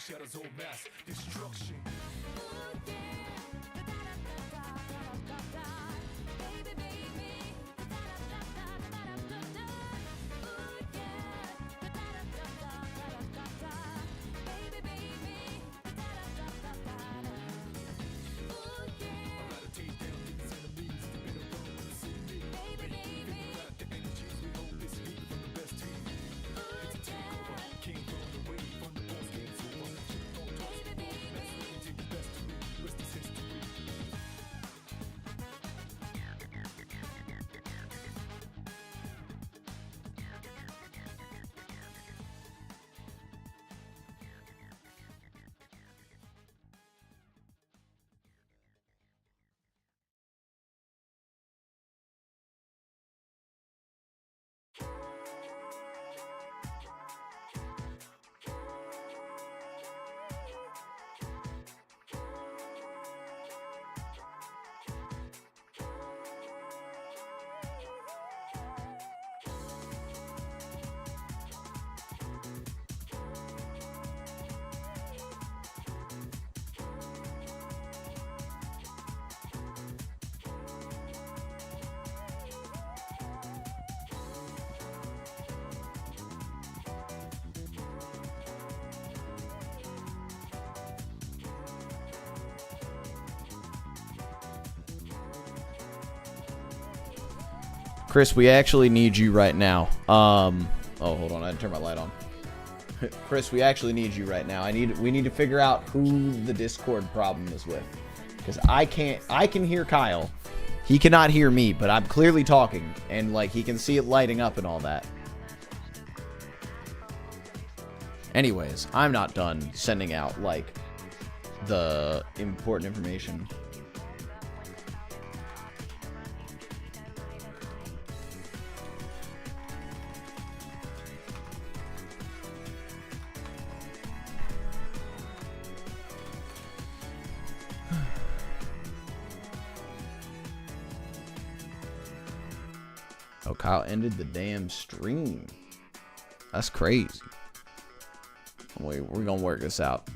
shadows all mass destruction. Chris, we actually need you right now. Oh, hold on, I didn't turn my light on. Chris, we actually need you right now. We need to figure out who the Discord problem is with. Because I can hear Kyle. He cannot hear me, but I'm clearly talking. And, like, he can see it lighting up and all that. Anyways, I'm not done sending out, like, the important information. Oh, Kyle ended the damn stream. That's crazy. We're gonna work this out.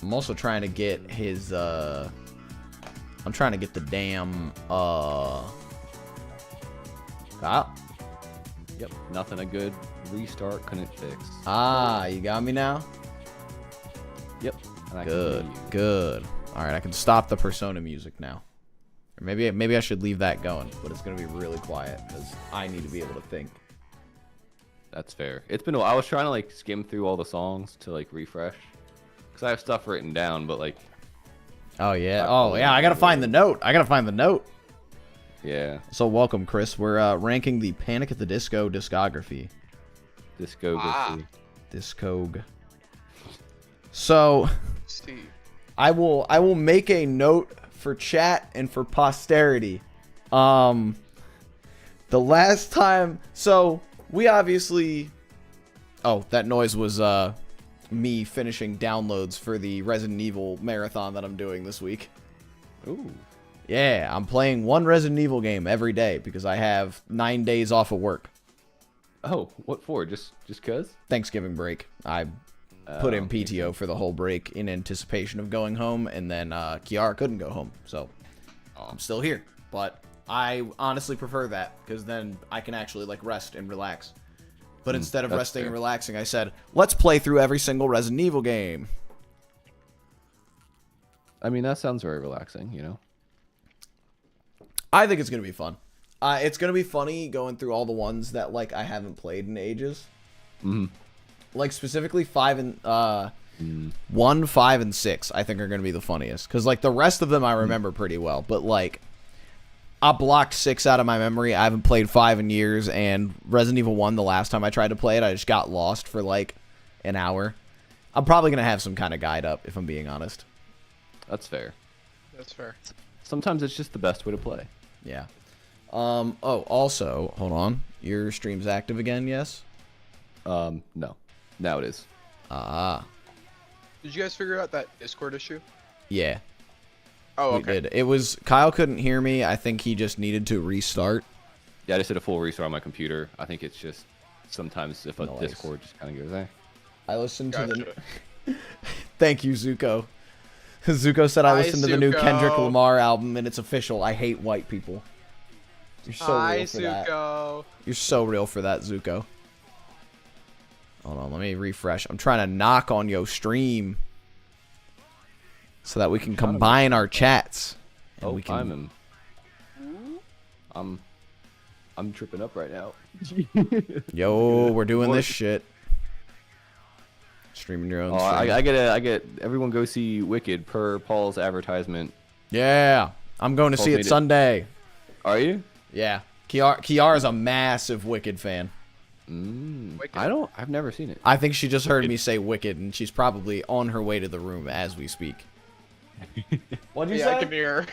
I'm also trying to get his, I'm trying to get the damn, Kyle? Yep, nothing a good restart couldn't fix. Ah, you got me now? Yep. And I Good, can hear you. good. Alright, I can stop the Persona music now. Or maybe I should leave that going, but it's gonna be really quiet, because I need to be able to think. That's fair. It's been a while. I was trying to like skim through all the songs to like refresh. Because I have stuff written down, but like... Oh, yeah. Oh, yeah, I gotta find the note. Yeah. So, welcome, Chris. We're ranking the Panic at the Disco discography. Discography. Discog. So, Steve. I will make a note for chat and for posterity. The last time... So, we obviously... Oh, that noise was, me finishing downloads for the Resident Evil marathon that I'm doing this week. Ooh. Yeah, I'm playing one Resident Evil game every day because I have 9 days off of work. Oh, what for? Just cause? Thanksgiving break. I put in PTO for the whole break in anticipation of going home, and then Kiara couldn't go home, so I'm still here. But I honestly prefer that because then I can actually like rest and relax. But instead of resting and relaxing, I said, let's play through every single Resident Evil game. I mean, that sounds very relaxing, you know? I think it's going to be fun. It's going to be funny going through all the ones that, like, I haven't played in ages. Mm-hmm. Like, specifically 1, 5, and 6, I think are going to be the funniest. Because, like, the rest of them I remember pretty well. But, like, I blocked 6 out of my memory. I haven't played 5 in years. And Resident Evil 1, the last time I tried to play it, I just got lost for, like, an hour. I'm probably going to have some kind of guide up, if I'm being honest. That's fair. That's fair. Sometimes it's just the best way to play. Yeah. Oh, also, hold on. Your stream's active again, yes? No. Now it is. Ah. Did you guys figure out that Discord issue? Yeah. Oh, We okay. did. It was... Kyle couldn't hear me. I think he just needed to restart. Yeah, I just did a full restart on my computer. I think it's just sometimes if a Nice. Discord just kind of goes, eh. I listened to Gotcha. the. Thank you, Zuko. Zuko said I Hi, listened to the new Kendrick Zuko. Lamar album and it's official. I hate white people. You're so Hi, real for that. Zuko. You're so real for that, Zuko. Hold on, let me refresh. I'm trying to knock on your stream so that we can combine our chats. And Oh, we can. I'm tripping up right now. Yo, we're doing this shit. Streaming your own. Oh, Stream. I get. Everyone go see Wicked per Paul's advertisement. Yeah, I'm going to see it made it. Sunday. Are you? Yeah, Kiara's a massive Wicked fan. Wicked. I've never seen it. I think she just heard me say Wicked, and she's probably on her way to the room as we speak. What'd you Yeah, I say? can hear.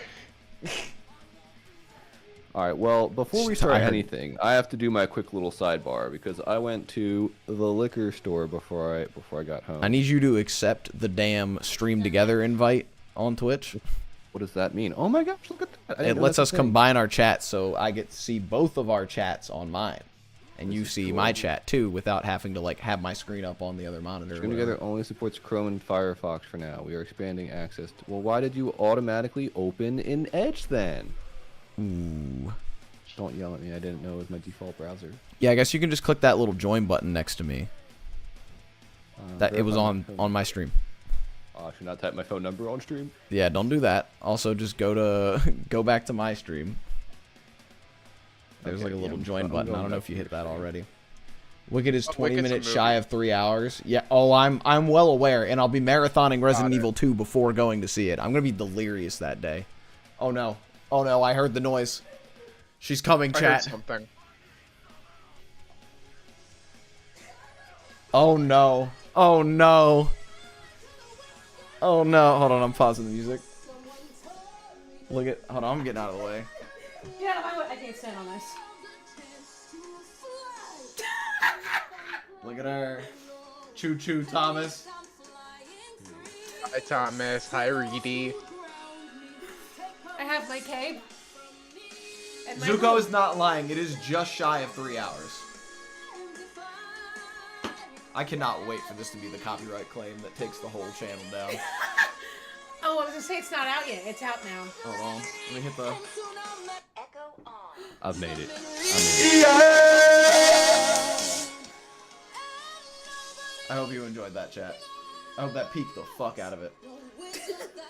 All right. Well, before we She's start tired. anything, I have to do my quick little sidebar because I went to the liquor store before I got home. I need you to accept the damn stream together invite on Twitch. What does that mean? Oh my gosh! Look at that. I didn't It know lets that's us a thing. combine our chats, so I get to see both of our chats on mine, and you see my chat too, without having to like have my screen up on the other monitor. or Stream whatever. Together only supports Chrome and Firefox for now. We are expanding access. Well, why did you automatically open in Edge then? Ooh. Don't yell at me. I didn't know it was my default browser. Yeah, I guess you can just click that little join button next to me. That it was verify my on phone. my stream. Oh, I should not type my phone number on stream. Yeah, don't do that. Also, just go back to my stream. There's Okay, like a yeah, little I'm join button. I going don't know back if you to hit your that stream. already. Wicked is Oh, 20 Wicked's a minutes movie. shy of 3 hours. Yeah. Oh, I'm well aware, and I'll be marathoning Resident it. Evil 2 before going to see it. I'm gonna be delirious that day. Oh no. Oh no. I heard the noise. She's coming, I heard chat. something. Oh no. Oh no. Oh no. Hold on. I'm pausing the music. Look at. Hold on. I'm getting out of the way. Yeah, I can't stand on this. Look at her. Choo choo, Thomas. Hi, Thomas. Hi, Reedy. I have my cape. And my Zuko is not lying. It is just shy of 3 hours. I cannot wait for this to be the copyright claim that takes the whole channel down. Oh, I was gonna say it's not out yet. It's out now. Hold on. Let me hit the. I've made it. I hope you enjoyed that, chat. I hope that peaked the fuck out of it.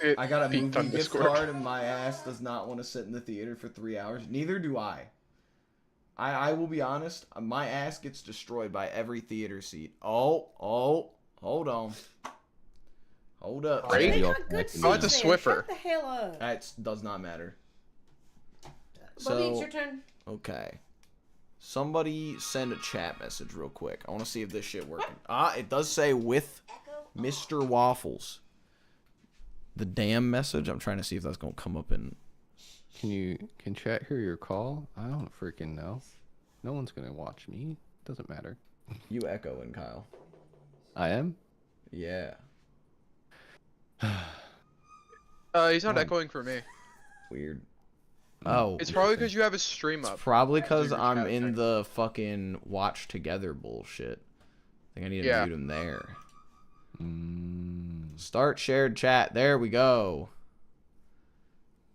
It I got a peaked movie on gift Discord. card and my ass does not want to sit in the theater for 3 hours. Neither do I. I will be honest. My ass gets destroyed by every theater seat. Oh, hold on. Hold up. Right? They Y'all got good connected. Oh, it's a seats there. Swiffer. Shut the hell up. That does not matter. Bobby, it's So, your turn. okay. Somebody send a chat message real quick. I want to see if this shit working. Ah, it does say with Mr. Waffles. The damn message. I'm trying to see if that's gonna come up in. Can chat hear your call? I don't freaking know. No one's gonna watch me. Doesn't matter. You echoing, Kyle. I am. Yeah. He's not echoing for me. Weird. Oh. It's probably because you have a stream up. It's probably because your I'm chat in thing. the fucking watch together bullshit. I think I need to Yeah. mute him there. Mm, Start shared chat. There we go.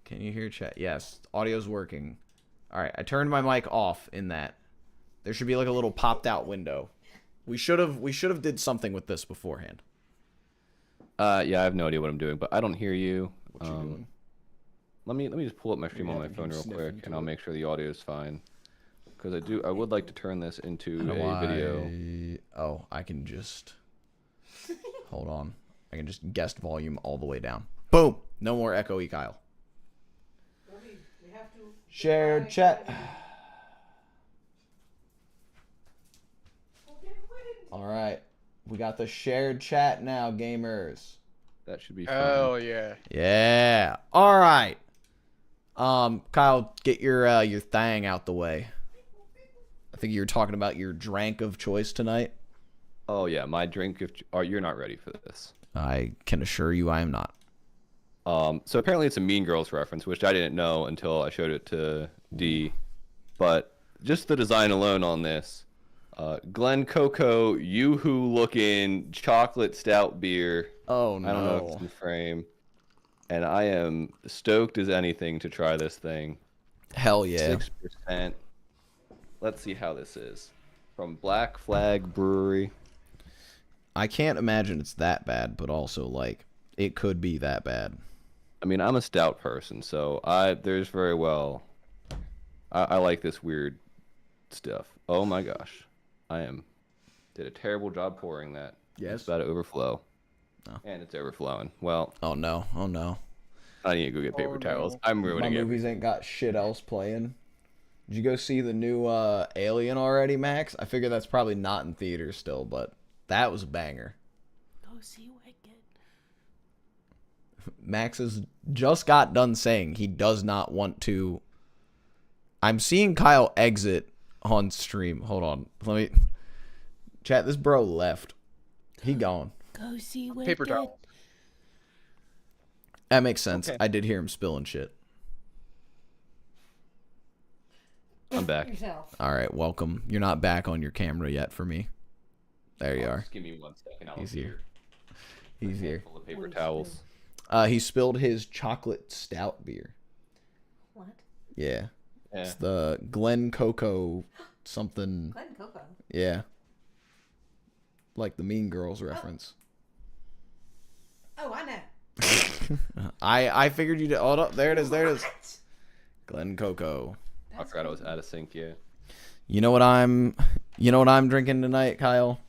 Can you hear chat? Yes. Audio's working. Alright, I turned my mic off in that. There should be like a little popped out window. We should have did something with this beforehand. yeah, I have no idea what I'm doing, but I don't hear you. What you doing? Let me just pull up my stream Yeah, on my you phone can real sniff quick, into and I'll it. make sure the audio is fine. Because I would like to turn this into I know a video. why- Oh, I can just hold on. I can just guest volume all the way down. Boom. No more echoey, Kyle. Shared chat. All right, we got the shared chat now, gamers. That should be fine. Oh yeah. Yeah. All right. Kyle, get your thing out the way. I think you were talking about your drink of choice tonight. Oh yeah, my drink. Oh, you're not ready for this. I can assure you I am not. So apparently it's a Mean Girls reference, which I didn't know until I showed it to D. But just the design alone on this, Glen Coco Yoo-hoo looking chocolate stout beer. Oh no. I don't know if it's in frame. And I am stoked as anything to try this thing. Hell yeah. 6%. Let's see how this is. From Black Flag Brewery. I can't imagine it's that bad, but also like it could be that bad. I mean, I'm a stout person, so there's very well. I like this weird stuff. Oh my gosh, did a terrible job pouring that. Yes. It's about to overflow. Oh. And it's overflowing. Well, Oh no. Oh no. I need to go get paper Oh, towels. no. I'm My ruining it. movies ain't got shit else playing. Did you go see the new Alien already, Max? I figure that's probably not in theaters still, but that was a banger. Go see Wicked. Max has just got done saying he does not want to. I'm seeing Kyle exit on stream. Hold on. Let me. Chat, this bro left. He gone. Go see Wicked. Paper towel. That makes sense. Okay. I did hear him spilling shit. I'm back. Yourself. All right, welcome. You're not back on your camera yet for me. There you are. Just give me 1 second. I'll He's here. He's here. Full of paper towels. He spilled his chocolate stout beer. What? Yeah. Yeah. It's the Glen Coco something. Glen Coco. Yeah. Like the Mean Girls reference. Oh, I know. I figured you'd. Hold up. There it is. There it is. What? Glen Coco. I forgot I was out of sync. Yeah. You know what I'm drinking tonight, Kyle?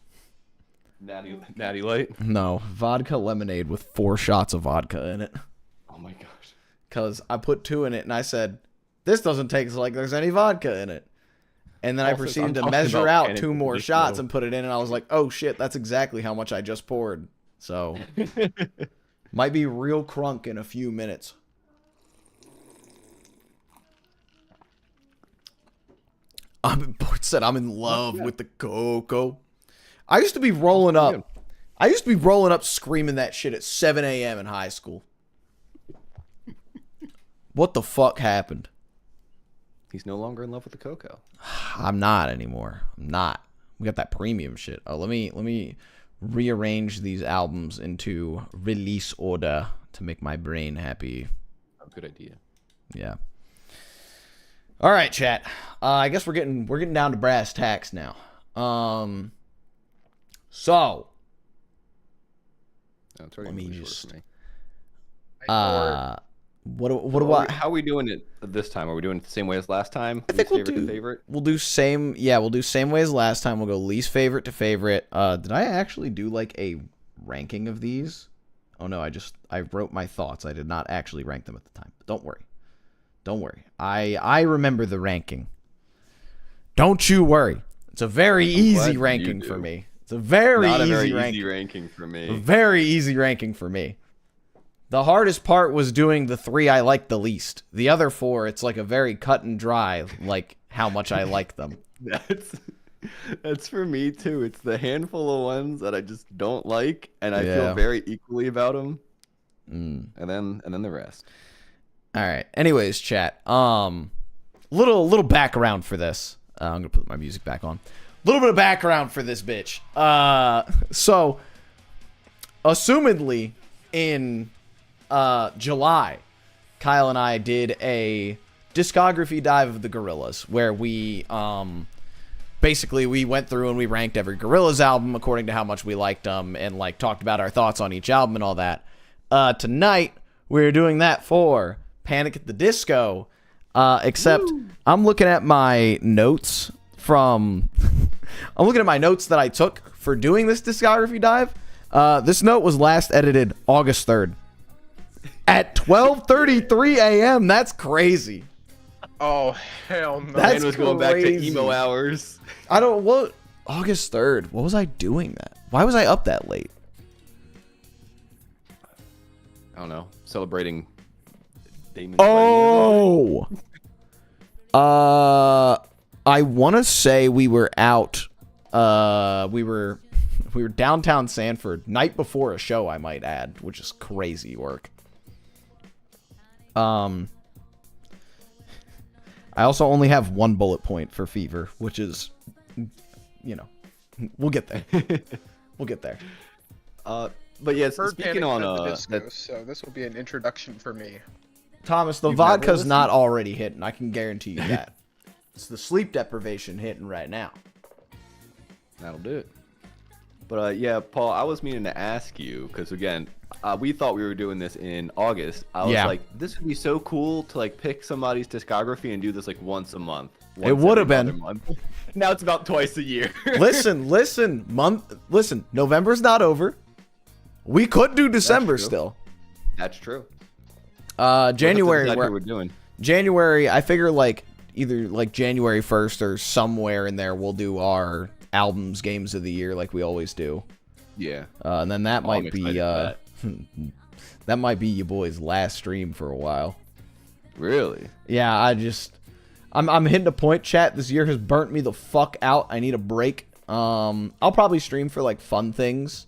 Natty Light. No, vodka lemonade with 4 shots of vodka in it. Oh my gosh. Cause I put 2 in it and I said, this doesn't taste like there's any vodka in it. And then I Also, proceeded I'm to talking measure about out panic 2 more condition, shots though. and put it in, and I was like, oh shit, that's exactly how much I just poured. So might be real crunk in a few minutes. I'm in love with the cocoa. I used to be rolling up. I used to be rolling up screaming that shit at 7 a.m. in high school. What the fuck happened? He's no longer in love with the cocoa. I'm not anymore. I'm not. We got that premium shit. Oh, let me rearrange these albums into release order to make my brain happy. Oh, good idea. Yeah. All right, chat. I guess we're getting down to brass tacks now. So No, it's already Let me really short just- for me. what do I? How are we doing it this time? Are we doing it the same way as last time? I think Least we'll favorite do to favorite. We'll do same. Yeah, we'll do same way as last time. We'll go least favorite to favorite. Did I actually do like a ranking of these? Oh no, I wrote my thoughts. I did not actually rank them at the time. But don't worry. I remember the ranking. Don't you worry. It's a very glad easy you ranking do. for me. It's a very Not a easy very ranking. easy ranking for A me. very easy ranking for me. The hardest part was doing the 3 I liked the least. The other 4, it's like a very cut and dry, like how much I like them. That's for me too. It's the handful of ones that I just don't like, and I Yeah. feel very equally about them. Mm. And then the rest. All right. Anyways, chat. Little background for this. I'm gonna put my music back on. Little bit of background for this bitch. So, assumedly, in July, Kyle and I did a discography dive of the Gorillaz, where we basically we went through and we ranked every Gorillaz album according to how much we liked them, and like talked about our thoughts on each album and all that. Tonight we're doing that for Panic at the Disco, except I'm looking at my notes from I'm looking at my notes that I took for doing this discography dive. This note was last edited August 3rd at 12:33 a.m. That's crazy. Oh, hell no. That's Man was going back to crazy. emo hours. I don't what August 3rd. What was I doing that? Why was I up that late? I don't know. Celebrating Damon's wedding anniversary. I want to say we were out. We were downtown Sanford night before a show, I might add, which is crazy work. I also only have 1 bullet point for Fever, which is you know, we'll get there. We'll get there. But yeah, Heard speaking Panic on at the Disco, that, so this will be an introduction for me. Thomas, the You've never vodka's listened? not already hitting. I can guarantee you that. It's the sleep deprivation hitting right now. that'll do it. But yeah, Paul, I was meaning to ask you because again, we thought we were doing this in August. I was Yeah. like, this would be so cool to like pick somebody's discography and do this like once a month. It once would have every been. other month. Now it's about twice a year. Listen, November's not over. We could do December true. still. That's true. January, That's exactly we're- what we're doing. January, I figure like either like January 1st or somewhere in there we'll do our albums, games of the year like we always do. Yeah. And then that Oh, I'm might be excited for that might be your boy's last stream for a while. Really? Yeah, I'm hitting a point, chat. This year has burnt me the fuck out. I need a break. I'll probably stream for like fun things,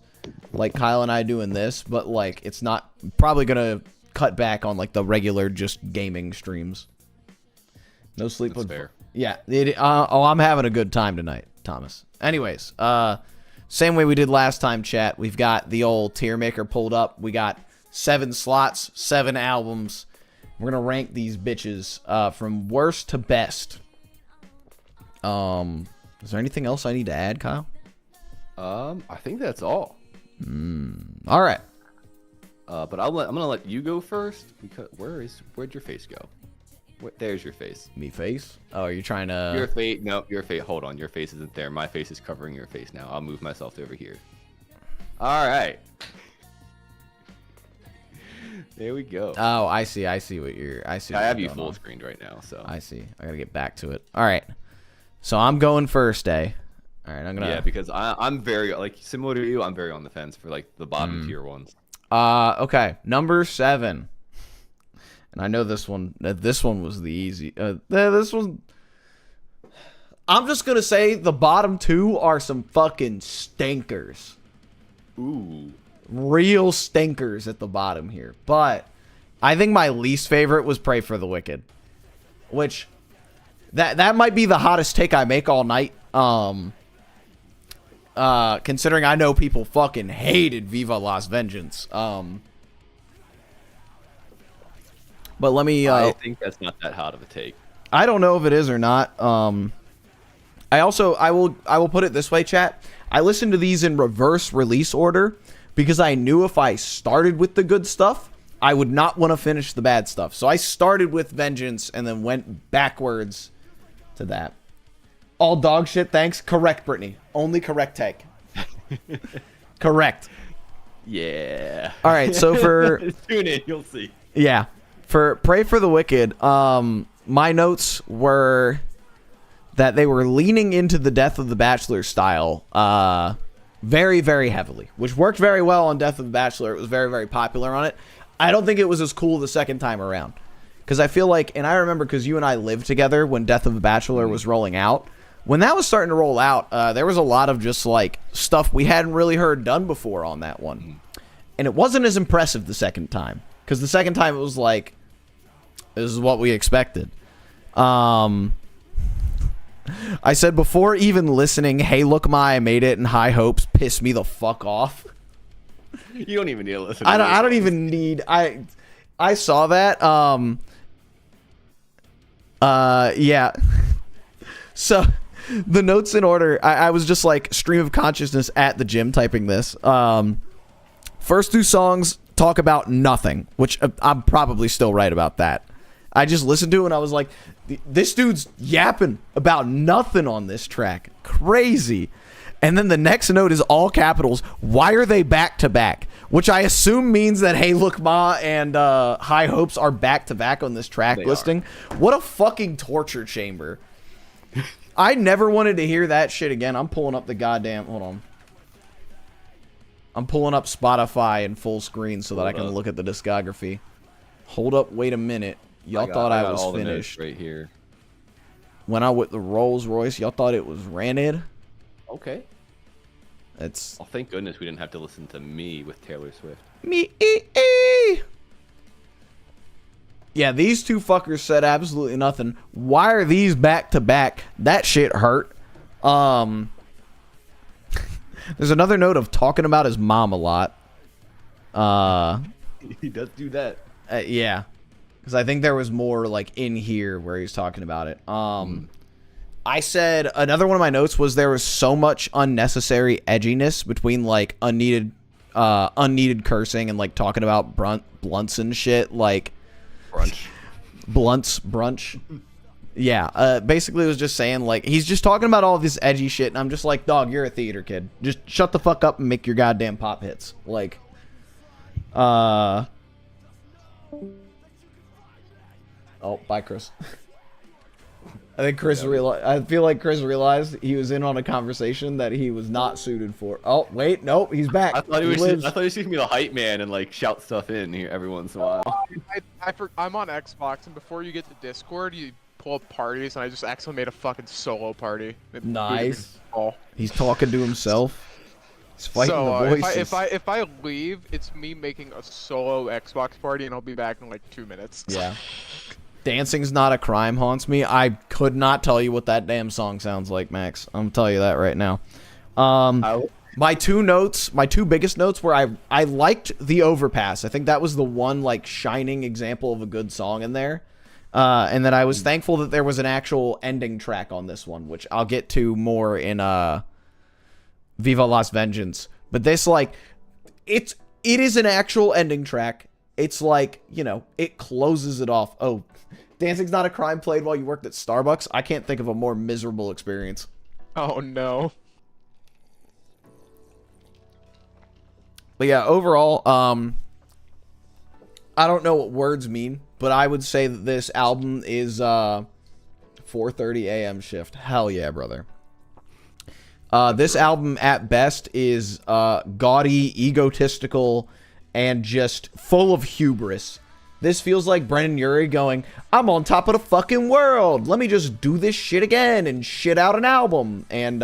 like Kyle and I doing this, but like it's not probably gonna cut back on like the regular just gaming streams. No sleep. That's fair. Yeah. I'm having a good time tonight, Thomas. Anyways, same way we did last time, chat. We've got the old tier maker pulled up. We got 7 slots, 7 albums. We're gonna rank these bitches from worst to best. Is there anything else I need to add, Kyle? I think that's all. All right. But I'm gonna let you go first because where'd your face go? There's your face. Me face? Oh, you're trying to... Your face. No, your face. Hold on, your face isn't there. My face is covering your face now. I'll move myself over here. All right. There we go. Oh, I see what you're... I see. I what have you're you going full on. screened right now, so. I see. I gotta get back to it. All right. So I'm going first, eh? All right, I'm gonna... Yeah, because I'm very like similar to you. I'm very on the fence for like the bottom tier ones. Okay. Number 7. And I know this one was the easy... this one... I'm just gonna say the bottom 2 are some fucking stinkers. Ooh. Real stinkers at the bottom here. But I think my least favorite was Pray for the Wicked. Which that might be the hottest take I make all night. Considering I know people fucking hated Viva Las Vengeance. But let me I think that's not that hot of a take. I don't know if it is or not. I will put it this way, chat. I listened to these in reverse release order because I knew if I started with the good stuff, I would not want to finish the bad stuff. So I started with Vengeance and then went backwards to that. All dog shit, thanks. Correct, Brittany. Only correct take. Correct. Yeah. All right, so for... Tune in, you'll see. Yeah. For Pray for the Wicked, my notes were that they were leaning into the Death of the Bachelor style very, very heavily, which worked very well on Death of the Bachelor. It was very, very popular on it. I don't think it was as cool the second time around. Because I feel like, and I remember because you and I lived together when Death of the Bachelor was rolling out. When that was starting to roll out, there was a lot of just like stuff we hadn't really heard done before on that one. And it wasn't as impressive the second time. Because the second time it was like, this is what we expected. I said before even listening, Hey Look Ma, I Made It, and High Hopes pissed me the fuck off. You don't even need to listen. I don't even need... I saw that. Yeah. So, the notes in order, I was just like, stream of consciousness at the gym typing this. First 2 songs talk about nothing, which I'm probably still right about that. I just listened to it and I was like, this dude's yapping about nothing on this track. Crazy. And then the next note is all capitals. Why are they back to back? Which I assume means that Hey Look Ma and High Hopes are back to back on this track listing. What a fucking torture chamber. I never wanted to hear that shit again. I'm pulling up the goddamn... Hold on. I'm pulling up Spotify in full screen so that I can look at the discography. Hold up. Wait a minute. Y'all thought I was finished. Right here. Went out with the Rolls Royce. Y'all thought it was rented. Okay. It's... Oh, thank goodness we didn't have to listen to Me with Taylor Swift. Me. Yeah, these 2 fuckers said absolutely nothing. Why are these back to back? That shit hurt. There's another note of talking about his mom a lot. He does do that. Yeah. Because I think there was more, like, in here where he was talking about it. I said another one of my notes was there was so much unnecessary edginess between, like, unneeded cursing and, like, talking about blunts and shit. Like... Brunch. Yeah, basically it was just saying, like, he's just talking about all this edgy shit, and I'm just like, dog, you're a theater kid. Just shut the fuck up and make your goddamn pop hits. Like, oh, bye, Chris. I feel like Chris realized he was in on a conversation that he was not suited for. Oh, wait, nope, he's back. I thought he was going to be the hype man and, like, shout stuff in here every once in a while. I'm on Xbox, and before you get to Discord, you pull up parties, and I just accidentally made a fucking solo party. Nice. He's talking to himself. He's fighting the voices. If I leave, it's me making a solo Xbox party, and I'll be back in like 2 minutes. Yeah. Dancing's Not a Crime haunts me. I could not tell you what that damn song sounds like, Max. I'm gonna tell you that right now. My two biggest notes were I liked the Overpass. I think that was the one, like, shining example of a good song in there. And that I was thankful that there was an actual ending track on this one, which I'll get to more in Viva Las Vengeance. But this, like, it is an actual ending track. It's like, you know, it closes it off. Oh, Dancing's Not a Crime played while you worked at Starbucks. I can't think of a more miserable experience. Oh, no. But yeah, overall, I don't know what words mean, but I would say that this album is 4:30 a.m. shift. Hell yeah, brother. This album, at best, is gaudy, egotistical, and just full of hubris. This feels like Brennan Urie going, I'm on top of the fucking world. Let me just do this shit again and shit out an album. And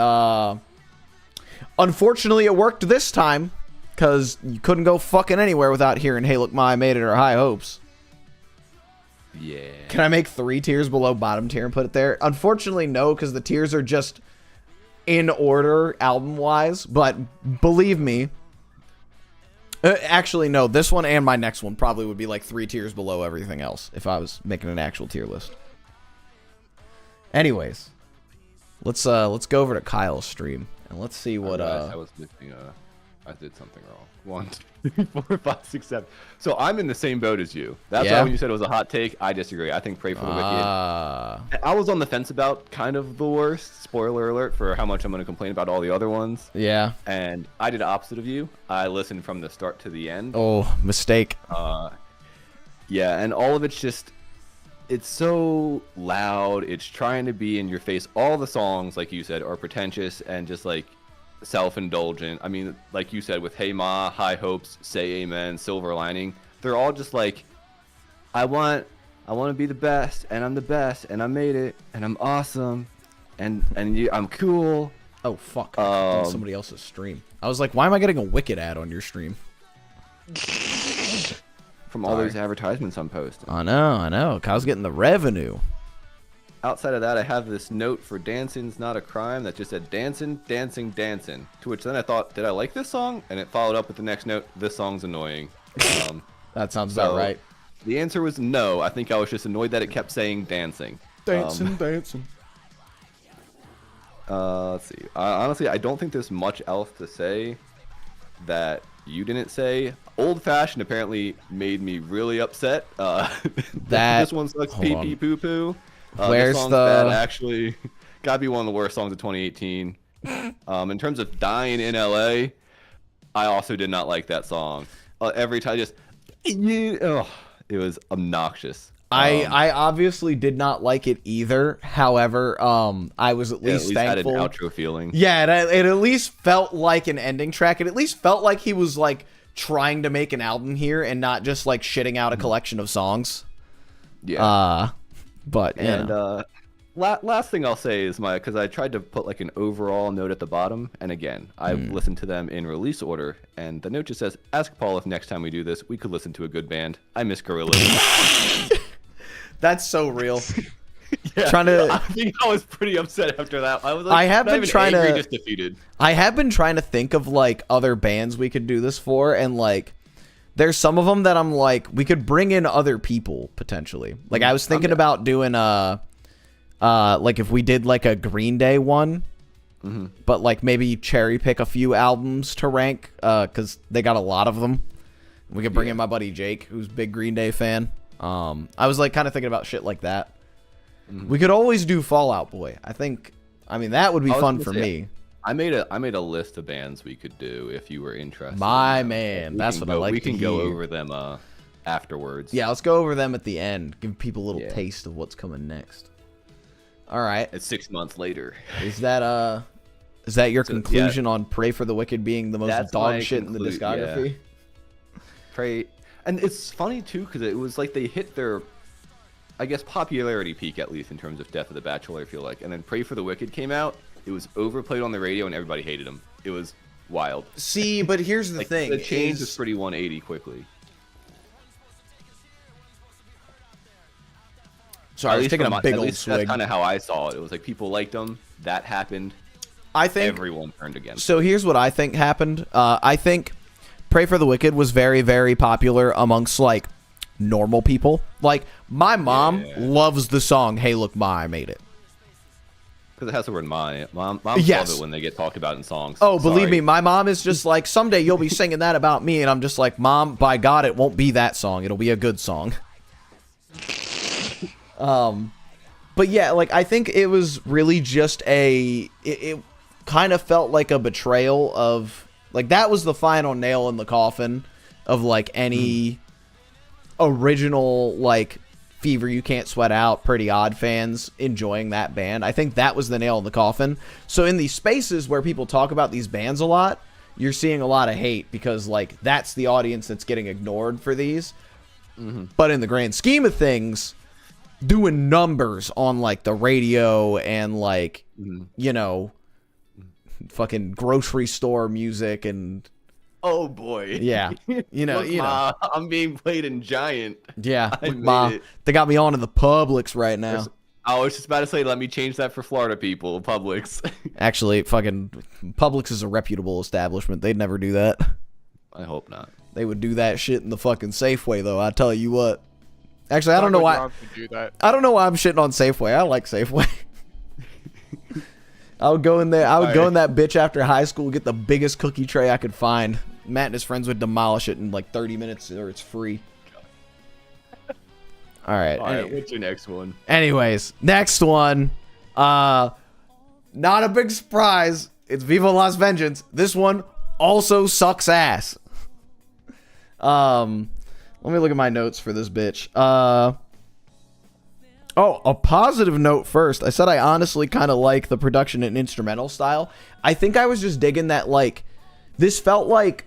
unfortunately, it worked this time, because you couldn't go fucking anywhere without hearing Hey Look Ma, I Made It or High Hopes. Yeah. Can I make 3 tiers below bottom tier and put it there? Unfortunately, no, because the tiers are just in order album-wise. But believe me, actually, no, this one and my next one probably would be like 3 tiers below everything else if I was making an actual tier list. Anyways, let's go over to Kyle's stream and let's see what I was missing I did something wrong. 1, 2, 4, 5, 6, 7. So I'm in the same boat as you. That's why when you said it was a hot take, I disagree. I think Pray for the Wicked. I was on the fence about kind of the worst. Spoiler alert for how much I'm going to complain about all the other ones. Yeah. And I did the opposite of you. I listened from the start to the end. Oh, mistake. Yeah, and all of it's just, it's so loud. It's trying to be in your face. All the songs, like you said, are pretentious and just like self-indulgent. I mean, like you said, with Hey Ma, High Hopes, Say Amen, Silver Lining, they're all just like, I want to be the best, and I'm the best, and I made it, and I'm awesome, and I'm cool. Oh fuck! On somebody else's stream. I was like, why am I getting a Wicked ad on your stream? From all those advertisements I'm posting. I know. Kyle's getting the revenue. Outside of that, I have this note for Dancing's Not a Crime that just said dancing, dancing, dancing. To which then I thought, did I like this song? And it followed up with the next note, this song's annoying. That sounds about right. The answer was no. I think I was just annoyed that it kept saying dancing. Dancing. Let's see. Honestly, I don't think there's much else to say that you didn't say. Old Fashioned apparently made me really upset. This one sucks pee pee poo poo. Where's the actually gotta be one of the worst songs of 2018. In terms of Dying in LA, I also did not like that song. Every time, it was obnoxious. I obviously did not like it either. However, I was at least thankful. Had an outro feeling. Yeah, it at least felt like an ending track. It at least felt like he was like trying to make an album here and not just like shitting out a collection of songs. Yeah. But last thing I'll say is because I tried to put like an overall note at the bottom, and again I listened to them in release order, and the note just says, "Ask Paul if next time we do this, we could listen to a good band. I miss Gorillaz." That's so real. Yeah, Trying to. I think I was pretty upset after that. I was like, I have not been even trying angry, to. just defeated. I have been trying to think of like other bands we could do this for, and like there's some of them that I'm like we could bring in other people potentially. Like I was thinking about doing like if we did like a Green Day one, but like maybe cherry pick a few albums to rank because they got a lot of them. We could bring in my buddy Jake, who's a big Green Day fan. I was like kind of thinking about shit like that. We could always do Fall Out Boy. I mean that would be fun for me. I made a list of bands we could do if you were interested. My man, that's what I like. We can go hear. over them afterwards. Yeah, let's go over them at the end. Give people a little taste of what's coming next. All right. It's 6 months later. Is that your conclusion on Pray for the Wicked being the most dog shit in the discography? Yeah. Pray, and it's funny too because it was like they hit their, I guess, popularity peak at least in terms of Death of the Bachelor. I feel like, and then Pray for the Wicked came out. It was overplayed on the radio and everybody hated him. It was wild. See, but here's the thing: the change was pretty 180 quickly. Sorry, I was taking a big old swig. That's kind of how I saw it. It was like people liked them. That happened. I think everyone turned against. So here's what I think happened. I think Pray for the Wicked was very, very popular amongst like normal people. Like my mom loves the song "Hey Look Ma, I Made It." Because it has the word "my." Moms love it when they get talked about in songs. Oh, believe me, my mom is just like, someday you'll be singing that about me, and I'm just like, Mom, by God, it won't be that song. It'll be a good song. But yeah, like I think it was really just it kind of felt like a betrayal of like that was the final nail in the coffin of like any original like Fever You Can't Sweat Out, Pretty Odd fans enjoying that band. I think that was the nail in the coffin. So in these spaces where people talk about these bands a lot, you're seeing a lot of hate because like that's the audience that's getting ignored for these. But in the grand scheme of things, doing numbers on like the radio and like you know fucking grocery store music and oh boy, yeah, you know, I'm being played in Giant. Yeah, look, they got me on in the Publix right now. I was just about to say, let me change that for Florida people. Publix. Actually, fucking Publix is a reputable establishment. They'd never do that. I hope not. They would do that shit in the fucking Safeway, though. I tell you what. Actually, I don't know why. I don't know why I'm shitting on Safeway. I like Safeway. I would go in there. I would go in that bitch after high school, get the biggest cookie tray I could find. Matt and his friends would demolish it in like 30 minutes, or it's free. All right. What's your next one? Anyways, next one. Not a big surprise. It's Viva Las Vengeance. This one also sucks ass. Let me look at my notes for this bitch. Oh, a positive note first. I said I honestly kind of like the production and instrumental style. I think I was just digging that, like, this felt like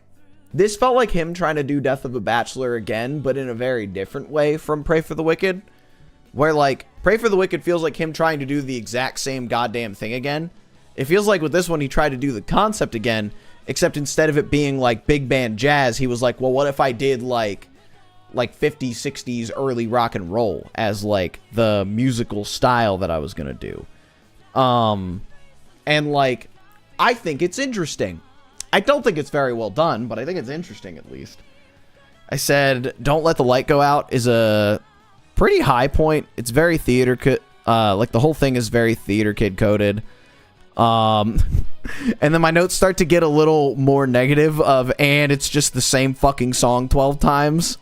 him trying to do Death of a Bachelor again, but in a very different way from Pray for the Wicked. Where, like, Pray for the Wicked feels like him trying to do the exact same goddamn thing again. It feels like with this one, he tried to do the concept again, except instead of it being, like, big band jazz, he was like, well, what if I did, like 50s, 60s, early rock and roll as, like, the musical style that I was gonna do. And, like, I think it's interesting. I don't think it's very well done, but I think it's interesting at least. I said, Don't Let the Light Go Out is a pretty high point. It's very like the whole thing is very theater kid coded. And then my notes start to get a little more negative and it's just the same fucking song 12 times.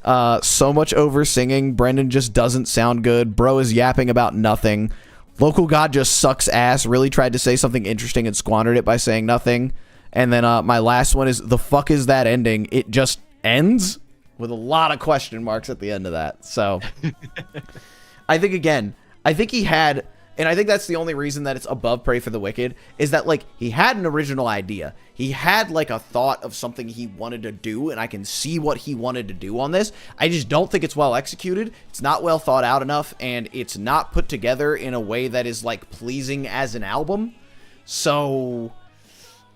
So much over singing. Brendan just doesn't sound good. Bro is yapping about nothing. Local God just sucks ass. Really tried to say something interesting and squandered it by saying nothing. And then my last one is, the fuck is that ending? It just ends? With a lot of question marks at the end of that. So, I think he had, and I think that's the only reason that it's above Pray for the Wicked, is that, like, he had an original idea. He had, like, a thought of something he wanted to do, and I can see what he wanted to do on this. I just don't think it's well executed. It's not well thought out enough, and it's not put together in a way that is, like, pleasing as an album. So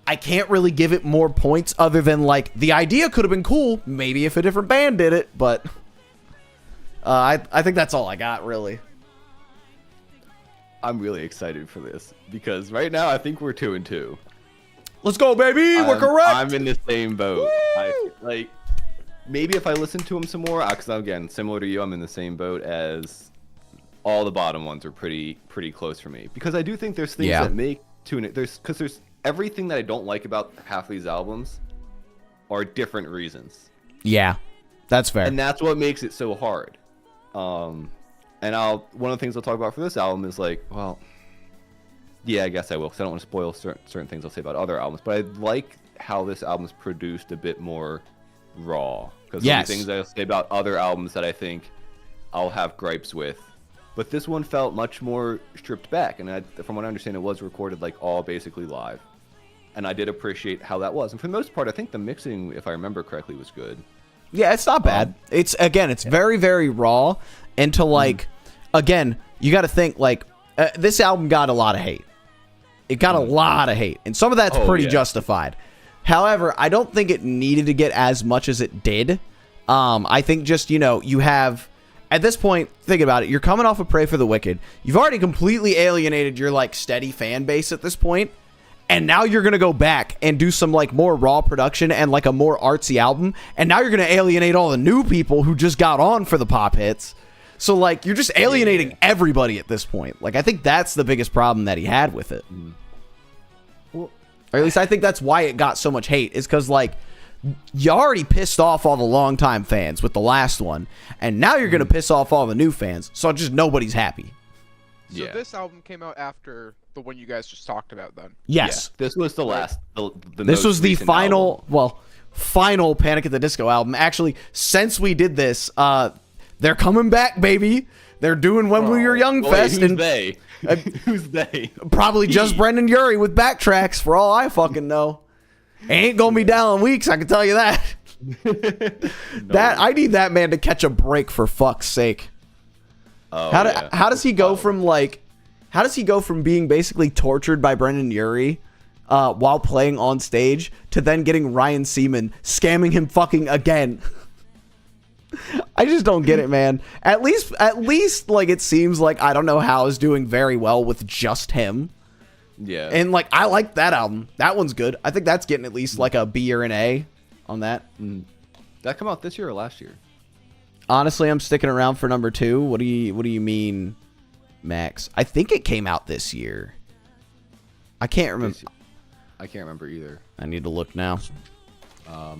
I can't really give it more points other than, like, the idea could have been cool, maybe if a different band did it, but I think that's all I got, really. I'm really excited for this because right now I think we're 2-2. Let's go, baby. We're correct. I'm in the same boat. Maybe if I listen to them some more, because again, similar to you, I'm in the same boat as all the bottom ones are pretty close for me. Because I do think there's things that make there's everything that I don't like about half of these albums are different reasons. Yeah, that's fair. And that's what makes it so hard. And one of the things I'll talk about for this album is like, well, yeah, I guess I will, because I don't want to spoil certain things I'll say about other albums. But I like how this album's produced a bit more raw. Because there's things I'll say about other albums that I think I'll have gripes with. But this one felt much more stripped back. And from what I understand, it was recorded like all basically live. And I did appreciate how that was. And for the most part, I think the mixing, if I remember correctly, was good. Yeah, it's not bad. It's very, very raw. And to like, again, you got to think like this album got a lot of hate. It got a lot of hate. And some of that's pretty justified. However, I don't think it needed to get as much as it did. I think just, you have, at this point, think about it. You're coming off of Pray for the Wicked. You've already completely alienated your like steady fan base at this point. And now you're going to go back and do some like more raw production and like a more artsy album. And now you're going to alienate all the new people who just got on for the pop hits. So like you're just alienating everybody at this point. Like I think that's the biggest problem that he had with it. Well, or at least I think that's why it got so much hate, is because like you already pissed off all the longtime fans with the last one. And now you're going to piss off all the new fans. So just nobody's happy. So this album came out after the one you guys just talked about then? Yes. Yeah, this was the last. This was the final, final Panic at the Disco album. Actually, since we did this, they're coming back, baby. They're doing When We Were Young Fest. Who's they? Who's they? Probably just Brendan Urie with backtracks, for all I fucking know. Ain't gonna be Dallin Weeks, I can tell you that. I need that man to catch a break, for fuck's sake. How does he go from like? How does he go from being basically tortured by Brendan Urie while playing on stage to then getting Ryan Seaman scamming him fucking again? I just don't get it, man. At least, like it seems like I don't know how is doing very well with just him. Yeah. And like I like that album. That one's good. I think that's getting at least like a B or an A on that. That come out this year or last year? Honestly, I'm sticking around for number 2. What do you mean, Max? I think it came out this year. I can't remember. I can't remember either. I need to look now.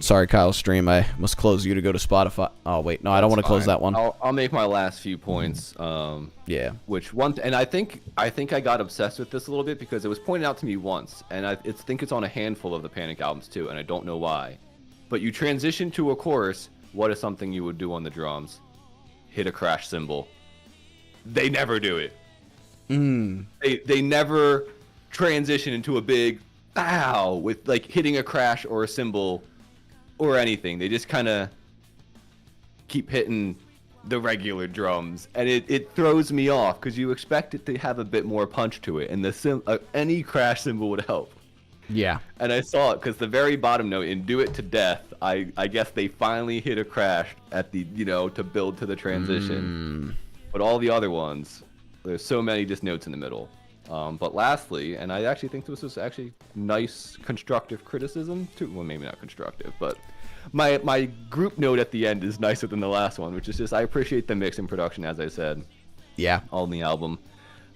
Sorry, Kyle Stream. I must close you to go to Spotify. Oh wait, no, I don't want to close that one. I'll make my last few points. Yeah. Which one? And I think I got obsessed with this a little bit because it was pointed out to me once, and I think it's on a handful of the Panic albums too, and I don't know why. But you transition to a chorus. What is something you would do on the drums? Hit a crash cymbal. They never do it. They never transition into a big bow with like hitting a crash or a cymbal or anything. They just kind of keep hitting the regular drums, and it throws me off because you expect it to have a bit more punch to it, and any crash cymbal would help. Yeah. And I saw it because the very bottom note in Do It to Death, I guess they finally hit a crash at the, to build to the transition. But all the other ones, there's so many just notes in the middle. But lastly, and I actually think this was actually nice constructive criticism too. Well, maybe not constructive, but my group note at the end is nicer than the last one, which is just I appreciate the mix and production, as I said. Yeah. On the album.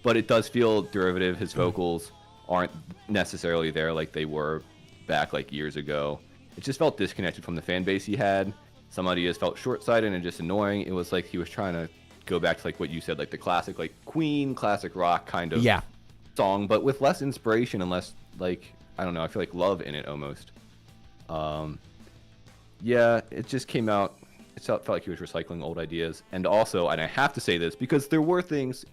But it does feel derivative. His vocals aren't necessarily there like they were back like years ago. It just felt disconnected from the fan base he had. Some ideas felt short-sighted and just annoying. It was like he was trying to go back to like what you said, like the classic like Queen, classic rock kind of song, but with less inspiration and less like, I don't know, I feel like love in it almost. Yeah, it just came out, it felt like he was recycling old ideas. And also, and I have to say this because there were things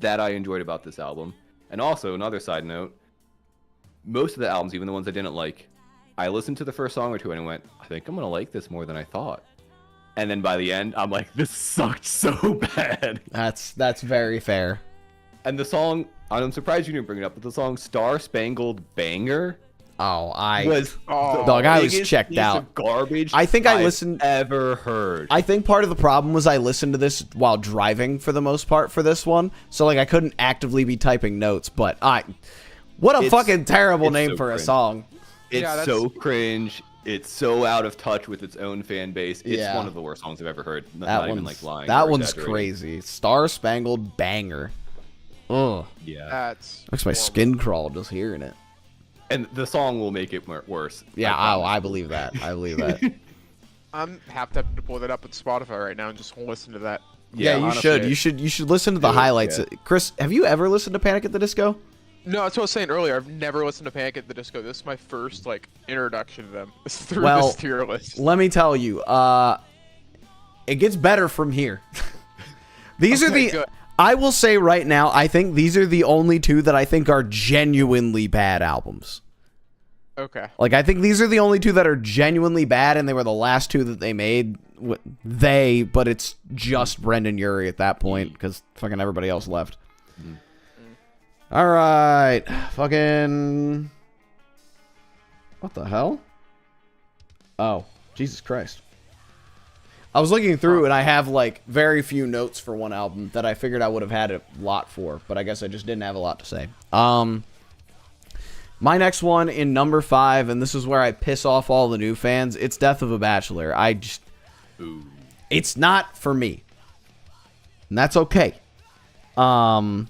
that I enjoyed about this album. And also, another side note, most of the albums, even the ones I didn't like, I listened to the first song or two and I went, I think I'm going to like this more than I thought. And then by the end, I'm like, this sucked so bad. That's very fair. And the song, I'm surprised you didn't bring it up, but the song Star Spangled Banger. Oh, was Oh. Dog, I was biggest checked piece out. of garbage I think I I've listened- ever heard. I think part of the problem was I listened to this while driving for the most part for this one. So, like, I couldn't actively be typing notes, but what a It's- fucking terrible it's name so for a cringe. song. It's Yeah, that's- so cringe. It's so out of touch with its own fan base. It's Yeah. one of the worst songs I've ever heard. That Not one's, even like lying. that or one's exaggerating. crazy. Star Spangled Banger. Ugh. Yeah. That's Makes my horrible. skin crawl just hearing it. And the song will make it worse. Yeah, promise. I believe that. I believe that. I'm half tempted to pull that up on Spotify right now and just listen to that. Yeah, you honestly, should. You should listen to the Do it, highlights. yeah. Chris, have you ever listened to Panic at the Disco? No, that's what I was saying earlier. I've never listened to Panic at the Disco. This is my first like introduction to them. It's through Well, this tier list. Let me tell you, it gets better from here. These are Okay, the. good. I will say right now, I think these are the only two that I think are genuinely bad albums. Okay. Like, I think these are the only two that are genuinely bad, and they were the last two that they made. But it's just Brendan Urie at that point, because fucking everybody else left. All right. Fucking... What the hell? Oh, Jesus Christ. I was looking through, and I have, like, very few notes for one album that I figured I would have had a lot for, but I guess I just didn't have a lot to say. My next one in number 5, and this is where I piss off all the new fans, it's Death of a Bachelor. Ooh. It's not for me. And that's okay. I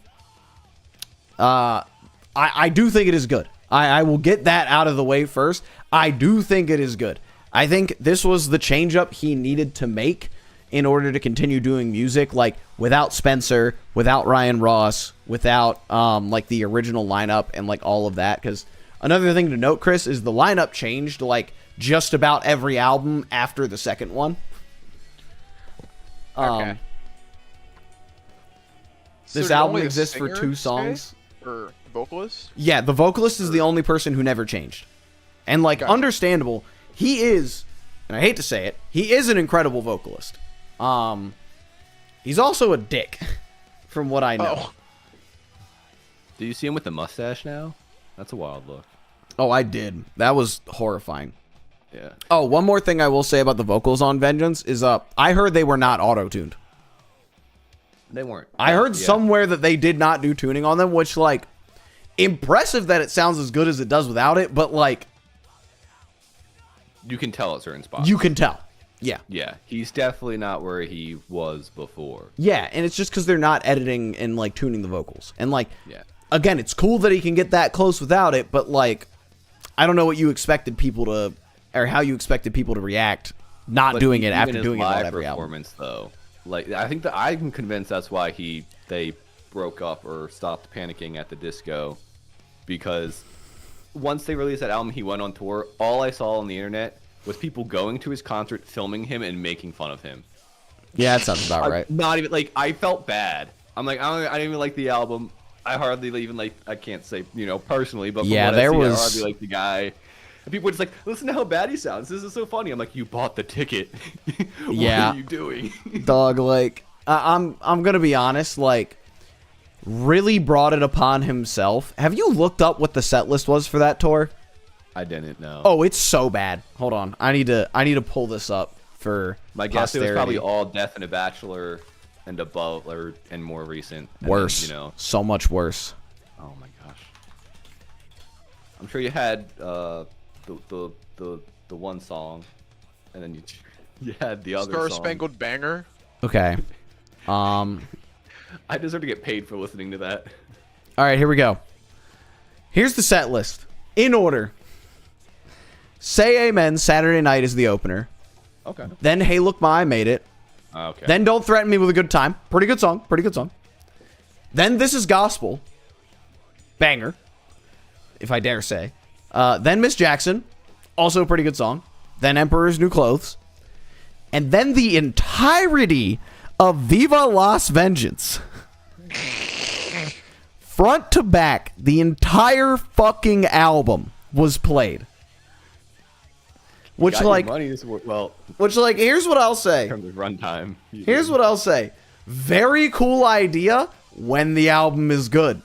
do think it is good. I will get that out of the way first. I do think it is good. I think this was the change up he needed to make in order to continue doing music, like without Spencer, without Ryan Ross, without like the original lineup and like all of that. Because another thing to note, Chris, is the lineup changed like just about every album after the second one. Okay. So This did album only the exists for singer 2 stay? songs. Or vocalist? Yeah, the vocalist is the only person who never changed. And, like, Gotcha. understandable. He is, and I hate to say it, he is an incredible vocalist. He's also a dick, from what I know. Oh. Do you see him with the mustache now? That's a wild look. Oh, I did. That was horrifying. Yeah. Oh, one more thing I will say about the vocals on Vengeance is, I heard they were not auto-tuned. They weren't. I heard Yeah. somewhere that they did not do tuning on them, which, like, impressive that it sounds as good as it does without it, but, like, You can tell at certain spots. you can tell. Yeah. Yeah, he's definitely not where he was before. Yeah, and it's just because they're not editing and, like, tuning the vocals. And, like, Yeah. again, it's cool that he can get that close without it, but, like, I don't know what you expected people to, or how you expected people to react not But doing it even after his doing it on live every album. performance, though, like I think that I'm convinced that's why they broke up or stopped panicking at the disco, because once they released that album, he went on tour. All I saw on the internet was people going to his concert, filming him, and making fun of him. Yeah, that sounds about right. Not even like I felt bad. I'm like I didn't even like the album. I hardly even like. I can't say personally, but from Yeah, what I there see, was- I hardly like the guy. And people were just like, listen to how bad he sounds. This is so funny. I'm like, you bought the ticket. What Yeah. are you doing? Dog, like, I'm gonna be honest, like, really brought it upon himself. Have you looked up what the set list was for that tour? I didn't know. Oh, it's so bad. Hold on, I need to pull this up for My guess posterity. it was probably all Death and a Bachelor and above, and more recent. And Worse, then, so much worse. oh my gosh. I'm sure you had the one song, and then you had the other Star song. Spangled Banger. Okay. I deserve to get paid for listening to that. All right, here we go. Here's the set list in order. Say Amen, Saturday Night is the opener. Okay. Then Hey Look Ma, I Made It. Okay. Then Don't Threaten Me with a Good Time. Pretty good song. Pretty good song. Then This Is Gospel. Banger. If I dare say. Then Miss Jackson. Also a pretty good song. Then Emperor's New Clothes. And then the entirety of Viva Las Vengeance. Front to back, the entire fucking album was played. Which, Got your like, money this well, here's what I'll say. in terms of runtime. Here's what I'll say. Very cool idea when the album is good.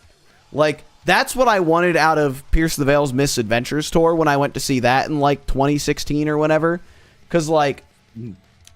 Like, That's what I wanted out of Pierce the Veil's Misadventures tour when I went to see that in like 2016 or whenever. Because like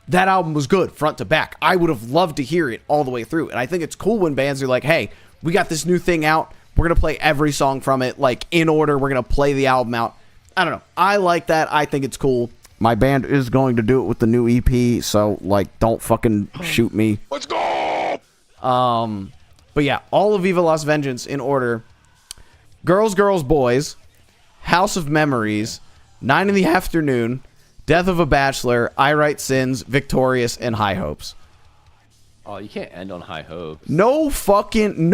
that album was good front to back. I would have loved to hear it all the way through. And I think it's cool when bands are like, hey, we got this new thing out. We're going to play every song from it like in order. We're going to play the album out. I don't know. I like that. I think it's cool. My band is going to do it with the new EP. So like, don't fucking shoot me. Let's go. But yeah, all of Viva Las Vengeance in order. Girls, Girls, Boys, House of Memories, 9 in the Afternoon, Death of a Bachelor, I Write Sins, Victorious, and High Hopes. Oh, you can't end on high hopes. No fucking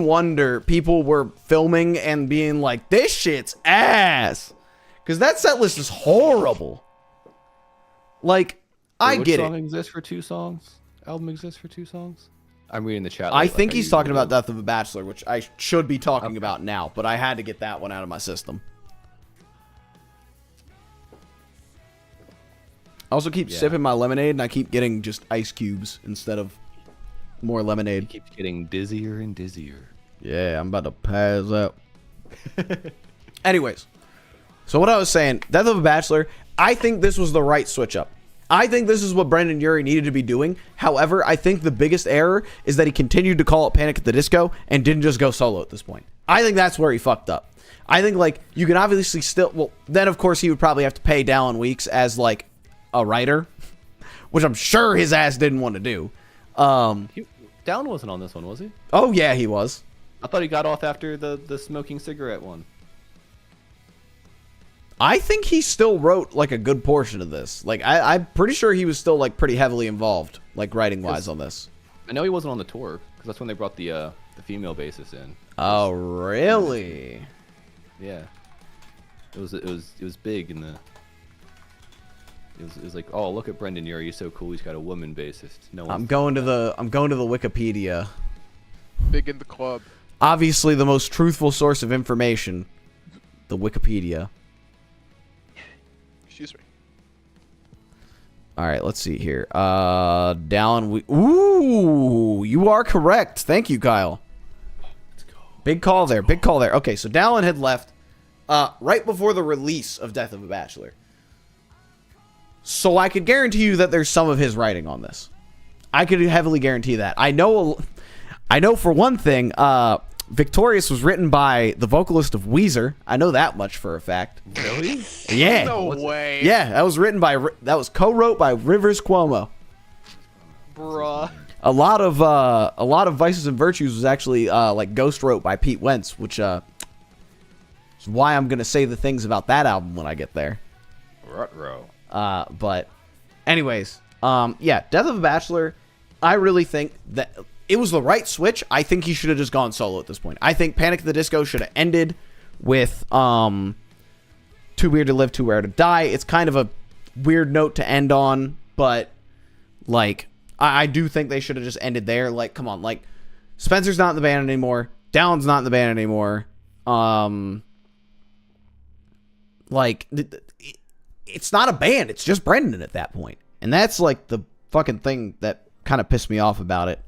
wonder people were filming and being like, this shit's ass. Because that set list is horrible. Like, I Which get song it. exists for 2 songs? Album exists for 2 songs? I'm reading the chat. I think he's talking about Death of a Bachelor, which I should be talking about now, but I had to get that one out of my system. I also keep sipping my lemonade, and I keep getting just ice cubes instead of more lemonade. It keeps getting dizzier and dizzier. Yeah, I'm about to pass out. Anyways, so what I was saying, Death of a Bachelor, I think this was the right switch up. I think this is what Brendan Urie needed to be doing. However, I think the biggest error is that he continued to call it Panic at the Disco and didn't just go solo at this point. I think that's where he fucked up. I think, like, you can obviously still... Well, then, of course, he would probably have to pay Dallin Weeks as, like, a writer, which I'm sure his ass didn't want to do. Down wasn't on this one, was he? Oh, yeah, he was. I thought he got off after the smoking cigarette one. I think he still wrote, like, a good portion of this. Like, I'm pretty sure he was still, like, pretty heavily involved, like, writing-wise on this. I know he wasn't on the tour, because that's when they brought the female bassist in. Oh, really? Yeah. It was big in the... It was like, oh, look at Brendan Urie, he's so cool, he's got a woman bassist. No one. I'm going to the Wikipedia. Big in the club. Obviously, the most truthful source of information, the Wikipedia. Excuse me. All right, let's see here. Dallin, ooh, you are correct. Thank you, Kyle. Let's go. Big call there. Big call there. Okay, so Dallin had left right before the release of Death of a Bachelor. So I could guarantee you that there's some of his writing on this. I could heavily guarantee that. I know for one thing, Victorious was written by the vocalist of Weezer. I know that much for a fact. Really? Yeah. No way. Yeah, that was co-wrote by Rivers Cuomo. Bruh. A lot of Vices and Virtues was actually like ghost wrote by Pete Wentz, which is why I'm gonna say the things about that album when I get there. Ruh-roh. But anyways, yeah, Death of a Bachelor, I really think that it was the right switch. I think he should have just gone solo at this point. I think Panic at the Disco should have ended with Too Weird to Live, Too Rare to Die. It's kind of a weird note to end on, but like I do think they should have just ended there. Like, come on, like Spencer's not in the band anymore. Dallin's not in the band anymore. Like it's not a band. It's just Brendan at that point. And that's like the fucking thing that kind of pissed me off about it.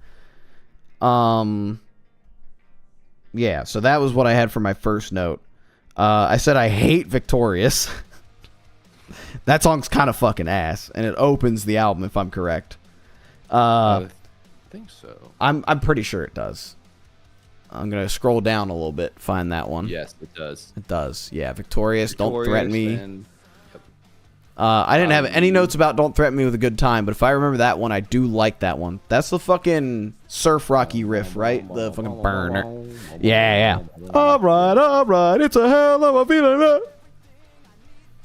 Yeah, so that was what I had for my first note. I said I hate Victorious. That song's kind of fucking ass, and it opens the album if I'm correct. I think so. I'm pretty sure it does. I'm gonna scroll down a little bit, find that one. Yes, it does. It does. Yeah, Victorious, Don't Threaten Me. And... I didn't have any notes about Don't Threaten Me with a Good Time, but if I remember that one, I do like that one. That's the fucking surf rocky riff, right? The fucking burner. Yeah. All right, it's a hell of a feeling.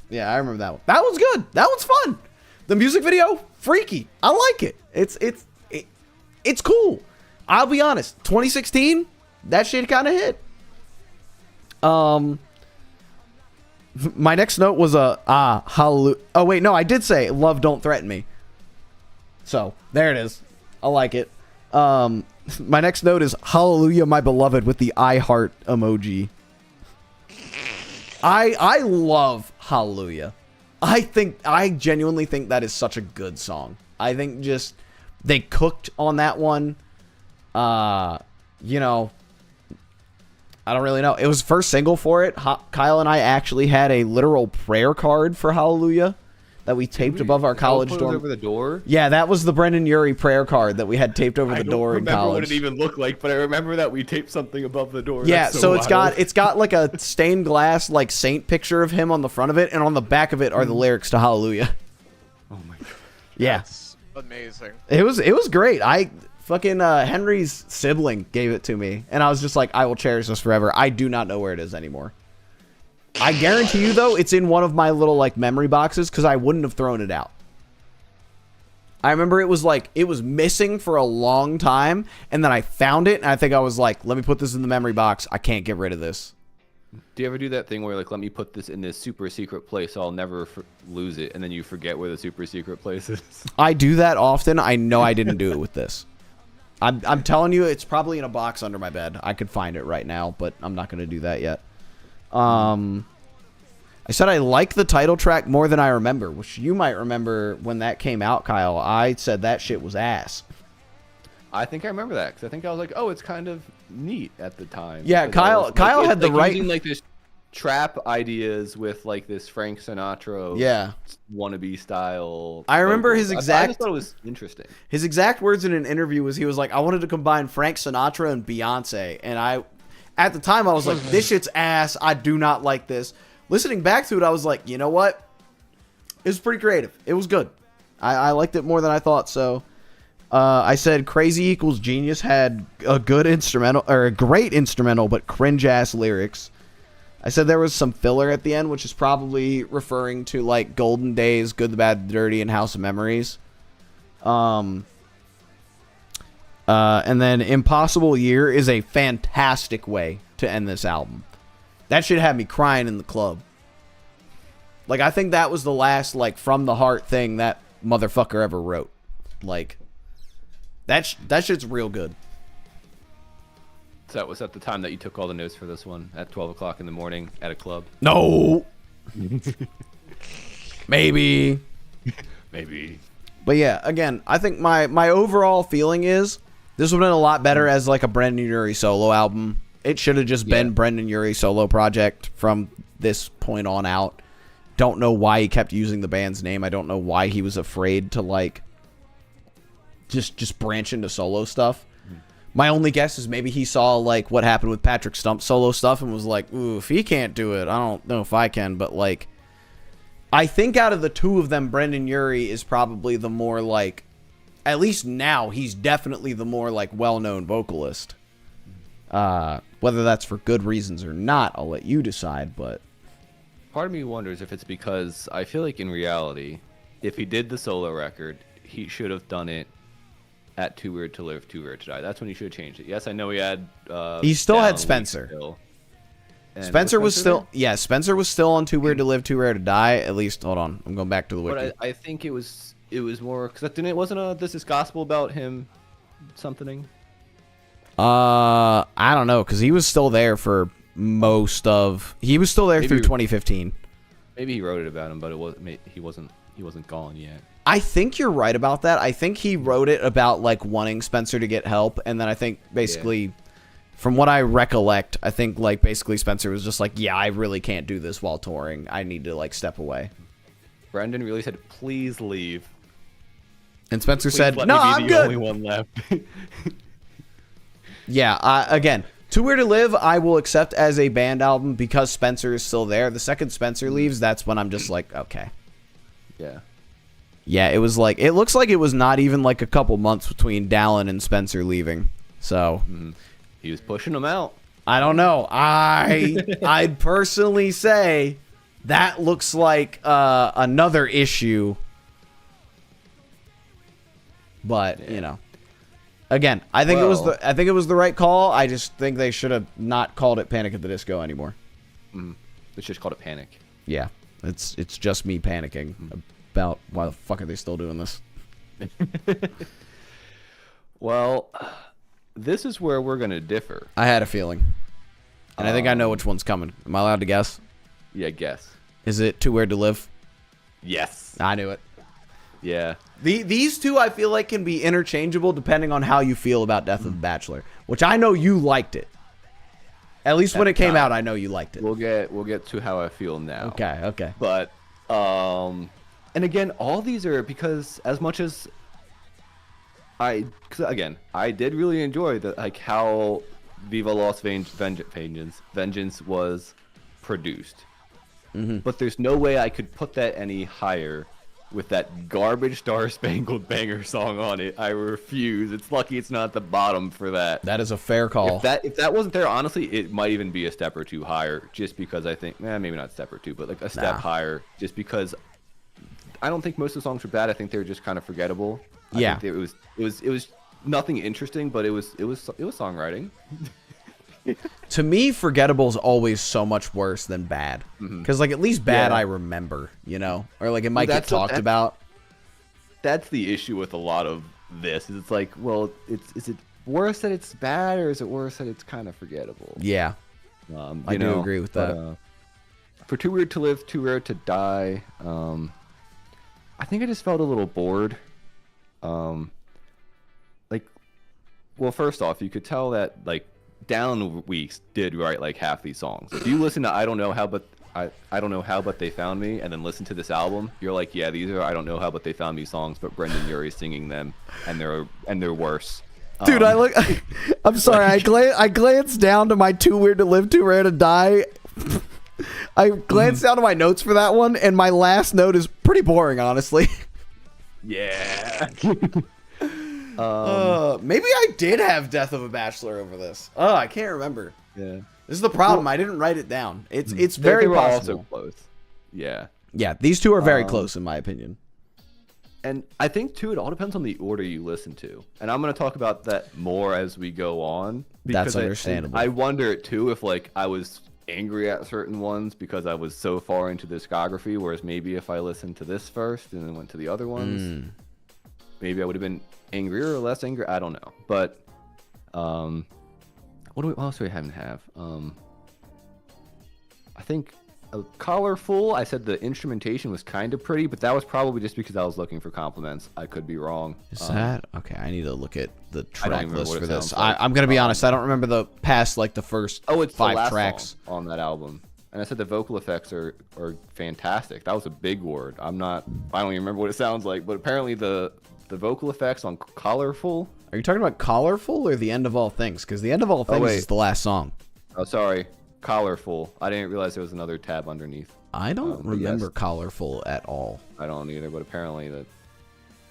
Yeah, I remember that one. That one's good. That one's fun. The music video, freaky. I like it. It's cool. I'll be honest. 2016, that shit kind of hit. My next note was hallelujah. Oh wait, no, I did say Love Don't Threaten Me. So there it is. I like it. My next note is Hallelujah, My Beloved with the I Heart emoji. I love Hallelujah. I genuinely think that is such a good song. I think just they cooked on that one. You know, I don't really know. It was first single for it. Kyle and I actually had a literal prayer card for Hallelujah that we taped above our college dorm. Over the door? Yeah, that was the Brendan Urie prayer card that we had taped over the door in college. I don't remember what it even looked like, but I remember that we taped something above the door. Yeah, That's so wild. it's got like a stained glass like saint picture of him on the front of it, and on the back of it are the lyrics to Hallelujah. Oh my god. Yeah. That's amazing. It was great. Fucking Henry's sibling gave it to me, and I was just like, I will cherish this forever. I do not know where it is anymore. I guarantee you, though, it's in one of my little like memory boxes because I wouldn't have thrown it out. I remember it was missing for a long time, and then I found it, and I think I was like, let me put this in the memory box. I can't get rid of this. Do you ever do that thing where like, let me put this in this super secret place so I'll never lose it, and then you forget where the super secret place is? I do that often. I know I didn't do it with this. I'm telling you, it's probably in a box under my bed. I could find it right now, but I'm not going to do that yet. I said I like the title track more than I remember, which you might remember when that came out, Kyle. I said that shit was ass. I think I remember that because I think I was like, oh, it's kind of neat at the time. Yeah, Kyle had the right using like this trap ideas with like this Frank Sinatra wannabe style. I remember his I exact. just thought it was interesting. His exact words in an interview was he was like, I wanted to combine Frank Sinatra and Beyonce, and at the time I was like, this shit's ass. I do not like this. Listening back to it, I was like, you know what? It was pretty creative. It was good. I liked it more than I thought. So I said Crazy Equals Genius had a good instrumental, or a great instrumental, but cringe ass lyrics. I said there was some filler at the end, which is probably referring to like Golden Days, Good, the Bad, the Dirty, and House of Memories. And then Impossible Year is a fantastic way to end this album. That shit had me crying in the club. Like, I think that was the last, like, from the heart thing that motherfucker ever wrote. Like, that shit's real good. So that was at the time that you took all the notes for this one at 12 o'clock in the morning at a club? No. Maybe. Maybe. But yeah, again, I think my overall feeling is this would have been a lot better as like a Brendan Urie solo album. It should have just been Brendan Urie solo project from this point on out. Don't know why he kept using the band's name. I don't know why he was afraid to like just branch into solo stuff. My only guess is maybe he saw like what happened with Patrick Stump's solo stuff and was like, ooh, if he can't do it, I don't know if I can. But like, I think out of the two of them, Brendan Urie is probably the more like, at least now, he's definitely the more like well-known vocalist. Whether that's for good reasons or not, I'll let you decide. But part of me wonders if it's because I feel like in reality, if he did the solo record, he should have done it at Too Weird to Live, Too Weird to Die. That's when he should have changed it. Yes, I know he had. He still Down had Spencer. Spencer was still, Spencer was still on Too Weird to Live, Too Rare to Die. At least, hold on, I'm going back to the wiki. But I think it was more because it wasn't a This Is Gospel about him something. I don't know, because he was still there for most of. He was still there through 2015. Maybe he wrote it about him, but he wasn't gone yet. I think you're right about that. I think he wrote it about like wanting Spencer to get help, and then I think basically, from what I recollect, I think like basically Spencer was just like, yeah, I really can't do this while touring. I need to like step away. Brendan really said, please leave. And Spencer Please said, let no, me be I'm the good. only one left. Yeah, again, Too Weird to Live, I will accept as a band album because Spencer is still there. The second Spencer leaves, that's when I'm just like, okay. Yeah. Yeah, it was like, it looks like it was not even like a couple months between Dallin and Spencer leaving. So He was pushing them out. I don't know. I'd personally say that looks like another issue. But, you know. Again, I think it was the right call. I just think they should have not called it Panic at the Disco anymore. They just called it Panic. Yeah. It's just me panicking about why the fuck are they still doing this? Well, this is where we're going to differ. I had a feeling. And I think I know which one's coming. Am I allowed to guess? Yeah, guess. Is it Too Weird to Live? Yes. I knew it. Yeah. These two I feel like can be interchangeable depending on how you feel about Death of the Bachelor, which I know you liked it. At least when At it came the out, time. I know you liked it. We'll get to how I feel now. Okay. But and again, all these are because as much as I did really enjoy how Viva Lost Vengeance was produced. But there's no way I could put that any higher with that garbage Star Spangled Banner song on it. I refuse. It's lucky it's not at the bottom for that. That is a fair call. If that wasn't there, honestly, it might even be a step or two higher, just because I think, maybe not a step or two, but like a step higher, just because I don't think most of the songs were bad. I think they were just kind of forgettable. I think it was nothing interesting, but it was songwriting. To me, forgettable is always so much worse than bad. Because, like, at least bad I remember, you know? Or, like, it might get talked about. That's the issue with a lot of this. Is it's like, well, is it worse that it's bad, or is it worse that it's kind of forgettable? Yeah. I do agree with that. For Too Weird to Live, Too Rare to Die, I think I just felt a little bored. Well, first off, you could tell that, like, Down Weeks did write like half these songs. If you listen to I Don't Know How But They Found Me, and then listen to this album, you're like, yeah, these are I Don't Know How But They Found Me songs, but Brendan Urie's singing them, and they're worse. Dude, I'm sorry. I glanced down to my Too Weird to Live, Too Rare to Die. I glanced down to my notes for that one, and my last note is pretty boring, honestly. Yeah. Maybe I did have Death of a Bachelor over this. Oh, I can't remember. Yeah. This is the problem. I didn't write it down. It's They very were possible. also close. Yeah. Yeah, these two are very close in my opinion. And I think, too, it all depends on the order you listen to. And I'm going to talk about that more as we go on. That's understandable. I wonder, too, if, like, I was angry at certain ones because I was so far into the discography, whereas maybe if I listened to this first and then went to the other ones, maybe I would have been angrier or less angry. I don't know. But what else do we have? I think Colorful, I said the instrumentation was kind of pretty, but that was probably just because I was looking for compliments. I could be wrong. Is that okay? I need to look at the track remember list what for it this. sounds like. I'm gonna be honest. I don't remember the past, like the first It's the 5 last tracks song on that album. And I said the vocal effects are fantastic. That was a big word. I don't even remember what it sounds like, but apparently the vocal effects on Colorful. Are you talking about Colorful or The End of All Things? Because The End of All Things wait. is the last song. Oh, sorry. Colorful. I didn't realize there was another tab underneath. I don't but remember yes. Colorful at all. I don't either, but apparently that.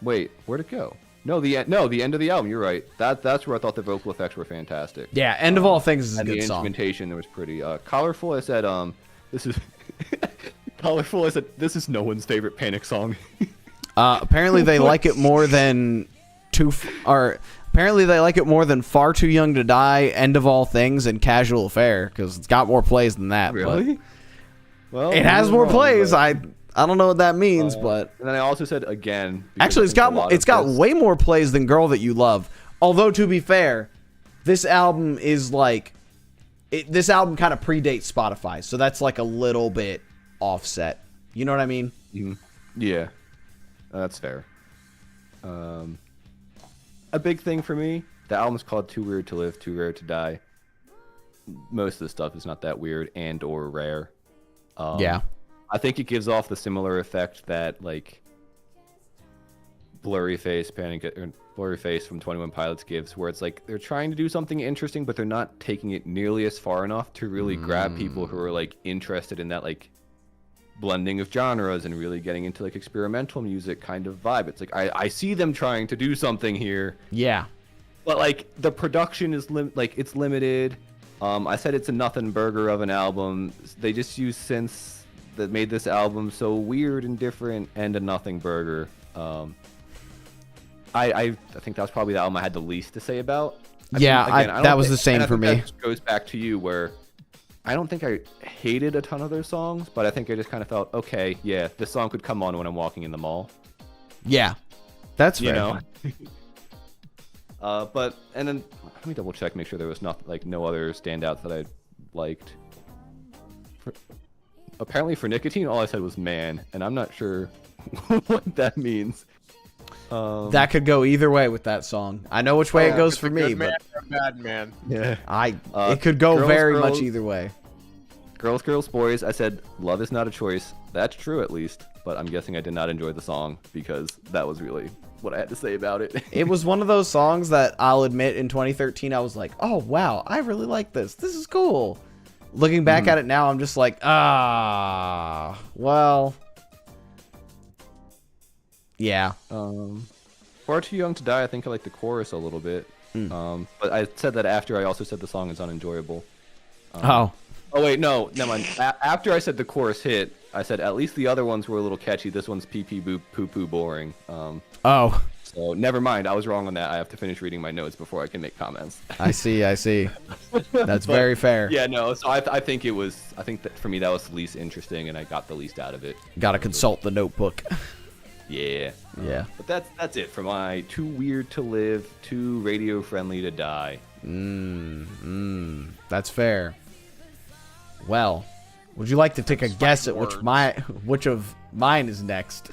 Wait, where'd it go? The end of the album. You're right. That's where I thought the vocal effects were fantastic. Yeah, End of All Things is a And good the song. instrumentation was pretty. Colorful. I said this is Colorful. I said this is no one's favorite Panic song. Apparently they like it more than apparently they like it more than Far Too Young to Die, End of All Things, and Casual Affair, because it's got more plays than that. Really? Well, It has maybe more wrong, plays. but- I don't know what that means, but And then I also said again. because actually I think a lot it's of got this- way more plays than Girl That You Love. Although to be fair, this album is like this album kind of predates Spotify, so that's like a little bit offset. You know what I mean? Yeah, that's fair. A big thing for me, the album's called Too Weird to Live, Too Rare to Die. Most of the stuff is not that weird and or rare. Yeah. I think it gives off the similar effect that like Blurry Face from 21 Pilots gives, where it's like they're trying to do something interesting, but they're not taking it nearly as far enough to really grab people who are like interested in that like blending of genres and really getting into like experimental music kind of vibe. It's like I see them trying to do something here, Yeah. but like the production is it's limited. I said it's a nothing burger of an album. They just use synths that made this album so weird and different, and a nothing burger. I think that was probably the album I had the least to say about. That was the same for me. That goes back to you, where I don't think I hated a ton of their songs, but I think I just kind of felt, okay, yeah, this song could come on when I'm walking in the mall. Yeah. That's fair. You know? And then let me double check, make sure there was no other standouts that I liked. Apparently for Nicotine, all I said was man, and I'm not sure what that means. That could go either way with that song. I know which way it goes for me, but bad, man. Yeah. It could go Girls, very Girls. much either way. Girls, Girls, Boys. I said love is not a choice. That's true, at least. But I'm guessing I did not enjoy the song because that was really what I had to say about it. It was one of those songs that I'll admit in 2013 I was like, oh wow, I really like this. This is cool. Looking back at it now, I'm just like, well, yeah. Far Too Young to Die. I think I like the chorus a little bit. But I said that after I also said the song is unenjoyable. Oh, wait, no, never mind. After I said the chorus hit, I said at least the other ones were a little catchy. This one's pee pee boo poo poo boring. oh, So never mind. I was wrong on that. I have to finish reading my notes before I can make comments. I see. That's very fair. Yeah, no. So I think it was. I think that for me that was the least interesting, and I got the least out of it. Gotta consult the notebook. Yeah. Yeah. But that's it for my Too Weird to Live, Too Radio Friendly to Die. That's fair. Well, would you like to take a guess at which of mine is next?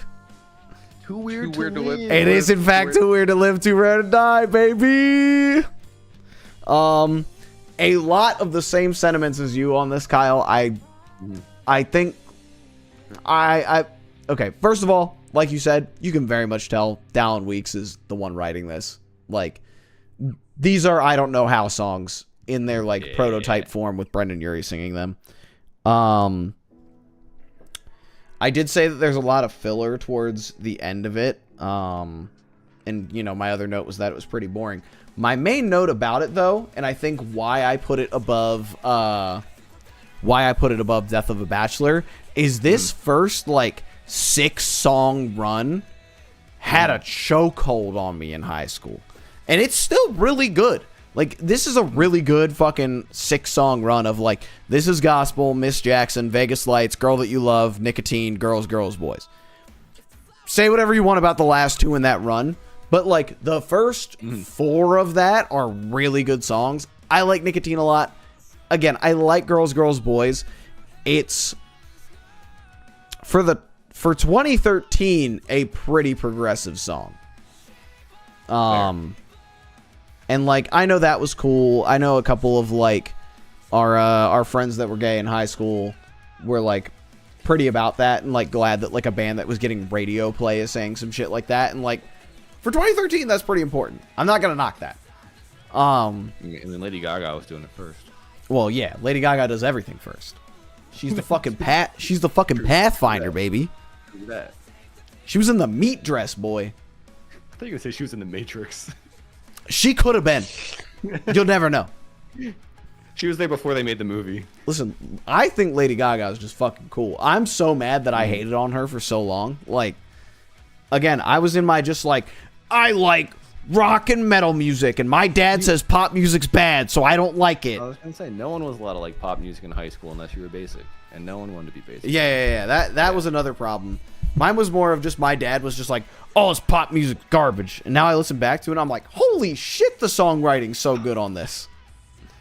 Too Weird, Too Weird to Live. It is in fact Too Weird to Live, Too Rare to Die, baby. A lot of the same sentiments as you on this, Kyle. I think okay, first of all, like you said, you can very much tell Dallin Weeks is the one writing this. Like, these are I don't know how songs in their like prototype form with Brendan Urie singing them. I did say that there's a lot of filler towards the end of it. And you know, my other note was that it was pretty boring. My main note about it though, and I think why I put it above Death of a Bachelor, is this first like 6-song run had a chokehold on me in high school. And it's still really good. Like, this is a really good fucking 6-song run of, like, This Is Gospel, Miss Jackson, Vegas Lights, Girl That You Love, Nicotine, Girls, Girls, Boys. Say whatever you want about the last 2 in that run, but, like, the first 4 of that are really good songs. I like Nicotine a lot. Again, I like Girls, Girls, Boys. It's, for 2013, a pretty progressive song. And, like, I know that was cool. I know a couple of, like, our friends that were gay in high school were, like, pretty about that and, like, glad that, like, a band that was getting radio play is saying some shit like that. And, like, for 2013, that's pretty important. I'm not going to knock that. And then Lady Gaga was doing it first. Well, yeah, Lady Gaga does everything first. She's the fucking she's the fucking Pathfinder, baby. Who's that? She was in the meat dress, boy. I thought you were going to say she was in The Matrix. She could have been. You'll never know. She was there before they made the movie. Listen, I think Lady Gaga is just fucking cool. I'm so mad that I hated on her for so long. Like, again, I was in my just like, I like rock and metal music, and my dad says pop music's bad, so I don't like it. I was going to say, no one was allowed to like pop music in high school unless you were basic. And no one wanted to be basic. Yeah. That was another problem. Mine was more of just my dad was just like, oh, it's pop music garbage. And now I listen back to it and I'm like, holy shit, the songwriting's so good on this.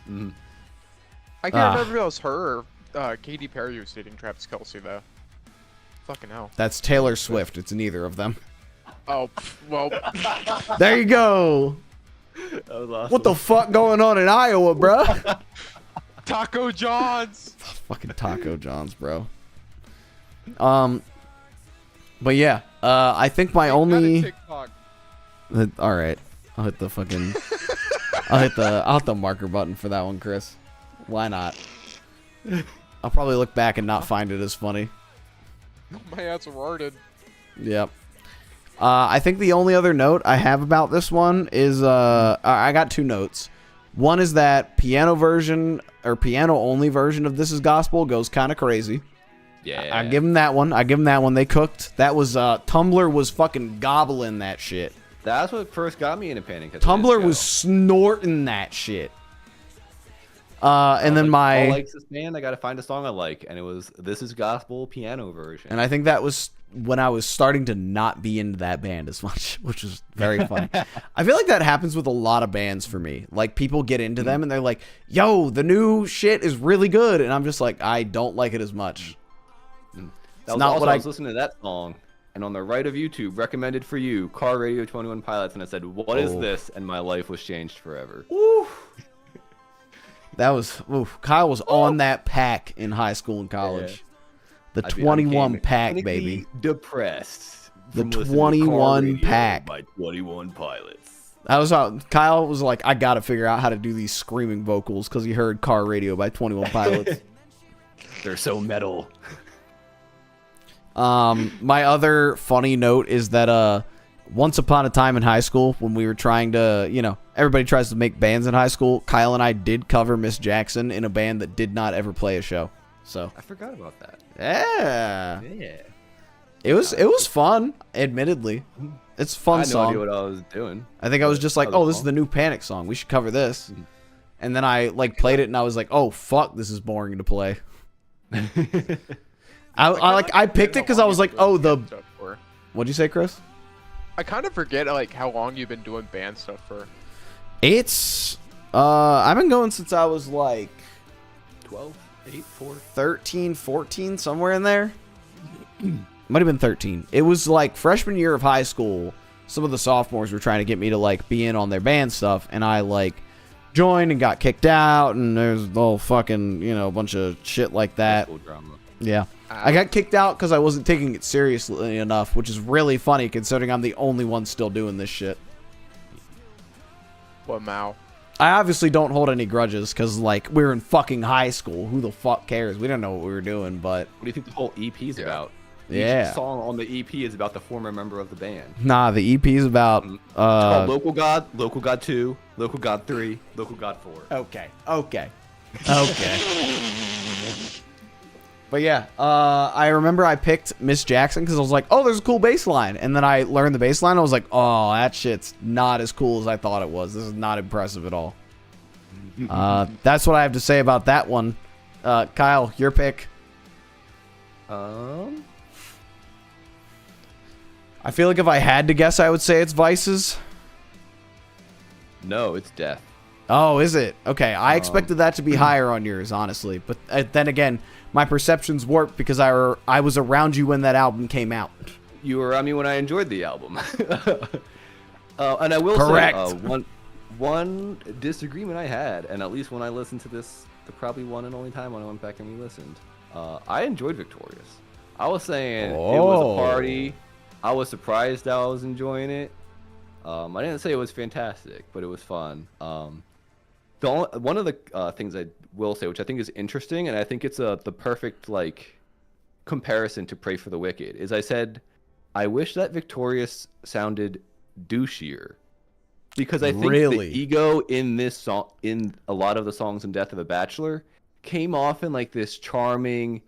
I can't remember if it was her or Katy Perry was dating Travis Kelce, though. Fucking hell. That's Taylor Swift. It's neither of them. Oh, well. There you go. That was awesome. What the fuck going on in Iowa, bro? Taco John's. Fucking Taco John's, bro. But yeah, I think my only. TikTok. All right, I'll hit the fucking. I'll hit the marker button for that one, Chris. Why not? I'll probably look back and not find it as funny. My ass retarded. Yep. I think the only other note I have about this one is I got 2 notes. One is that piano version or piano only version of This Is Gospel goes kind of crazy. Yeah. I give them that one. They cooked. That was Tumblr was fucking gobbling that shit. That's what first got me into Panic! At the Tumblr Disco. was snorting that shit. And then Paul likes this band. I gotta find a song I like, and it was This Is Gospel piano version. and I think that was when I was starting to not be into that band as much, which was very funny. I feel like that happens with a lot of bands for me. Like, people get into them and they're like, yo, the new shit is really good. And I'm just like, I don't like it as much. That was not what I was listening to that song. and on the right of YouTube, recommended for you, Car Radio 21 Pilots, and I said, "What is this?" And my life was changed forever. Ooh. That was Kyle was on that pack in high school and college. The 21 pack, baby. Depressed. The 21 pack by 21 Pilots. That was how Kyle was like, I gotta figure out how to do these screaming vocals because he heard Car Radio by 21 Pilots. They're so metal. My other funny note is that once upon a time in high school, when we were trying to, everybody tries to make bands in high school, Kyle and I did cover Miss Jackson in a band that did not ever play a show. So I forgot about that. Yeah. Yeah. It was fun, admittedly. It's a fun I had no song. idea what I was doing. I think I was just like, oh, this is the new Panic song. We should cover this. And then I played it and I was like, oh fuck, this is boring to play. I picked it because I was like, oh, what'd you say, Chris? I kind of forget how long you've been doing band stuff for. It's I've been going since I was like 12, 8, 4, 13, 14, somewhere in there. Might have been 13. It was like freshman year of high school. Some of the sophomores were trying to get me to be in on their band stuff, and I joined and got kicked out, and there's the whole fucking a bunch of shit like that. drama. Yeah. I got kicked out because I wasn't taking it seriously enough, which is really funny considering I'm the only one still doing this shit. What, Mao? I obviously don't hold any grudges because, we were in fucking high school. Who the fuck cares? We don't know what we were doing, but... What do you think the whole EP is about? Yeah. Each song on the EP is about the former member of the band. Nah, the EP is about... It's called Local God, Local God 2, Local God 3, Local God 4. Okay. But yeah, I remember I picked Miss Jackson because I was like, oh, there's a cool bass line. And then I learned the bass line. I was like, oh, that shit's not as cool as I thought it was. This is not impressive at all. That's what I have to say about that one. Kyle, your pick. I feel like if I had to guess, I would say it's Vices. No, it's Death. Oh, is it? Okay, I expected that to be higher on yours, honestly. But then again, my perception's warped because I was around you when that album came out. You were around me when I enjoyed the album. And I will Correct. say, one disagreement I had, and at least when I listened to this, the probably one and only time when I went back and re-listened, I enjoyed Victorious. I was saying it was a party. I was surprised that I was enjoying it. I didn't say it was fantastic, but it was fun. One of the things I will say, which I think is interesting, and I think it's the perfect comparison to Pray for the Wicked, is I said, I wish that Victorious sounded douchier, because I think the ego in this song, in a lot of the songs in Death of a Bachelor, came off in this charming,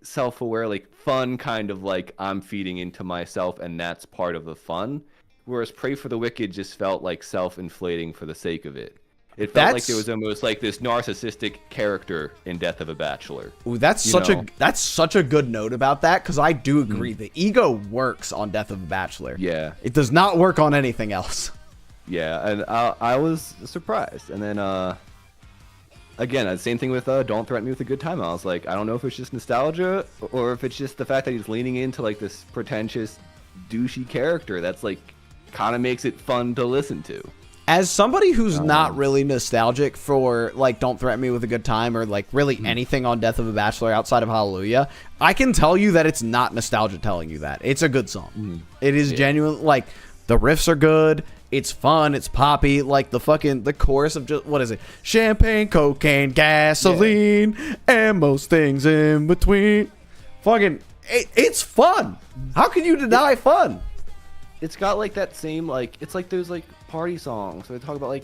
self-aware, fun kind of I'm feeding into myself, and that's part of the fun. Whereas Pray for the Wicked just felt self-inflating for the sake of it. It felt like there was almost this narcissistic character in Death of a Bachelor. Ooh, that's such a good note about that, because I do agree. The ego works on Death of a Bachelor. Yeah. It does not work on anything else. Yeah, and I was surprised. And then, again, the same thing with Don't Threaten Me with a Good Time. I was like, I don't know if it's just nostalgia, or if it's just the fact that he's leaning into this pretentious, douchey character that's kind of makes it fun to listen to. As somebody who's not really nostalgic for Don't Threaten Me with a Good Time, or really anything on Death of a Bachelor outside of Hallelujah, I can tell you that it's not nostalgia telling you that. It's a good song. It is genuine. The riffs are good. It's fun. It's poppy. The chorus of just, what is it? Champagne, cocaine, gasoline, and most things in between. It's fun. How can you deny fun? It's got that same it's those party songs. So they talk about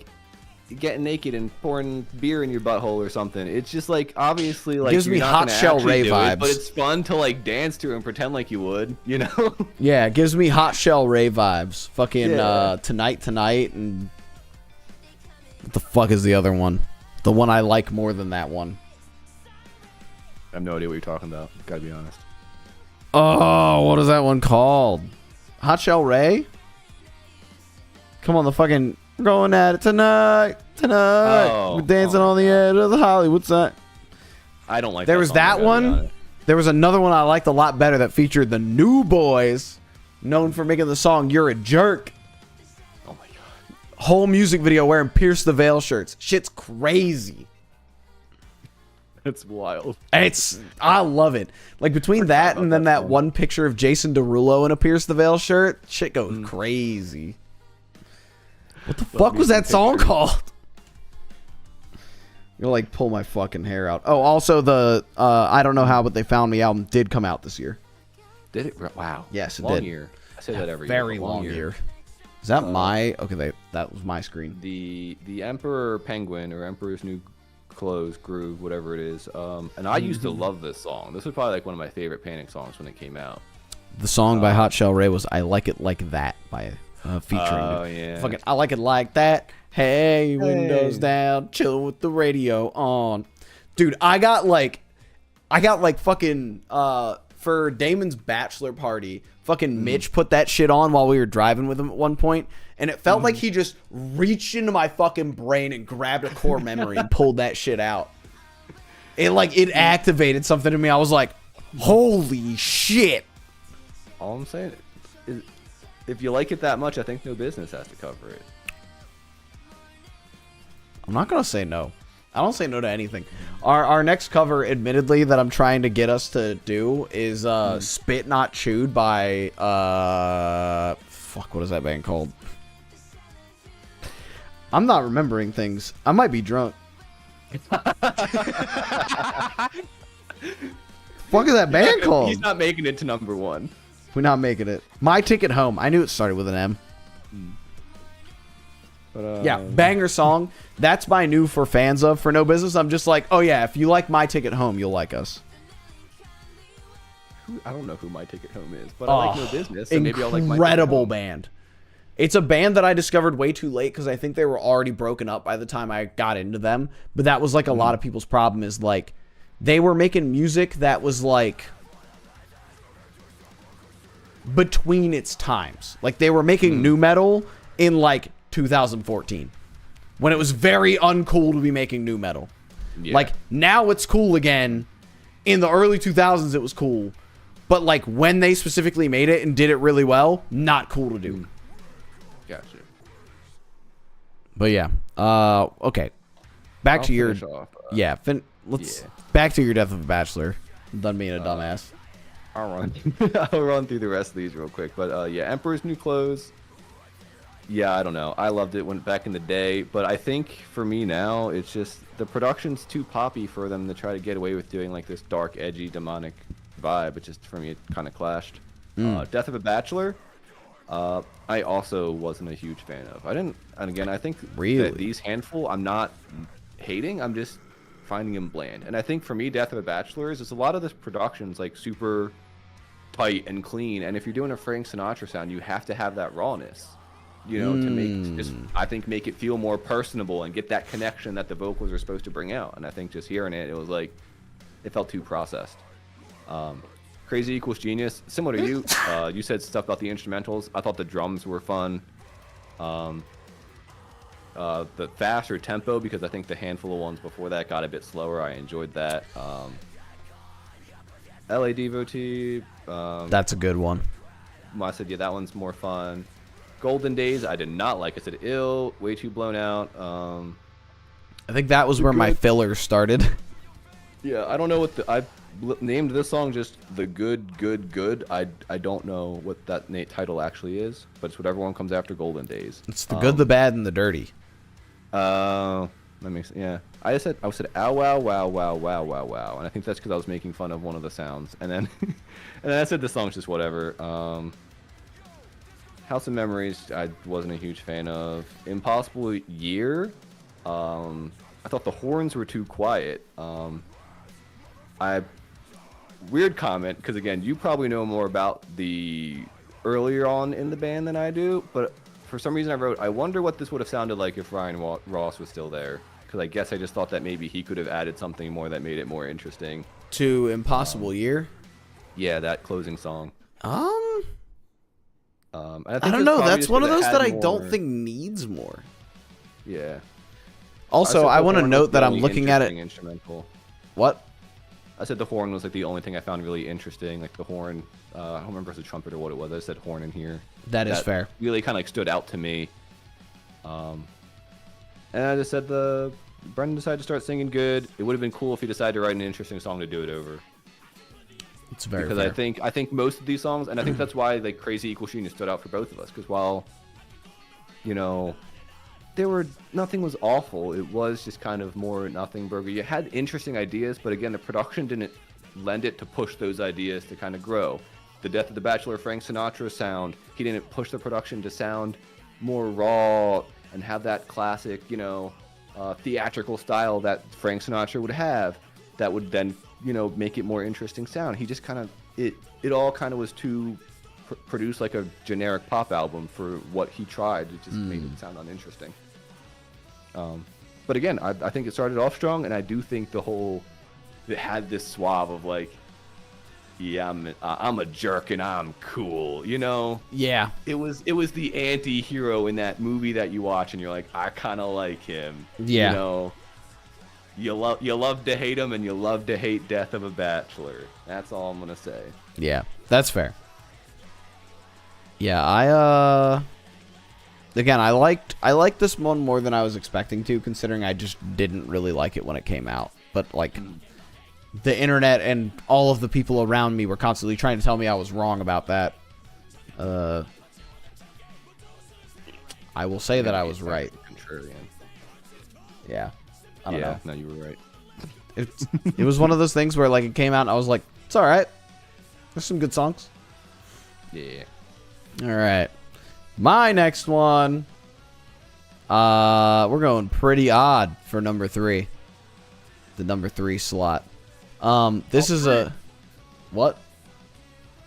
getting naked and pouring beer in your butthole or something. It's just obviously gives me Hot Shell Ray vibes, but it's fun to dance to and pretend like you would, Yeah, it gives me Hot Shell Ray vibes. Tonight, and what the fuck is the other one? The one I like more than that one. I have no idea what you're talking about. Gotta be honest. Oh, what is that one called? Hot Shell Ray? Come on, we're going at it tonight. We're dancing on the edge of the Hollywood sign. I don't like there that was song, that one. There was another one I liked a lot better that featured the New Boys, known for making the song "You're a Jerk." Oh my god. Whole music video wearing Pierce the Veil shirts. Shit's crazy. It's wild. I love it. Like between that and then that one picture of Jason Derulo in a Pierce the Veil shirt, shit goes crazy. What the fuck was that song called? You'll like pull my fucking hair out. Oh, also the I Don't Know How But They Found Me album did come out this year. Did it? Wow. Yes, it long did. Year. I say that every Very year. long year. Is that my okay? That was my screen. The Emperor Penguin or Emperor's New Clothes Groove, whatever it is. And I used to love this song. This was probably like one of my favorite Panic songs when it came out. The song by Hot Shell Ray was "I Like It Like That" by featuring. Oh yeah. Fucking I like it like that. Hey, windows down, chilling with the radio on. Dude, I got like fucking for Damon's bachelor party, fucking Mitch put that shit on while we were driving with him at one point, and it felt like he just reached into my fucking brain and grabbed a core memory and pulled that shit out. It activated something in me. I was like, holy shit. All I'm saying is, if you like it that much, I think No Business has to cover it. I'm not gonna say no. I don't say no to anything. Our next cover, admittedly, that I'm trying to get us to do is "Spit Not Chewed" by fuck, what is that band called? I'm not remembering things. I might be drunk. Fuck is that band called? He's not making it to number 1. We're not making it. My Ticket Home. I knew it started with an M. But, yeah, banger song. That's my new for fans of for No Business. I'm just like, oh yeah, if you like My Ticket Home, you'll like us. I don't know who My Ticket Home is, but I like No Business. So maybe I'll like My Ticket Incredible Home. band. It's a band that I discovered way too late because I think they were already broken up by the time I got into them. But that was like a lot of people's problem is like they were making music that was like between its times. Like they were making new metal in like 2014 when it was very uncool to be making new metal. Yeah. Like now it's cool again. In the early 2000s it was cool, but like when they specifically made it and did it really well, not cool to do. Gotcha. But yeah, okay. Back to your let's back to your Death of a Bachelor. I'm done being a dumbass. I'll run through the rest of these real quick. But yeah, Emperor's New Clothes. Yeah, I don't know. I loved it when back in the day, but I think for me now, it's just the production's too poppy for them to try to get away with doing like this dark, edgy, demonic vibe. It just for me, it kind of clashed. Death of a Bachelor. I also wasn't a huge fan of. I didn't, and again, I think that these handful, I'm not hating. I'm just finding them bland. And I think for me, Death of a Bachelor is a lot of this production's like super tight and clean. And if you're doing a Frank Sinatra sound, you have to have that rawness. You know, to make just, I think, make it feel more personable and get that connection that the vocals are supposed to bring out. And I think just hearing it, it was like, it felt too processed. Crazy Equals Genius, similar to you. You said stuff about the instrumentals. I thought the drums were fun. The faster tempo, because I think the handful of ones before that got a bit slower. I enjoyed that. LA Devotee. That's a good one. I said, yeah, that one's more fun. Golden Days, I did not like. I said ill, way too blown out. I think that was where my filler started. Yeah, I don't know what I named this song just the good. I don't know what that title actually is, but it's whatever one comes after Golden Days. It's the good, the bad, and the dirty. That makes I said ow wow wow wow wow wow wow, and I think that's because I was making fun of one of the sounds, and then and then I said the song's just whatever. House of Memories, I wasn't a huge fan of. Impossible Year, I thought the horns were too quiet. Weird comment, because again, you probably know more about the earlier on in the band than I do, but for some reason I wrote, I wonder what this would have sounded like if Ryan Ross was still there, because I guess I just thought that maybe he could have added something more that made it more interesting. To Impossible Year? Yeah, that closing song. I don't know. That's one of those that I don't think needs more. Yeah. Also, I want to note that I'm looking at it. Instrumental. What? I said the horn was like the only thing I found really interesting. Like the horn, I don't remember if it was a trumpet or what it was. I said horn in here. That is fair. Really kind of like stood out to me. And I just said Brendan decided to start singing good. It would have been cool if he decided to write an interesting song to do it over. It's very because fair. I think most of these songs, and I think that's why like Crazy Equals Genius stood out for both of us. Because while, you know, nothing was awful. It was just kind of more nothing burger. You had interesting ideas, but again, the production didn't lend it to push those ideas to kind of grow. The Death of the Bachelor, Frank Sinatra sound, he didn't push the production to sound more raw and have that classic, you know, theatrical style that Frank Sinatra would have that would then, you know, make it more interesting sound. He just kind of, it all kind of was too produced like a generic pop album for what he tried. It just made it sound uninteresting. But again, I think it started off strong, and I do think it had this suave of like, yeah, I'm a jerk and I'm cool, you know? Yeah. It was the anti-hero in that movie that you watch, and you're like, I kind of like him. Yeah. You know, you love to hate him, and you love to hate Death of a Bachelor. That's all I'm gonna say. Yeah, that's fair. Yeah, again, I liked this one more than I was expecting to, considering I just didn't really like it when it came out. But like, the internet and all of the people around me were constantly trying to tell me I was wrong about that. I will say that I was right. Contrarian. Yeah, I don't know. No, you were right. It was one of those things where like it came out and I was like, it's all right. There's some good songs. Yeah. All right. My next one, we're going pretty odd for number 3. The number 3 slot. This is a, what?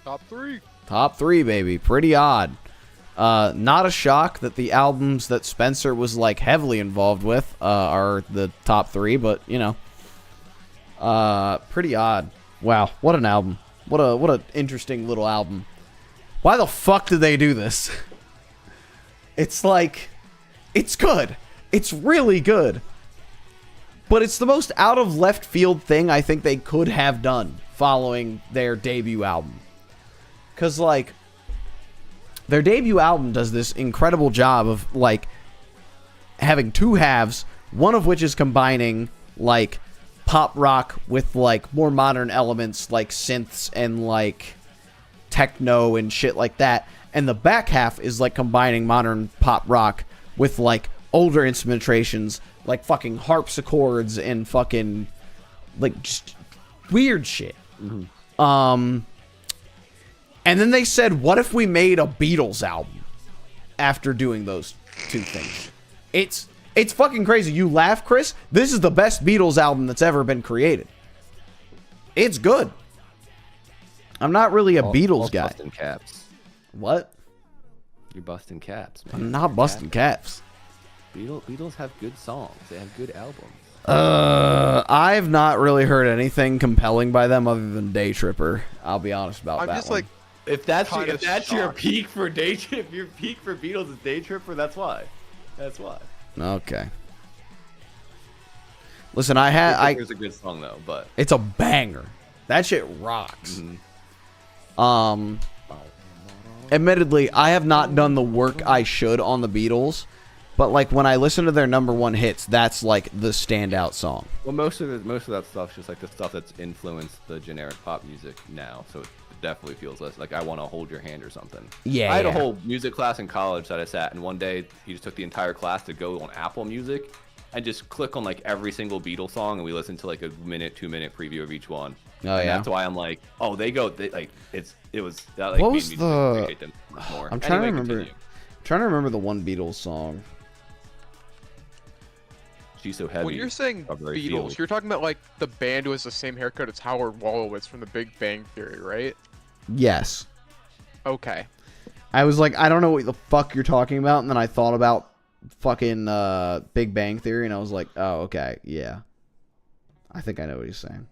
Top 3. Top 3, baby. Pretty odd. Not a shock that the albums that Spencer was like heavily involved with are the top 3, but you know, pretty odd. Wow, what an album. What an interesting little album. Why the fuck did they do this? It's like, it's good. It's really good. But it's the most out of left field thing I think they could have done following their debut album. Because, like, their debut album does this incredible job of, like, having 2 halves, one of which is combining, like, pop rock with, like, more modern elements, like synths and, like, techno and shit like that. And the back half is like combining modern pop rock with like older instrumentations, like fucking harpsichords and fucking like just weird shit. And then they said, what if we made a Beatles album after doing those 2 things? It's fucking crazy. You laugh, Chris? This is the best Beatles album that's ever been created. It's good. I'm not really a Beatles guy. Busting caps. What? You're busting caps, man. I'm not busting caps. Beatles have good songs. They have good albums. I've not really heard anything compelling by them other than Day Tripper. I'll be honest about that. I'm just one. like, If that's your shocked. peak for Day Tripper, your peak for Beatles is Day Tripper. That's why. That's why. Okay. Listen, It's a good song though, but a banger. That shit rocks. Admittedly, I have not done the work I should on the Beatles, but like when I listen to their number 1 hits, that's like the standout song. well, most of that stuff's just like the stuff that's influenced the generic pop music now. So it definitely feels less like I Want to Hold Your Hand or something. Yeah, I had yeah. a whole music class in college that I sat, and one day he just took the entire class to go on Apple Music and just click on like every single Beatles song, and we listened to like a 2-minute preview of each one. Oh, and yeah? That's why I'm like, oh, it was that like What made was me the- appreciate them more. I'm trying Anyway, to remember. continue. Trying to remember the one Beatles song. She's So Heavy. when you're saying Strawberry Beatles, Fields. you're talking about like the band who has the same haircut as Howard Wolowitz from The Big Bang Theory, right? Yes. Okay. I was like, I don't know what the fuck you're talking about, and then I thought about fucking Big Bang Theory, and I was like, oh, okay, yeah. I think I know what he's saying.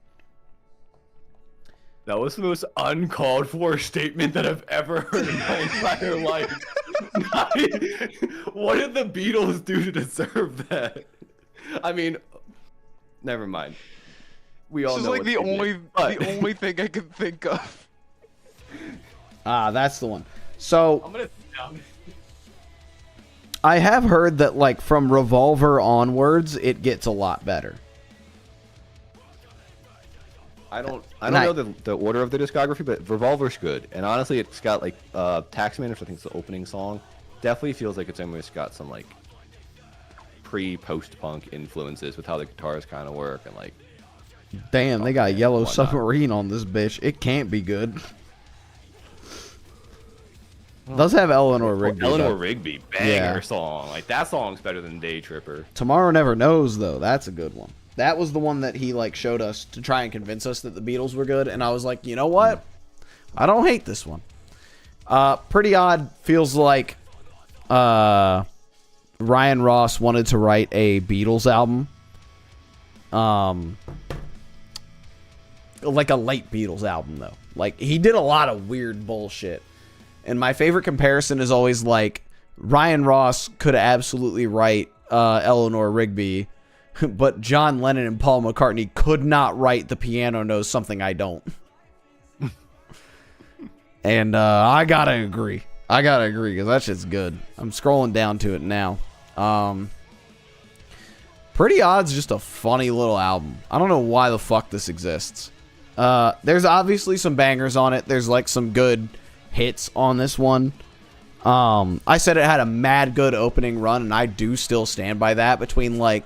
That was the most uncalled for statement that I've ever heard in my entire life. What did the Beatles do to deserve that? I mean, never mind. we all This is know like what's the in it, only but- the only thing I could think of. Ah, that's the one. So I'm gonna sit down. I have heard that like from Revolver onwards, it gets a lot better. I don't And know the order of the discography, but Revolver's good. And honestly, it's got like Taxman, which I think is the opening song. Definitely feels like it's almost got some like pre-post-punk influences with how the guitars kind of work and like. Damn, they got Yellow whatnot. Submarine on this bitch. It can't be good. Does have Eleanor Rigby. Eleanor though. Rigby, banger Yeah. song. Like that song's better than Day Tripper. Tomorrow Never Knows though. That's a good one. That was the one that he like showed us to try and convince us that the Beatles were good, and I was like, you know what? I don't hate this one. Pretty Odd feels like Ryan Ross wanted to write a Beatles album. Like a late Beatles album though. Like he did a lot of weird bullshit. And my favorite comparison is always like Ryan Ross could absolutely write Eleanor Rigby, but John Lennon and Paul McCartney could not write The Piano Knows Something I Don't. And I gotta agree. Because that shit's good. I'm scrolling down to it now. Pretty Odd's just a funny little album. I don't know why the fuck this exists. There's obviously some bangers on it. There's like some good hits on this one. I said it had a mad good opening run, and I do still stand by that. Between like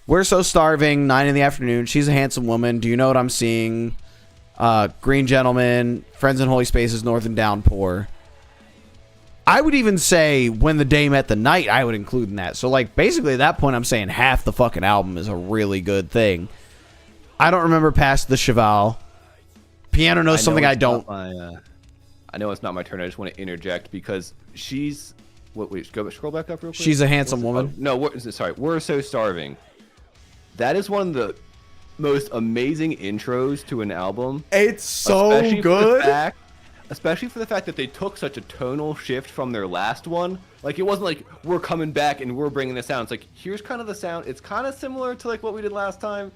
We're So Starving, 9 in the Afternoon, She's a Handsome Woman, Do You Know What I'm Seeing, Green Gentleman, Friends in Holy Spaces, Northern Downpour. I would even say When the Day Met the Night, I would include in that. So like basically at that point I'm saying half the fucking album is a really good thing. I don't remember Past the Cheval. Piano Knows Something I Don't. I know it's not my turn. I just want to interject because she's. Wait, scroll back up real quick. She's a Handsome Woman. Oh, no, We're So Starving. That is one of the most amazing intros to an album. It's so especially good. Especially for the fact that they took such a tonal shift from their last one. Like, it wasn't like, we're coming back and we're bringing this sound. It's like, here's kind of the sound. It's kind of similar to, like, what we did last time,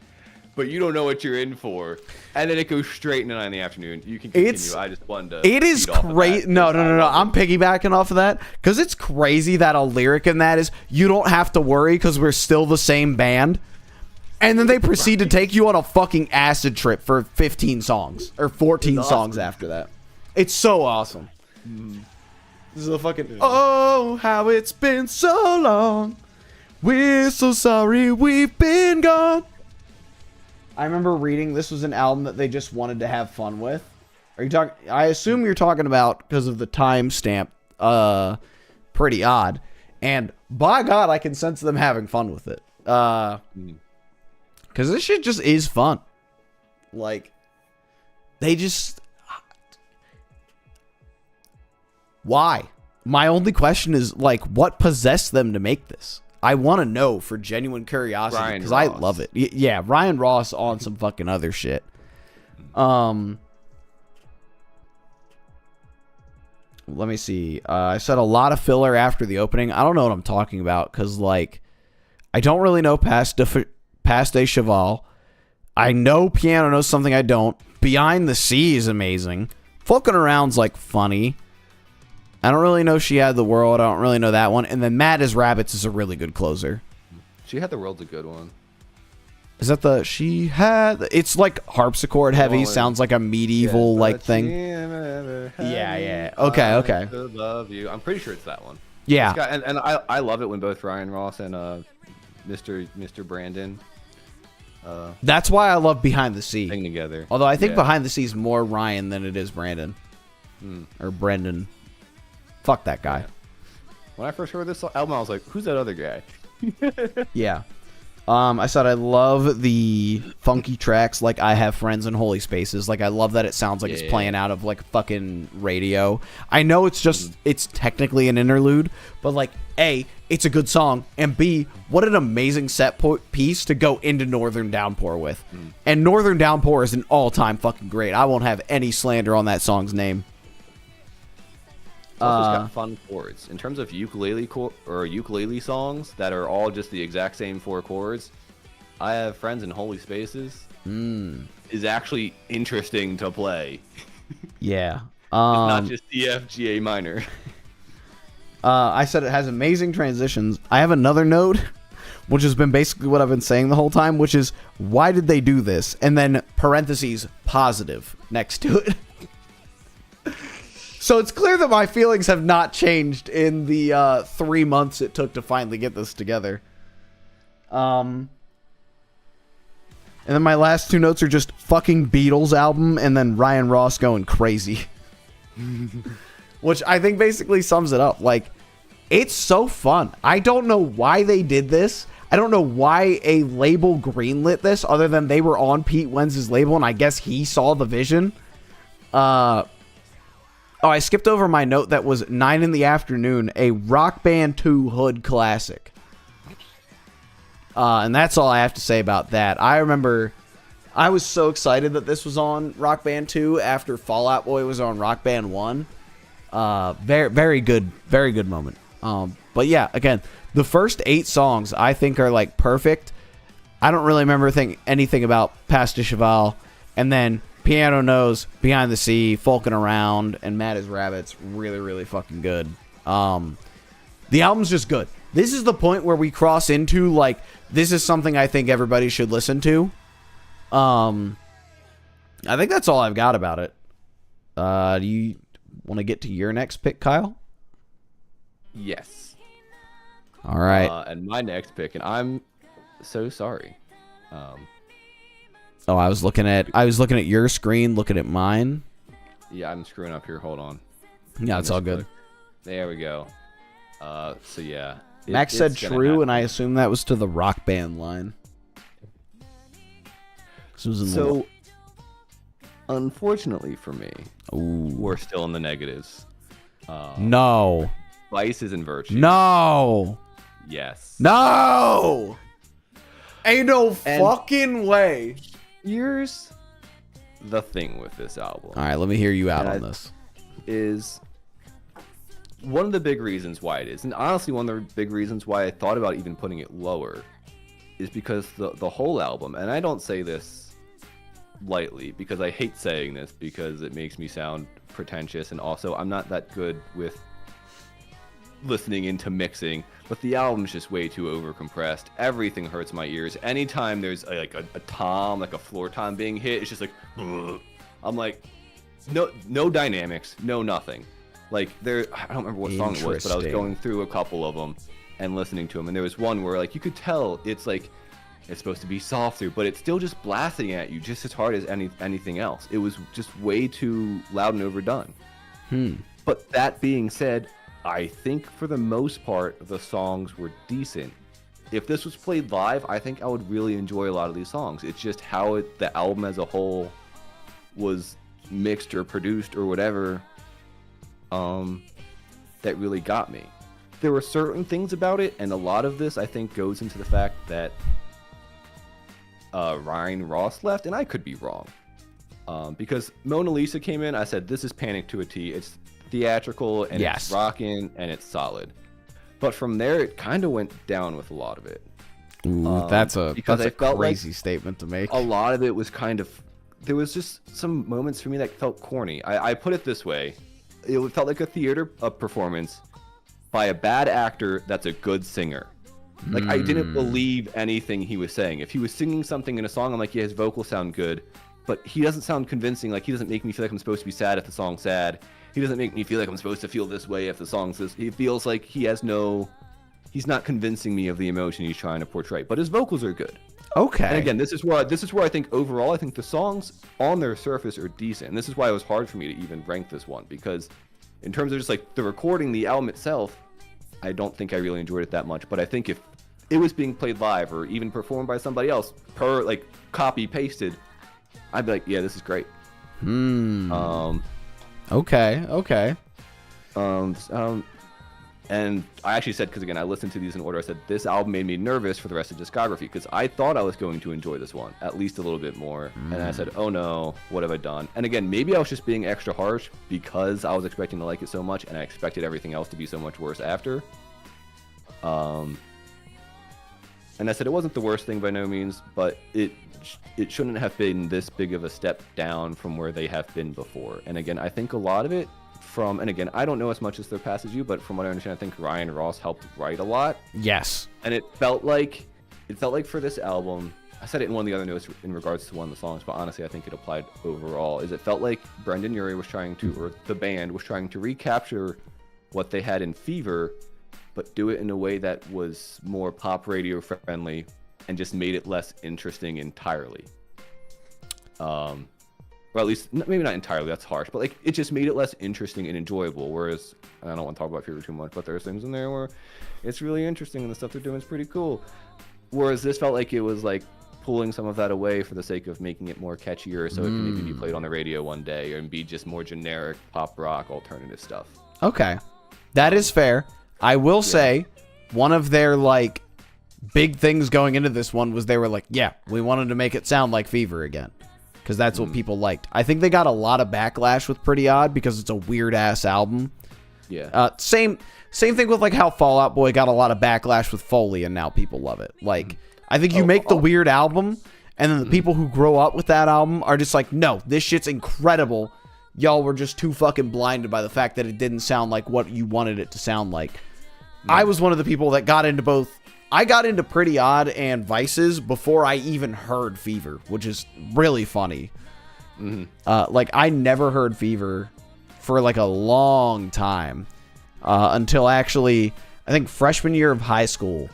but you don't know what you're in for. And then it goes straight into 9 in the Afternoon. You can continue. I just wanted to... It is crazy. No. I'm piggybacking off of that because it's crazy that a lyric in that is, you don't have to worry because we're still the same band. And then they proceed to take you on a fucking acid trip for 15 songs. Or 14 songs after that. It's so awesome. This is a fucking... Oh, how it's been so long. We're so sorry we've been gone. I remember reading this was an album that they just wanted to have fun with. Are you talking... I assume you're talking about because of the timestamp. Pretty Odd. And by God, I can sense them having fun with it. Because this shit just is fun. Like, they just... Why? My only question is, like, what possessed them to make this? I want to know for genuine curiosity because I love it. Yeah, Ryan Ross on some fucking other shit. Let me see. I said a lot of filler after the opening. I don't know what I'm talking about because, like, I don't really know Past a Cheval. I know Piano Knows Something I Don't. Behind the Sea is amazing. Fucking Around's, like, funny. I don't really know She Had the World. I don't really know that one. And then Mad as Rabbits is a really good closer. She Had the World's a good one. Is that the She Had... It's like harpsichord heavy. Sounds like a medieval like thing. Yeah. Okay. To love you. I'm pretty sure it's that one. Yeah. And I love it when both Ryan Ross and Mr. Brandon That's why I love Behind the Sea. sing together. Although I think Behind the Sea is more Ryan than it is Brandon. Or Brendan. Fuck that guy. When I first heard this album, I was like, who's that other guy? Yeah. I said I love the funky tracks like I Have Friends in Holy Spaces. Like, I love that it sounds like it's playing out of, like, fucking radio. I know it's just, it's technically an interlude, but, like, A, it's a good song, and B, what an amazing set piece to go into Northern Downpour with. And Northern Downpour is an all-time fucking great. I won't have any slander on that song's name. It's also got fun chords. In terms of ukulele songs that are all just the exact same 4 chords, I Have Friends in Holy Spaces. is actually interesting to play. Yeah. It's not just E, F, G, A minor. I said it has amazing transitions. I have another note, which has been basically what I've been saying the whole time, which is, why did they do this? And then parentheses, positive, next to it. So it's clear that my feelings have not changed in the 3 months it took to finally get this together. And then my last two notes are just fucking Beatles album and then Ryan Ross going crazy. Which I think basically sums it up. Like, it's so fun. I don't know why they did this. I don't know why a label greenlit this other than they were on Pete Wentz' label and I guess he saw the vision. Oh, I skipped over my note that was 9 in the afternoon, a Rock Band 2 Hood classic. And that's all I have to say about that. I remember I was so excited that this was on Rock Band 2 after Fall Out Boy was on Rock Band 1. Very good moment. But yeah, again, the first 8 songs I think are like perfect. I don't really remember anything about Pas de Cheval, and then Piano Nose, Behind the Sea, Folkin' Around, and Mad as Rabbit's really fucking good. The album's just good. This is the point where we cross into, like, this is something I think everybody should listen to. I think that's all I've got about it. Do you want to get to your next pick, Kyle? Yes. All right. And my next pick, and I'm so sorry. Oh, I was looking at your screen, looking at mine. Yeah, I'm screwing up here. Hold on. Yeah, it's all good. There we go. So yeah. Max said true, and I assume that was to the Rock Band line. So, unfortunately for me, ooh, we're still in the negatives. No. Vices and Virtues. No. Yes. No. Ain't no fucking way. Here's the thing with this album. All right, let me hear you out on this. Is one of the big reasons why it is, and honestly one of the big reasons why I thought about even putting it lower, is because the whole album, and I don't say this lightly because I hate saying this because it makes me sound pretentious, and also I'm not that good with listening into mixing, but the album's just way too overcompressed. Everything hurts my ears. Anytime there's a tom, like a floor tom being hit, it's just like, ugh. I'm like, no dynamics, no nothing. Like I don't remember what song it was, but I was going through a couple of them and listening to them, and there was one where like you could tell it's like it's supposed to be softer, but it's still just blasting at you just as hard as anything else. It was just way too loud and overdone. But that being said, I think for the most part the songs were decent. If this was played live, I think I would really enjoy a lot of these songs. It's just how the album as a whole was mixed or produced or whatever that really got me. There were certain things about it, and a lot of this I think goes into the fact that Ryan Ross left, and I could be wrong. Because Mona Lisa came in, I said, this is Panic to a T. It's theatrical, and it's rocking, and it's solid. But from there, it kind of went down with a lot of it. Ooh, that's a crazy statement to make. A lot of it was kind of... There was just some moments for me that felt corny. I put it this way. It felt like a theater performance by a bad actor that's a good singer. Like, I didn't believe anything he was saying. If he was singing something in a song, I'm like, yeah, his vocals sound good. But he doesn't sound convincing. Like, he doesn't make me feel like I'm supposed to be sad if the song's sad. He doesn't make me feel like I'm supposed to feel this way if the song's this. He feels like he's not convincing me of the emotion he's trying to portray. But his vocals are good. Okay. And again, this is where I think overall, I think the songs on their surface are decent. And this is why it was hard for me to even rank this one. Because in terms of just like the recording, the album itself, I don't think I really enjoyed it that much. But I think if it was being played live or even performed by somebody else, copy pasted, I'd be like, yeah, this is great. Okay. And I actually said, because again, I listened to these in order, I said, this album made me nervous for the rest of discography, because I thought I was going to enjoy this one, at least a little bit more. And I said, oh no, what have I done? And again, maybe I was just being extra harsh because I was expecting to like it so much, and I expected everything else to be so much worse after. And I said it wasn't the worst thing by no means, but it shouldn't have been this big of a step down from where they have been before. And again, I think a lot of it and again, I don't know as much as their past as you, but from what I understand, I think Ryan Ross helped write a lot. Yes. And it felt like for this album, I said it in one of the other notes in regards to one of the songs, but honestly, I think it applied overall, is it felt like Brendan Urie was trying to, or the band was trying to recapture what they had in Fever, but do it in a way that was more pop radio friendly and just made it less interesting entirely. Or at least, maybe not entirely, that's harsh, but like it just made it less interesting and enjoyable. Whereas, I don't want to talk about Fever too much, but there's things in there where it's really interesting and the stuff they're doing is pretty cool. Whereas this felt like it was like pulling some of that away for the sake of making it more catchier so it can maybe be played on the radio one day and be just more generic pop rock alternative stuff. Okay. That is fair. I will say one of their like big things going into this one was they were like, yeah, we wanted to make it sound like Fever again. Because that's what people liked. I think they got a lot of backlash with Pretty Odd because it's a weird ass album. Yeah. Same thing with like how Fall Out Boy got a lot of backlash with Foley and now people love it. Like I think you make the weird album and then the people who grow up with that album are just like, no, this shit's incredible. Y'all were just too fucking blinded by the fact that it didn't sound like what you wanted it to sound like. I was one of the people that got into both. I got into Pretty Odd and Vices before I even heard Fever, which is really funny. Like, I never heard Fever for, like, a long time. Until, actually, I think freshman year of high school.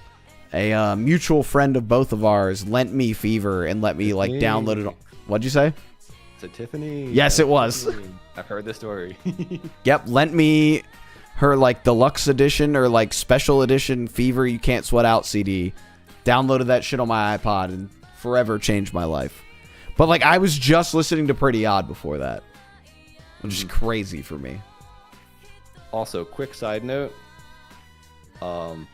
A mutual friend of both of ours lent me Fever and let me, like, download it. What'd you say? It's a Tiffany. Yes, it was. I've heard this story. Yep, lent me her like deluxe edition or like special edition Fever You Can't Sweat Out CD. Downloaded that shit on my iPod and forever changed my life. But like I was just listening to Pretty Odd before that, which is crazy for me. Also, quick side note,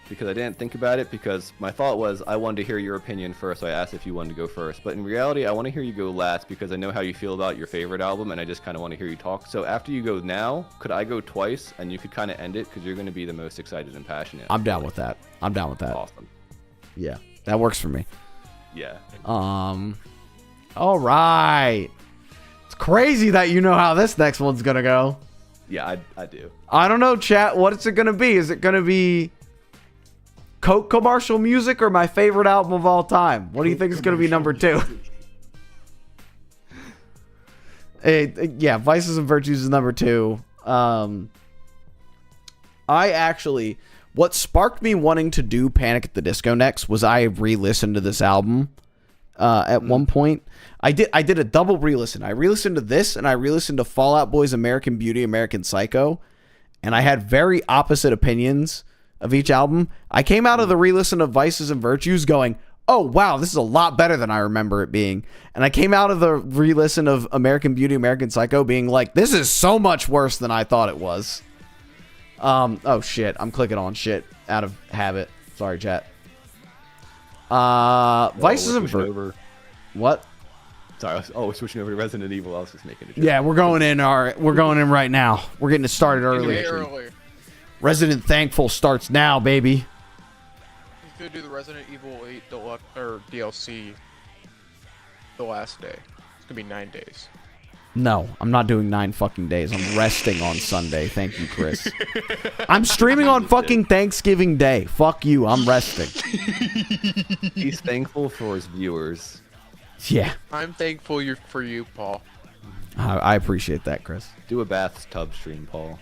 because I didn't think about it, because my thought was I wanted to hear your opinion first, so I asked if you wanted to go first. But in reality, I want to hear you go last because I know how you feel about your favorite album, and I just kind of want to hear you talk. So after you go now, could I go twice, and you could kind of end it, because you're going to be the most excited and passionate. I'm down with that. I'm down with that. Awesome. Yeah, that works for me. Yeah. All right. It's crazy that you know how this next one's going to go. Yeah, I do. I don't know, chat. What is it going to be? Is it going to be Coke commercial music or my favorite album of all time? What do you think is going to be number 2? Yeah, Vices and Virtues is number 2. What sparked me wanting to do Panic at the Disco next was I re-listened to this album at one point. I did a double re-listen. I re-listened to this and I re-listened to Fall Out Boy's American Beauty, American Psycho, and I had very opposite opinions of each album. I came out of the re-listen of Vices and Virtues going, oh wow, this is a lot better than I remember it being. And I came out of the re-listen of American Beauty, American Psycho being like, this is so much worse than I thought it was. Oh shit, I'm clicking on shit out of habit. Sorry, chat. Vices and Virtues. What? Sorry, we're switching over to Resident Evil. I was just making a joke. Yeah, we're going in right now. We're getting it started early. Resident Thankful starts now, baby. He's gonna do the Resident Evil 8 Deluxe or DLC the last day. It's gonna be 9 days. No, I'm not doing 9 fucking days. I'm resting on Sunday. Thank you, Chris. I'm streaming on fucking Thanksgiving Day. Fuck you. I'm resting. He's thankful for his viewers. Yeah. I'm thankful for you, Paul. I appreciate that, Chris. Do a bathtub stream, Paul.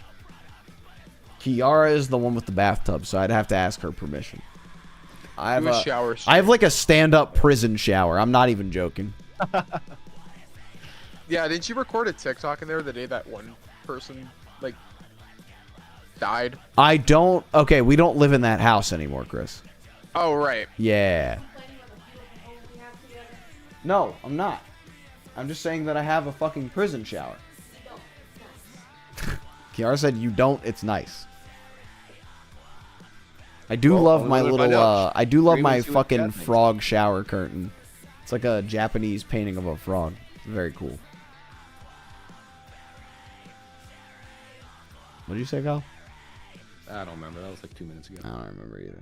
Kiara is the one with the bathtub, so I'd have to ask her permission. I have Do a shower I have like a stand-up prison shower. I'm not even joking. Yeah, didn't you record a TikTok in there the day that one person, like, died? I don't... Okay, we don't live in that house anymore, Chris. Oh, right. Yeah. No, I'm not. I'm just saying that I have a fucking prison shower. Kiara said you don't, it's nice. I do love my little, I do love my fucking frog shower curtain. It's like a Japanese painting of a frog. It's very cool. What did you say, Kyle? I don't remember. That was like 2 minutes ago. I don't remember either.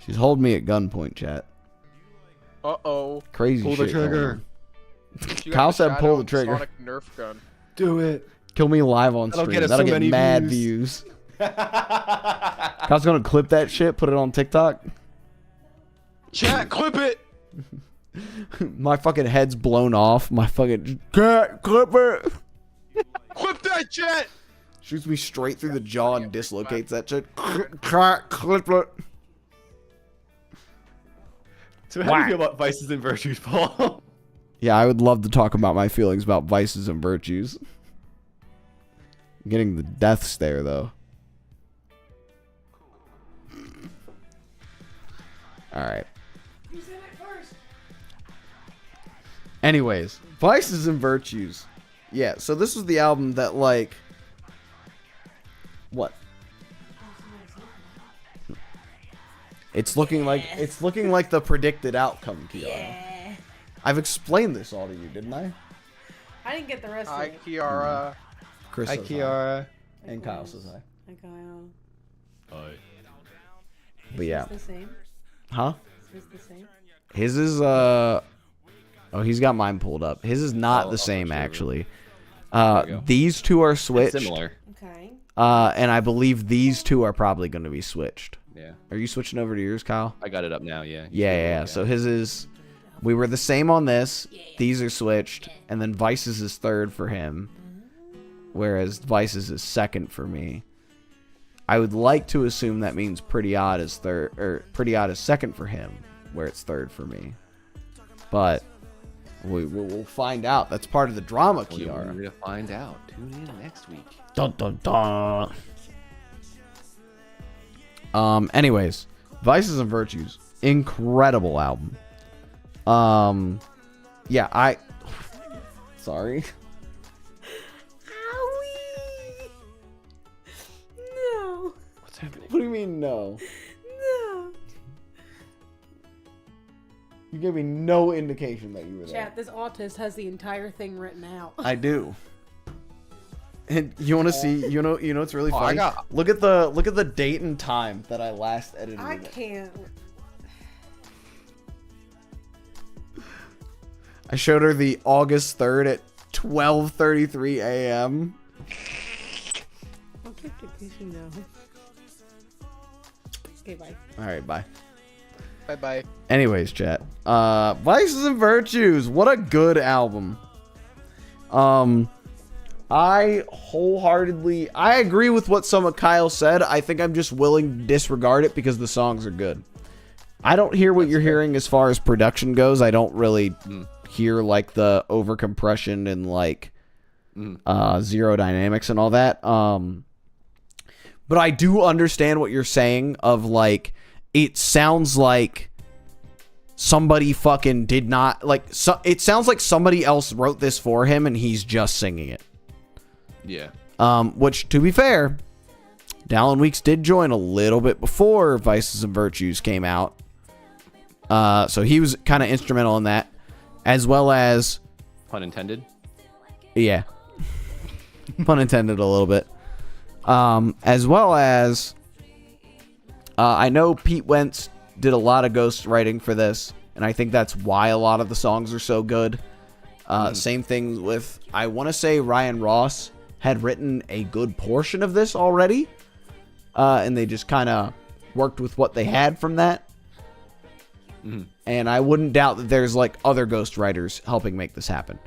She's holding me at gunpoint, chat. Uh-oh. Crazy Pull shit. the trigger. She got Kyle the said Shadow pull the and trigger. Sonic Nerf gun. Do it. Kill me live on That'll stream. get us That'll so get many mad views. views. Kyle's gonna clip that shit, put it on TikTok. Chat, clip it! My fucking head's blown off. My fucking cat, clip it. Clip that, chat! Shoots me straight through the jaw and dislocates that shit. Clip it. So how do you feel about vices and virtues, Paul? Yeah, I would love to talk about my feelings about vices and virtues. I'm getting the death stare though. All right. You said it first. Anyways, vices and virtues. Yeah, so this was the album that like what? It's looking like the predicted outcome, Kiara. Yeah. I've explained this all to you, didn't I? I didn't get the rest Hi, of it. Kiara. Chris Hi, says hi. Kiara. And Kyle says hi. Hi, Kyle. But yeah. Is this the same? Huh? Is this the same? His is oh, he's got mine pulled up. His is not Oh, the same sure. actually. go. These two are switched. Similar. Okay. And I believe these two are probably going to be switched. Yeah. Are you switching over to yours, Kyle? I got it up now, yeah. Yeah. So his is, we were the same on this. These are switched, and then Vices is third for him, whereas Vices is second for me. I would like to assume that means Pretty Odd is third, or Pretty Odd is second for him, where it's third for me. But we'll find out. That's part of the drama, We're Kiara. going to find out. Tune in next week. Dun dun dun. Anyways, Vices and Virtues, incredible album. Yeah, sorry. Owie! No. What's happening? What do you mean no? No. You gave me no indication that you were there. Chat, this autist has the entire thing written out. I do. And you want to see? You know what's really Oh, I funny? got- Look at the date and time that I last edited. I it. can't. I showed her the August 3rd at 12:33 a.m. I'll keep it because you know. Okay, bye. All right, bye. Bye-bye. Anyways, chat. Vices and Virtues. What a good album. I wholeheartedly, I agree with what some of Kyle said. I think I'm just willing to disregard it because the songs are good. I don't hear what you're hearing as far as production goes. I don't really hear like the overcompression and like zero dynamics and all that. But I do understand what you're saying of like, it sounds like somebody fucking did not like, it sounds like somebody else wrote this for him and he's just singing it. Yeah. Which, to be fair, Dallin Weeks did join a little bit before Vices and Virtues came out. So he was kind of instrumental in that, as well as, Pun intended. yeah, pun intended a little bit. As well as, I know Pete Wentz did a lot of ghost writing for this, and I think that's why a lot of the songs are so good. Same thing with, I want to say Ryan Ross had written a good portion of this already, and they just kind of worked with what they had from that. And I wouldn't doubt that there's like other ghostwriters helping make this happen.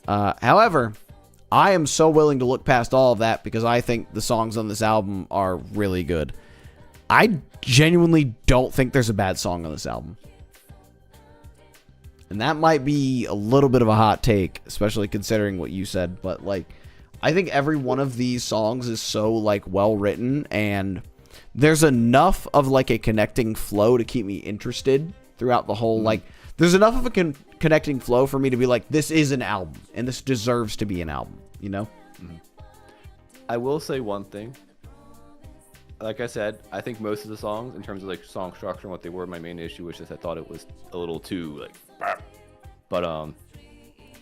However, I am so willing to look past all of that because I think the songs on this album are really good. I genuinely don't think there's a bad song on this album. And that might be a little bit of a hot take, especially considering what you said, but like, I think every one of these songs is so like well written, and there's enough of like a connecting flow to keep me interested throughout the whole, like, there's enough of a connecting flow for me to be like, this is an album and this deserves to be an album, you know? I will say one thing. Like I said, I think most of the songs, in terms of like song structure and what they were, my main issue was just I thought it was a little too like, but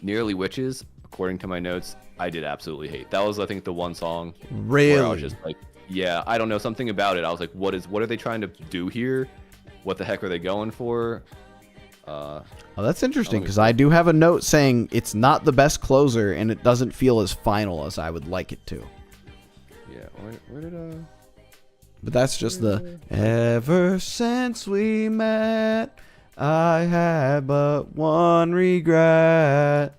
Nearly Witches, according to my notes, I did absolutely hate. That was, I think, the one song where I was Really? just like, yeah, I don't know, something about it. I was like, what are they trying to do here? what the heck are they going for? Oh, that's interesting because I do have a note saying it's not the best closer and it doesn't feel as final as I would like it to. Yeah, where did But that's just the ever since we met, I had but one regret.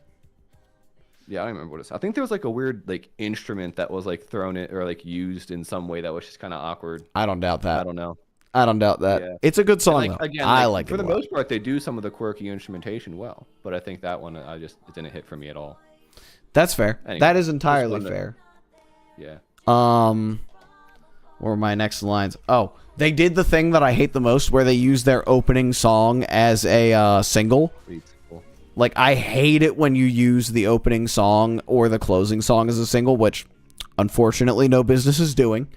Yeah, I don't remember what it's. I think there was like a weird like instrument that was like thrown in or like used in some way that was just kind of awkward. I don't doubt that. I don't know. I don't doubt that. Yeah. It's a good song, And, though. again, I like for it the a lot. most part, they do some of the quirky instrumentation well, but I think that one it didn't hit for me at all. That's fair. Anyway, that is entirely just wanted fair. Yeah. What were my next lines? Oh, they did the thing that I hate the most where they use their opening song as a single. Pretty cool. Like, I hate it when you use the opening song or the closing song as a single, which, unfortunately, no business is doing.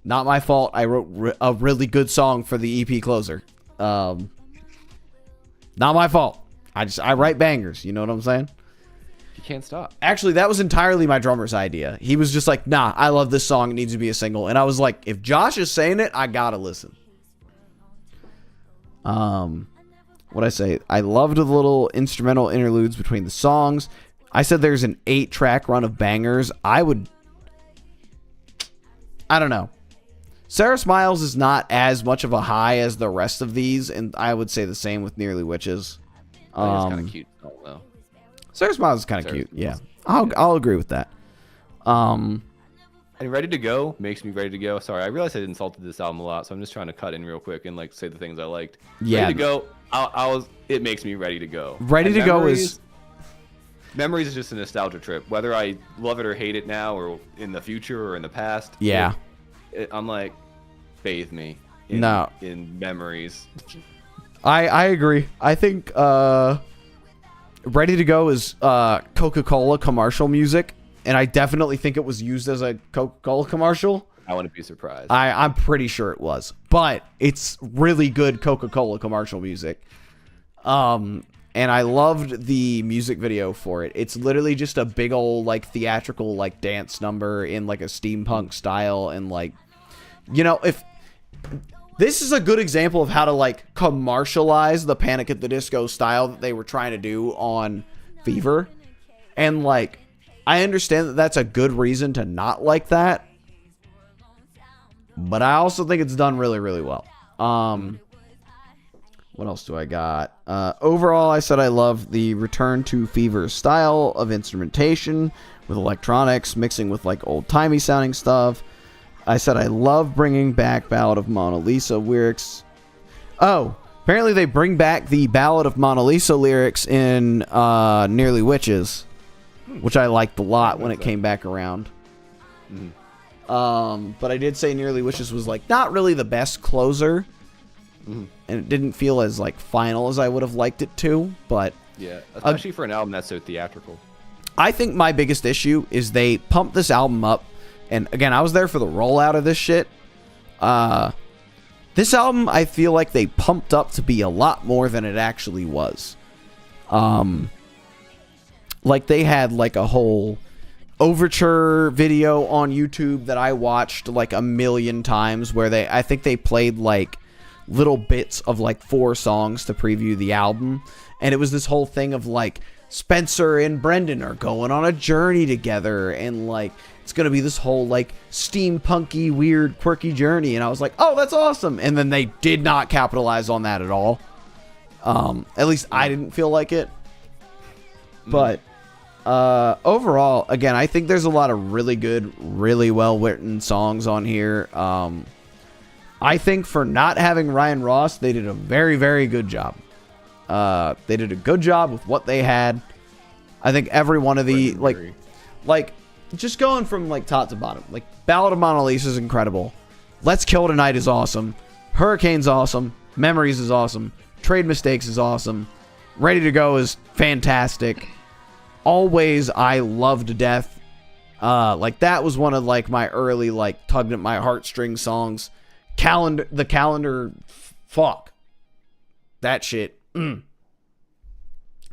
Not my fault. I wrote a really good song for the EP closer. Not my fault. I write bangers. You know what I'm saying? You can't stop. Actually, that was entirely my drummer's idea. He was just like, nah, I love this song. It needs to be a single. And I was like, if Josh is saying it, I gotta listen. What'd I say? I loved the little instrumental interludes between the songs. I said there's an 8-track run of bangers. I don't know. Sarah Smiles is not as much of a high as the rest of these, and I would say the same with Nearly Witches. I think it's kind of cute. Though. Sarah Smiles is kind of cute. Yeah, I'll agree with that. And Ready to Go makes me ready to go. Sorry, I realized I insulted this album a lot, so I'm just trying to cut in real quick and like say the things I liked. Yeah. Ready to Go. It makes me ready to go. Ready And to Go is. Memories is just a nostalgia trip. Whether I love it or hate it now, or in the future, or in the past. Yeah. I'm like, bathe me. In memories. I agree. I think Ready to Go is Coca-Cola commercial music, and I definitely think it was used as a Coca-Cola commercial. I wouldn't be surprised. I'm pretty sure it was, but it's really good Coca-Cola commercial music. And I loved the music video for it. It's literally just a big old like theatrical like dance number in like a steampunk style, and like, you know, if this is a good example of how to like commercialize the Panic at the Disco style that they were trying to do on Fever. And like, I understand that that's a good reason to not like that, but I also think it's done really, really well. What else do I got? Overall, I said I love the return to Fever style of instrumentation with electronics mixing with like old-timey sounding stuff. I said I love bringing back Ballad of Mona Lisa lyrics. Oh, apparently they bring back the Ballad of Mona Lisa lyrics in Nearly Witches, which I liked a lot when it came back around. But I did say Nearly Witches was like not really the best closer. And it didn't feel as like final as I would have liked it to, but yeah, especially for an album that's so theatrical. I think my biggest issue is they pumped this album up, and again, I was there for the rollout of this shit. This album, I feel like they pumped up to be a lot more than it actually was. Like they had like a whole overture video on YouTube that I watched like a million times, where I think they played like little bits of like 4 songs to preview the album, and it was this whole thing of like Spencer and Brendan are going on a journey together, and like it's gonna be this whole like steampunky weird quirky journey, and I was like, oh, that's awesome. And then they did not capitalize on that at all. At least I didn't feel like it. But overall, again, I think there's a lot of really good, really well written songs on here. I think for not having Ryan Ross, they did a very, very good job. They did a good job with what they had. I think every one of the like just going from like top to bottom, like Ballad of Mona Lisa is incredible. Let's Kill Tonight is awesome. Hurricane's awesome. Memories is awesome. Trade Mistakes is awesome. Ready to Go is fantastic. Always I Love to Death. Like that was one of like my early like tugged at my heartstrings songs. The calendar, fuck that shit. I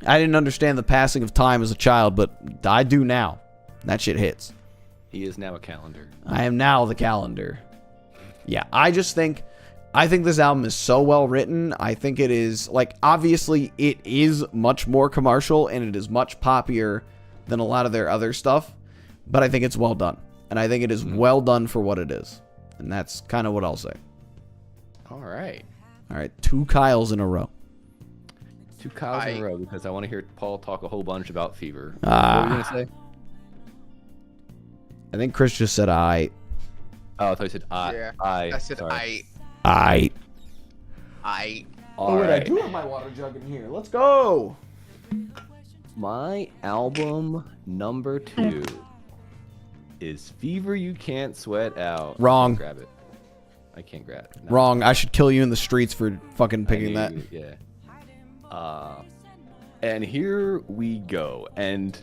didn't understand the passing of time as a child, but I do now. That shit hits. He is now a calendar. I am now the calendar. Yeah, I just think I think this album is so well written. I think it is, like, obviously it is much more commercial and it is much poppier than a lot of their other stuff, but I think it's well done. And I think it is well done for what it is. And that's kind of what I'll say. All right. All right, 2 Kyles in a row. 2 Kyles in a row, because I want to hear Paul talk a whole bunch about Fever. What Ah. were you going to say? I think Chris just said I. Oh, I thought you said I. Yeah. I said sorry. I. All right. have my water jug in here. Let's go. My album number 2 is Fever You Can't Sweat Out. Wrong. Grab it. I can't grab it. No. Wrong. I should kill you in the streets for fucking I picking knew that. you- Yeah. And here we go. And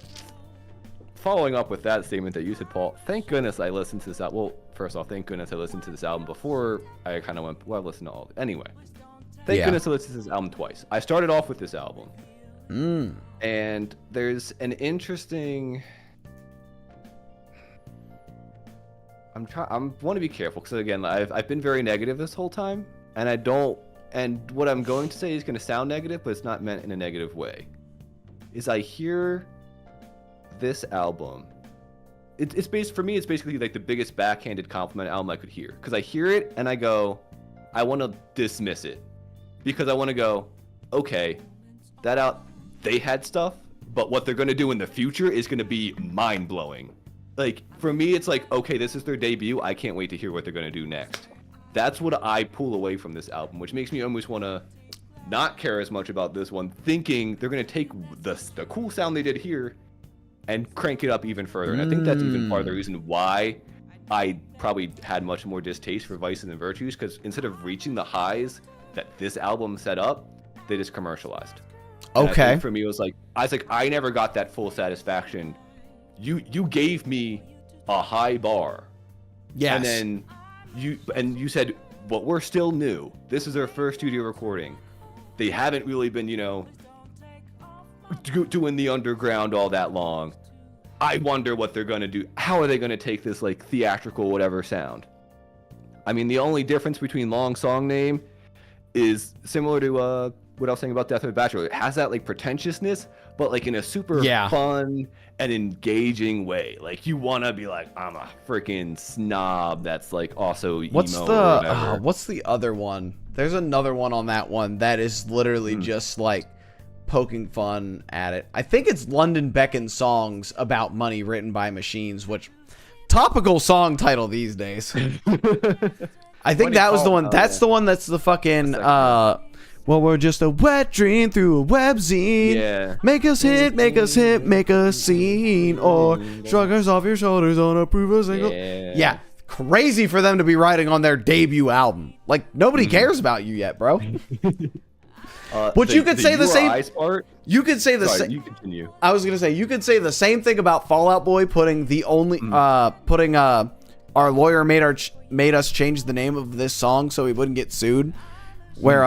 following up with that statement that you said, Paul, thank goodness I listened to this album. Well, first off, thank goodness I listened to this album before I kind of went, well, I listened to all. Anyway, thank Yeah. goodness I listened to this album twice. I started off with this album. And there's an interesting... I want to be careful because, again, I've been very negative this whole time. And I don't... And what I'm going to say is going to sound negative, but it's not meant in a negative way. Is I hear this album, it's based, for me, it's basically like the biggest backhanded compliment album I could hear, because I hear it and I go, I want to dismiss it, because I want to go, okay, they had stuff, but what they're going to do in the future is going to be mind-blowing. Like, for me, it's like, okay, this is their debut, I can't wait to hear what they're going to do next. That's what I pull away from this album, which makes me almost want to not care as much about this one, thinking they're going to take the cool sound they did here and crank it up even further. And I think that's even part of the reason why I probably had much more distaste for Vices and Virtues, because instead of reaching the highs that this album set up, they just commercialized. And Okay. I think for me, it was like, I never got that full satisfaction. You gave me a high bar. Yes. And then you said, but we're still new. This is our first studio recording. They haven't really been, doing the underground all that long. I wonder what they're going to do. How are they going to take this, like, theatrical whatever sound? I mean, the only difference between Long Song Name is similar to what I was saying about Death of a Bachelor. It has that, like, pretentiousness, but, like, in a super fun and engaging way. Like, you want to be like, I'm a freaking snob that's, like, also emo What's or whatever. what's the other one? There's another one on that one that is literally just like poking fun at it. I think it's London Beckon's Songs About Money Written by Machines, which topical song title these days. I think that was the one. That's the one that's the fucking well, we're just a wet dream through a webzine. Yeah. Make us hit, make us hit, make us scene, or shrug us off your shoulders on a proof of single. Yeah. Crazy for them to be writing on their debut album. Like, nobody cares about you yet, bro. But you could say the same. Part, you could say the same. You continue. I was gonna say you could say the same thing about Fall Out Boy putting the only putting our lawyer made us change the name of this song so he wouldn't get sued. Where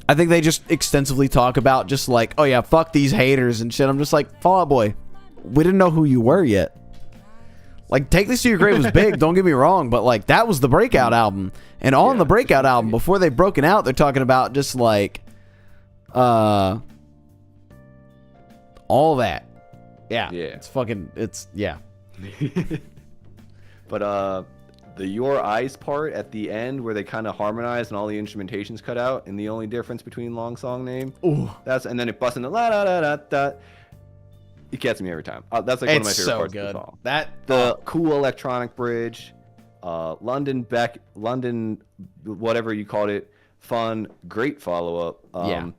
I think they just extensively talk about just like, oh yeah, fuck these haters and shit. I'm just like, Fall Out Boy, we didn't know who you were yet. Like, Take This to Your Grave was big, don't get me wrong, but like that was the breakout album. And on the breakout album, before they've broken out, they're talking about just like all that. Yeah. It's fucking But the Your Eyes part at the end where they kind of harmonize and all the instrumentation's cut out, and the only difference between Long Song Name, and then it busts into la da da da da. It gets me every time. That's like one of my favorite parts of the song. The cool electronic bridge, London, whatever you called it, fun, great follow-up. And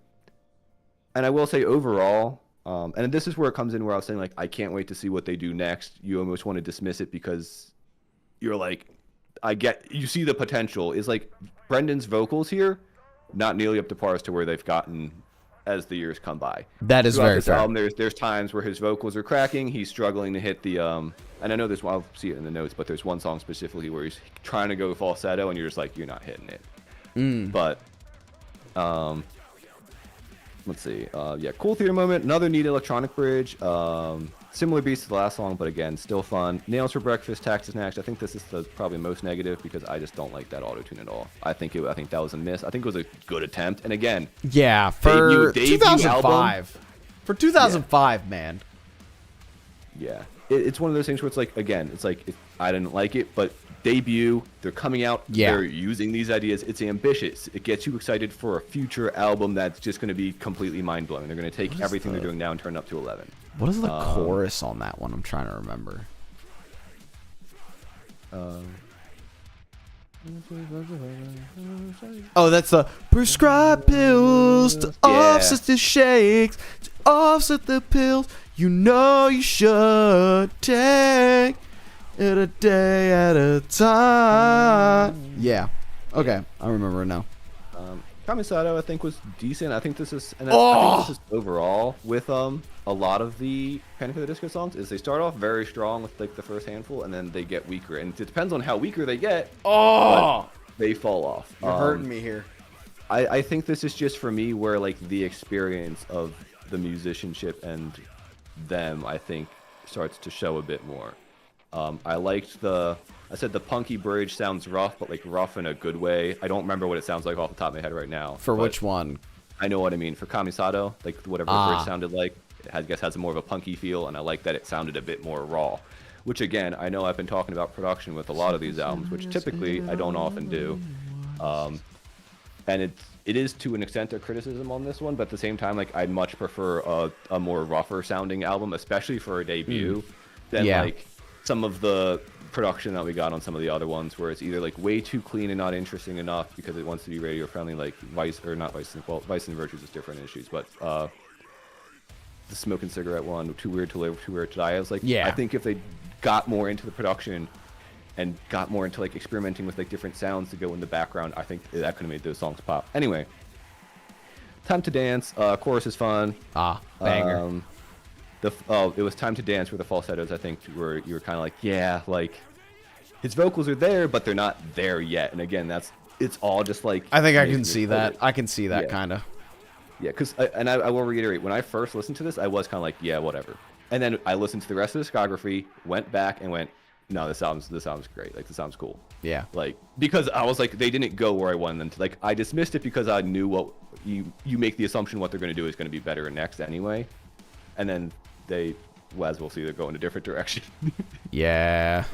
I will say overall, and this is where it comes in where I was saying, like, I can't wait to see what they do next. You almost want to dismiss it because you're like, you see the potential. Is like Brendan's vocals here, not nearly up to par as to where they've gotten as the years come by. That is very fair. Album, there's times where his vocals are cracking. He's struggling to hit the and I know there's, I'll see it in the notes, but there's one song specifically where he's trying to go falsetto and you're just like, you're not hitting it. But let's see. Cool theater moment. Another neat electronic bridge. Similar beats to the last song, but again, still fun. Nails for Breakfast, Taxes Next. I think this is the probably most negative because I just don't like that auto-tune at all. I think that was a miss. I think it was a good attempt. And again, yeah, for debut 2005. album, For 2005, man. yeah. It's one of those things where it's like, again, it's like, I didn't like it, but debut, they're coming out, they're using these ideas. It's ambitious. It gets you excited for a future album that's just going to be completely mind-blowing. They're going to take everything they're doing now and turn it up to 11. What is the chorus on that one? I'm trying to remember. Oh, that's the prescribed pills to offset the shakes, to offset the pills. You know you should take it a day at a time. Yeah. Okay, I remember it now. Kamisado, I think, was decent. I think this is, and I think this is overall with a lot of the Panic at the Disco songs is they start off very strong with like the first handful, and then they get weaker, and it depends on how weaker they get. But they fall off. You're hurting me here. I think this is just for me where like the experience of the musicianship and them, I think, starts to show a bit more. I liked I said the punky bridge sounds rough, but like rough in a good way. I don't remember what it sounds like off the top of my head right now. For which one? I know what I mean. For Kamisado, like whatever the bridge sounded like, I guess has more of a punky feel, and I like that it sounded a bit more raw. Which again, I know I've been talking about production with a lot of these albums, which typically I don't often do. And it is to an extent a criticism on this one, but at the same time, like I'd much prefer a more rougher sounding album, especially for a debut, than like some of the production that we got on some of the other ones, where it's either like way too clean and not interesting enough because it wants to be radio friendly, like Vice and Virtues is different issues, but the Smoking Cigarette one, Too Weird to Live, Too Weird to Die. I was like, I think if they got more into the production and got more into like experimenting with like different sounds to go in the background, I think that could have made those songs pop. Anyway, Time to Dance, chorus is fun. Banger. It was Time to Dance where the falsettos, I think, where you were kind of like, yeah, like his vocals are there, but they're not there yet. And again, it's all just like, I think I can see that. I can see that kind of. Yeah, because I will reiterate, when I first listened to this, I was kind of like, yeah, whatever. And then I listened to the rest of the discography, went back and went, no, this album's great. Like, this sounds cool. Yeah. Like, because I was like, they didn't go where I wanted them to. Like, I dismissed it because I knew what you make the assumption what they're going to do is going to be better next anyway. And then they, as we'll see, they're going a different direction. Yeah.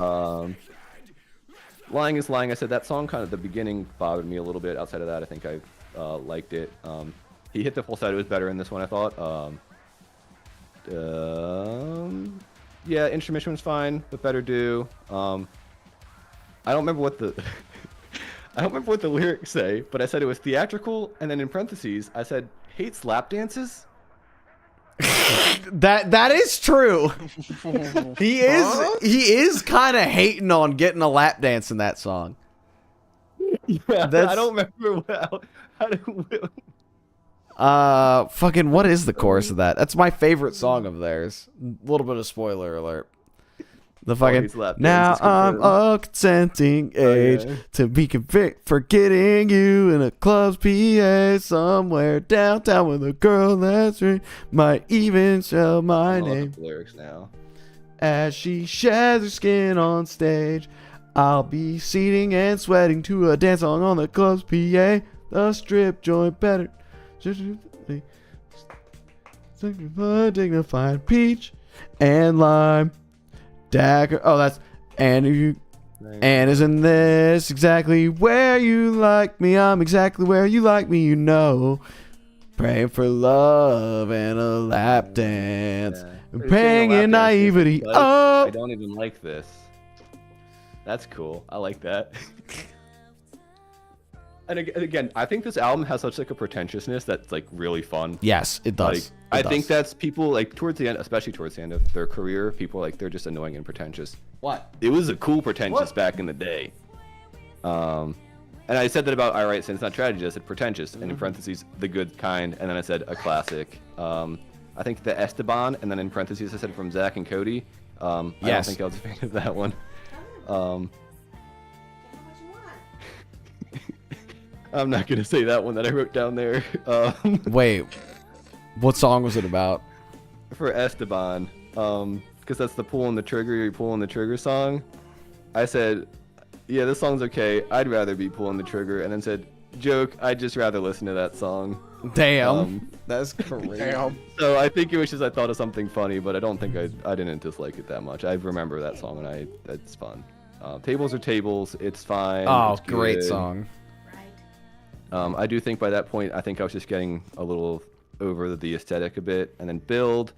Lying is Lying. I said that song kind of the beginning bothered me a little bit. Outside of that, I think I liked it. He hit the falsettos better in this one, I thought. Yeah, instrumentation was fine, but better do. I don't remember what the I don't remember what the lyrics say, but I said it was theatrical, and then in parentheses I said hates lap dances. That is true. He is kind of hating on getting a lap dance in that song. Yeah, I don't remember fucking what is the chorus of that? That's my favorite song of theirs. A little bit of spoiler alert. The fucking now I'm a consenting age to be convicted for getting you in a club's PA somewhere downtown with a girl that's right, might even show my name. The lyrics now. As she sheds her skin on stage, I'll be seating and sweating to a dance song on the club's PA. The strip joint better. Dignified peach and lime. Dagger. Oh, that's and you. And isn't this exactly where you like me? I'm exactly where you like me, you know. Praying for love and a lap dance. Praying in naivety. Oh, I don't even like this. That's cool. I like that. And again, I think this album has such like a pretentiousness that's like really fun. Yes, it does. Like, I think that's people like towards the end, especially towards the end of their career, people like they're just annoying and pretentious. What? It was a cool pretentious back in the day. And I said that about I Write Since Not Tragedy. I said pretentious, and in parentheses the good kind, and then I said a classic. I think the Esteban, and then in parentheses I said from Zach and Cody. I don't think I was a fan of that one. I'm not gonna say that one that I wrote down there. Wait, what song was it about? For Esteban, because that's the pulling the trigger, you're pulling the trigger song. I said, yeah, this song's okay. I'd rather be pulling the trigger, and then said, joke, I'd just rather listen to that song. Damn. That's crazy. Damn. So I think it was just I thought of something funny, but I don't think I didn't dislike it that much. I remember that song, and it's fun. Tables are tables. It's fine. Oh, it's great good. song. Right. I do think by that point, I think I was just getting a little over the aesthetic a bit, and then build,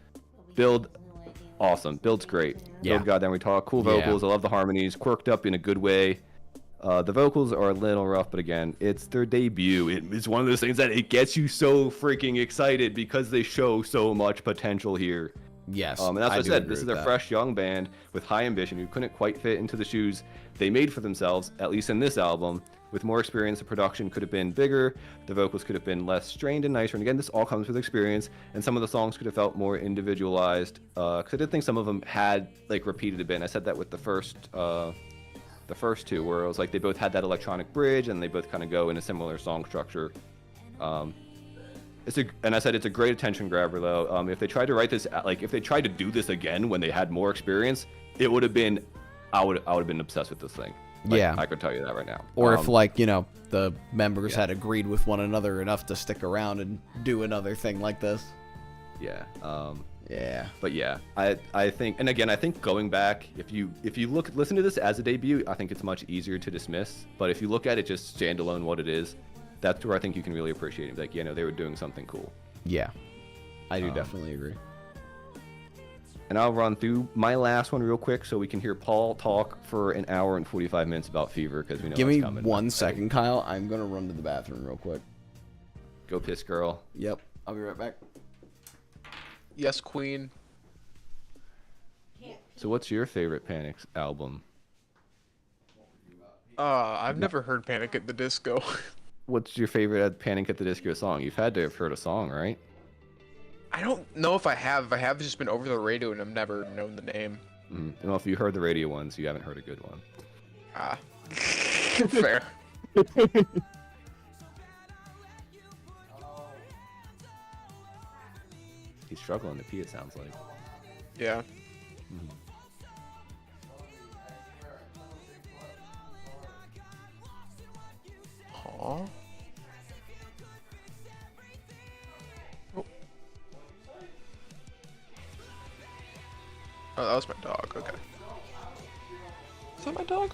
awesome. Build's great. Yeah. Build, goddamn, we talk. Cool Yeah. vocals. I love the harmonies. Quirked up in a good way. The vocals are a little rough, but again, it's their debut. It's one of those things that it gets you so freaking excited because they show so much potential here. Yes. And that's what I do said. agree This is with a that. fresh young band with high ambition who couldn't quite fit into the shoes they made for themselves, at least in this album. With more experience, the production could have been bigger, the vocals could have been less strained and nicer. And again, this all comes with experience, and some of the songs could have felt more individualized. Because I did think some of them had like repeated a bit. And I said that with the first two, where it was like they both had that electronic bridge, and they both kind of go in a similar song structure. And I said it's a great attention grabber though. If they tried to write this, like if they tried to do this again when they had more experience, it would have been, I would have been obsessed with this thing. Like, Yeah. I could tell you that right now. Or if, like, you know, the members had agreed with one another enough to stick around and do another thing like this. Yeah. Yeah. But yeah, I think, and again, I think going back, if you listen to this as a debut, I think it's much easier to dismiss. But if you look at it just standalone, what it is, that's where I think you can really appreciate it. Like, you know, they were doing something cool. Yeah. I do definitely agree. And I'll run through my last one real quick so we can hear Paul talk for an hour and 45 minutes about Fever, because we know Give it's me coming. 1 second, Kyle. I'm going to run to the bathroom real quick. Go piss, girl. Yep. I'll be right back. Yes, Queen. So what's your favorite Panic album? I've never heard Panic at the Disco. What's your favorite Panic at the Disco song? You've had to have heard a song, right? I don't know if I have. I have just been over the radio and I've never known the name. Well, if you heard the radio ones, you haven't heard a good one. Ah. Fair. He's struggling to pee, it sounds like. Yeah. Aw. Oh, that was my dog. Okay. Is that my dog?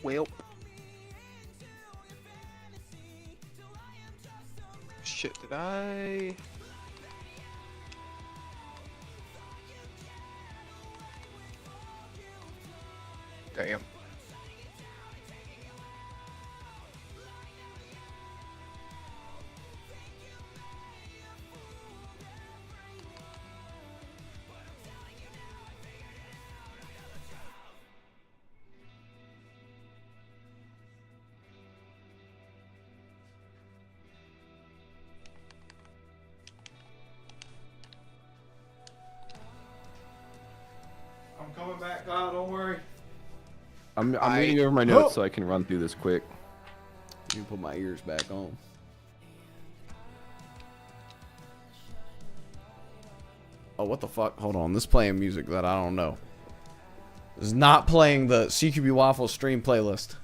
Well. Shit, did I? Damn. I'm coming back, Kyle. Don't worry. I'm reading over my notes so I can run through this quick. Let me put my ears back on. Oh, what the fuck? Hold on. This is playing music that I don't know. This is not playing the CqBwAfFle stream playlist.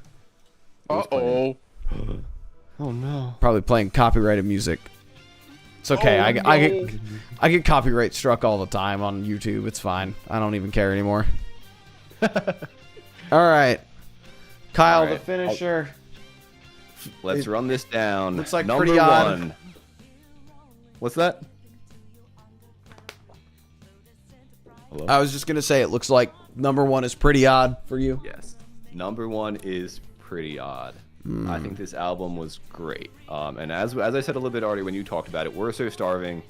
Uh-oh. Oh no. Probably playing copyrighted music. It's okay. Oh, I get copyright struck all the time on YouTube. It's fine. I don't even care anymore. All right. Kyle, All right. the finisher. Let's run this down. Looks like Number pretty odd. 1. What's that? Hello? I was just going to say it looks like number 1 is pretty odd for you. Yes. Number 1 is Pretty Odd. I think this album was great. And as I said a little bit already when you talked about it, We're So Starving,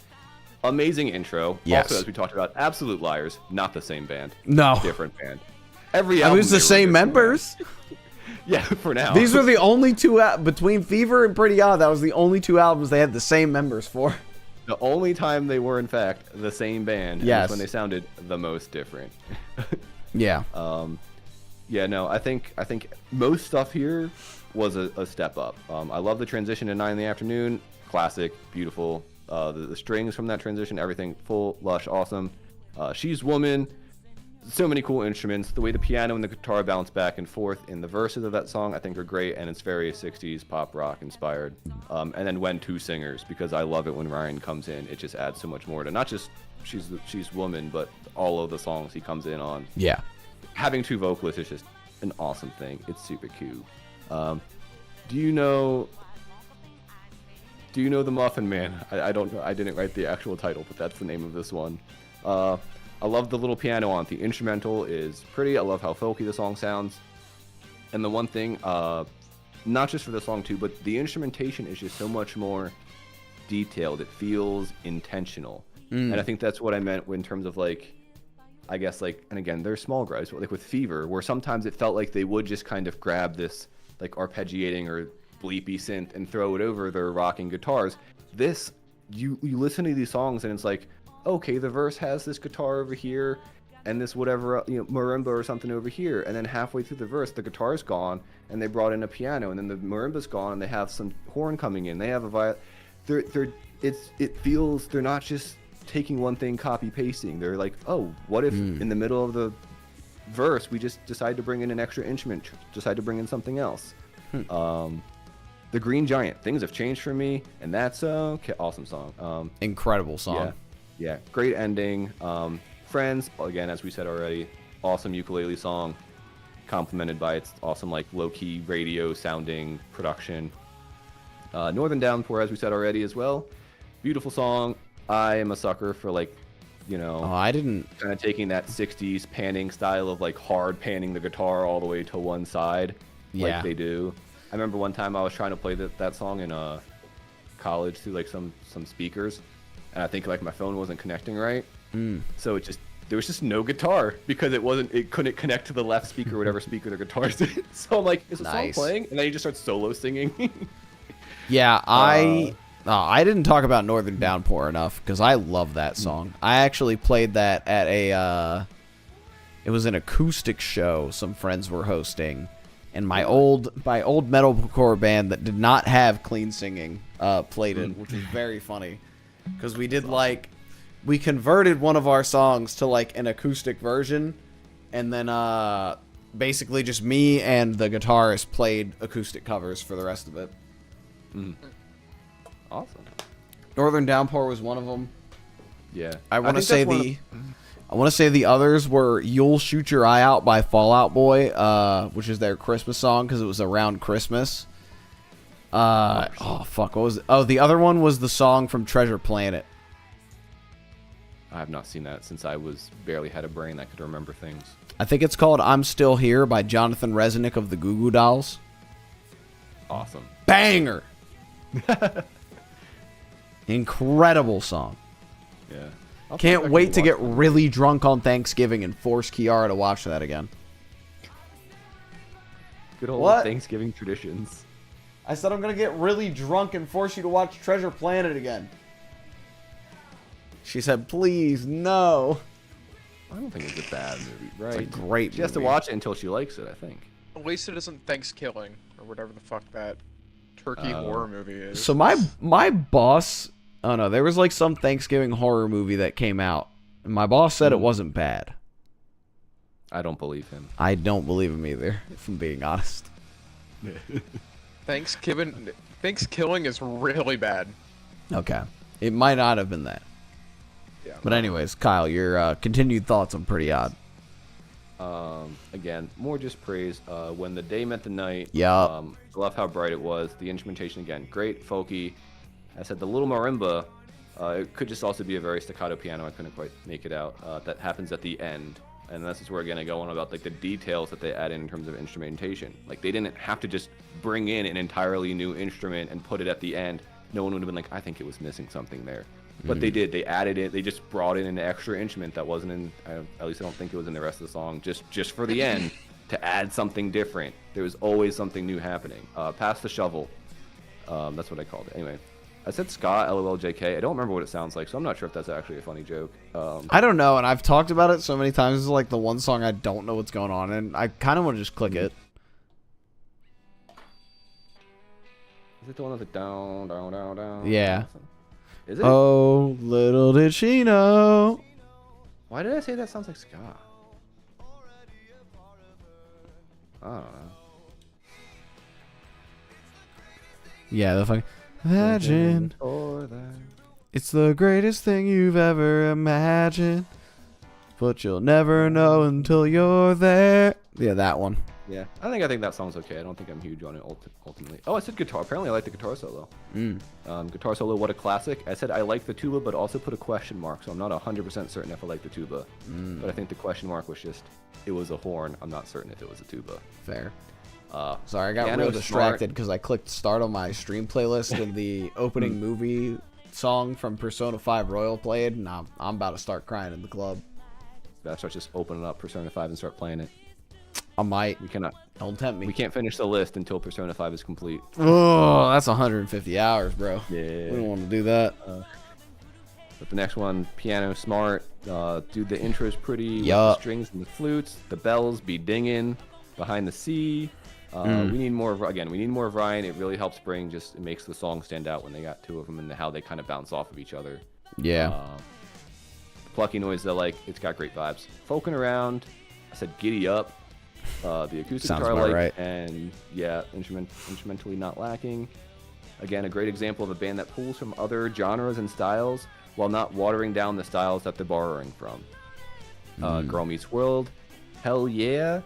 amazing intro. Yes. Also, as we talked about, Absolute Liars, not the same band. No. Different band. Every I album mean, it's the they were same different members. band. Yeah, for now. These were the only two between Fever and Pretty Odd. That was the only 2 albums they had the same members for. The only time they were, in fact, the same band. Yes. Was when they sounded the most different. Yeah. Yeah, no, I think most stuff here was a step up. I love the transition to 9 in the afternoon. Classic, beautiful. The strings from that transition, everything full, lush, awesome. She's Woman. So many cool instruments. The way the piano and the guitar bounce back and forth in the verses of that song, I think are great, and it's very 60s pop rock inspired. And then when 2 singers, because I love it when Ryan comes in. It just adds so much more to not just She's Woman, but all of the songs he comes in on. Yeah. Having 2 vocalists is just an awesome thing. It's super cool. Do you know The Muffin Man? I don't know. I didn't write the actual title, but that's the name of this one. I love the little piano on it. The instrumental is pretty. I love how folky the song sounds. And the one thing, not just for the song too, but the instrumentation is just so much more detailed. It feels intentional. And I think that's what I meant in terms of like, I guess like, and again, they're small gripes, but like with Fever, where sometimes it felt like they would just kind of grab this like arpeggiating or bleepy synth and throw it over their rocking guitars. This, you listen to these songs and it's like, okay, the verse has this guitar over here and this whatever, marimba or something over here, and then halfway through the verse the guitar's gone and they brought in a piano, and then the marimba's gone and they have some horn coming in, they have a violin. It feels they're not just taking one thing, copy pasting. They're like, oh, what if in the middle of the verse we just decide to bring in an extra instrument, decide to bring in something else. The Green Giant, Things Have Changed for Me, and that's awesome song. Incredible song. Yeah, great ending. Friends, again, as we said already, awesome ukulele song, complemented by its awesome like low-key radio sounding production. Northern Downpour, as we said already as well, beautiful song. I am a sucker for like, I didn't kind of taking that 60s panning style of like hard panning the guitar all the way to one side, like they do. I remember one time I was trying to play that song in college through like some speakers, and I think like my phone wasn't connecting right, so there was just no guitar because it couldn't connect to the left speaker, whatever speaker the guitar's in. So I'm like, is the song playing? And then he just starts solo singing. Yeah, I didn't talk about Northern Downpour enough because I love that song. I actually played that at it was an acoustic show some friends were hosting, and my old metalcore band that did not have clean singing played it, which was very funny because we converted one of our songs to like an acoustic version, and then basically just me and the guitarist played acoustic covers for the rest of it. Awesome. Northern Downpour was one of them. Yeah. I want to say the others were "You'll Shoot Your Eye Out" by Fall Out Boy, which is their Christmas song because it was around Christmas. What was it? Oh, the other one was the song from Treasure Planet. I have not seen that since I barely had a brain that could remember things. I think it's called "I'm Still Here" by Jonathan Resnick of the Goo Goo Dolls. Awesome. Banger. Incredible song. Yeah. Can't wait to get really drunk on Thanksgiving and force Kiara to watch that again. Good old Thanksgiving traditions. I said I'm going to get really drunk and force you to watch Treasure Planet again. She said, please, no. I don't think it's a bad movie, right? It's a great movie. She has to watch it until she likes it, I think. At least it isn't Thanksgiving or whatever the fuck that turkey horror movie is. So my boss, oh no, there was like some Thanksgiving horror movie that came out, and my boss said it wasn't bad. I don't believe him. I don't believe him either, if I'm being honest. Thanksgiving is really bad. Okay. It might not have been that. Yeah. But anyways, Kyle, your continued thoughts on Pretty Odd. Again, more just praise. When the Day Met the Night. Yeah. I love how bright it was. The instrumentation, again, great, folky. I said the little marimba. It could just also be a very staccato piano. I couldn't quite make it out. That happens at the end. And this is where again I go on about like the details that they add in terms of instrumentation. Like they didn't have to just bring in an entirely new instrument and put it at the end. No one would have been like, I think it was missing something there. But they did. They added it. They just brought in an extra instrument that wasn't in. At least I don't think it was in the rest of the song. Just for the end to add something different. There was always something new happening. Pass the shovel. That's what I called it. Anyway, I said ska, LOL, JK. I don't remember what it sounds like, so I'm not sure if that's actually a funny joke. I don't know, and I've talked about it so many times. It's like the one song I don't know what's going on, and I kind of want to just click it. Is it the one that's like down, down, down, down? Yeah. Is it? Oh, little did she know. Why did I say that sounds like ska? I don't know. Yeah, the fucking imagine. It's the greatest thing you've ever imagined, but you'll never know until you're there. Yeah, that one. Yeah, I think that song's okay. I don't think I'm huge on it ultimately. Oh, I said guitar. Apparently, I like the guitar solo. Guitar solo, what a classic. I said I like the tuba, but also put a question mark, so I'm not 100% certain if I like the tuba. But I think the question mark was just, it was a horn. I'm not certain if it was a tuba. Fair. Sorry, I got Piano's real distracted because I clicked start on my stream playlist and the opening movie song from Persona 5 Royal played, and I'm about to start crying in the club. That's just opening up Persona 5 and start playing it. I might. We cannot. Don't tempt me. We can't finish the list until Persona 5 is complete. Oh, that's 150 hours, bro. Yeah. We don't want to do that. But the next one, piano smart. Dude, the intro is pretty. Yup. With the strings and the flutes, the bells be dinging behind the sea. We need more. We need more of Ryan. It really helps bring. It makes the song stand out when they got two of them and how they kind of bounce off of each other. Yeah. Plucky noise. It's got great vibes. Folking around. I said giddy up. The acoustic Sounds guitar about right. And yeah, instrumentally not lacking. Again, a great example of a band that pulls from other genres and styles while not watering down the styles that they're borrowing from. Girl Meets World, hell yeah.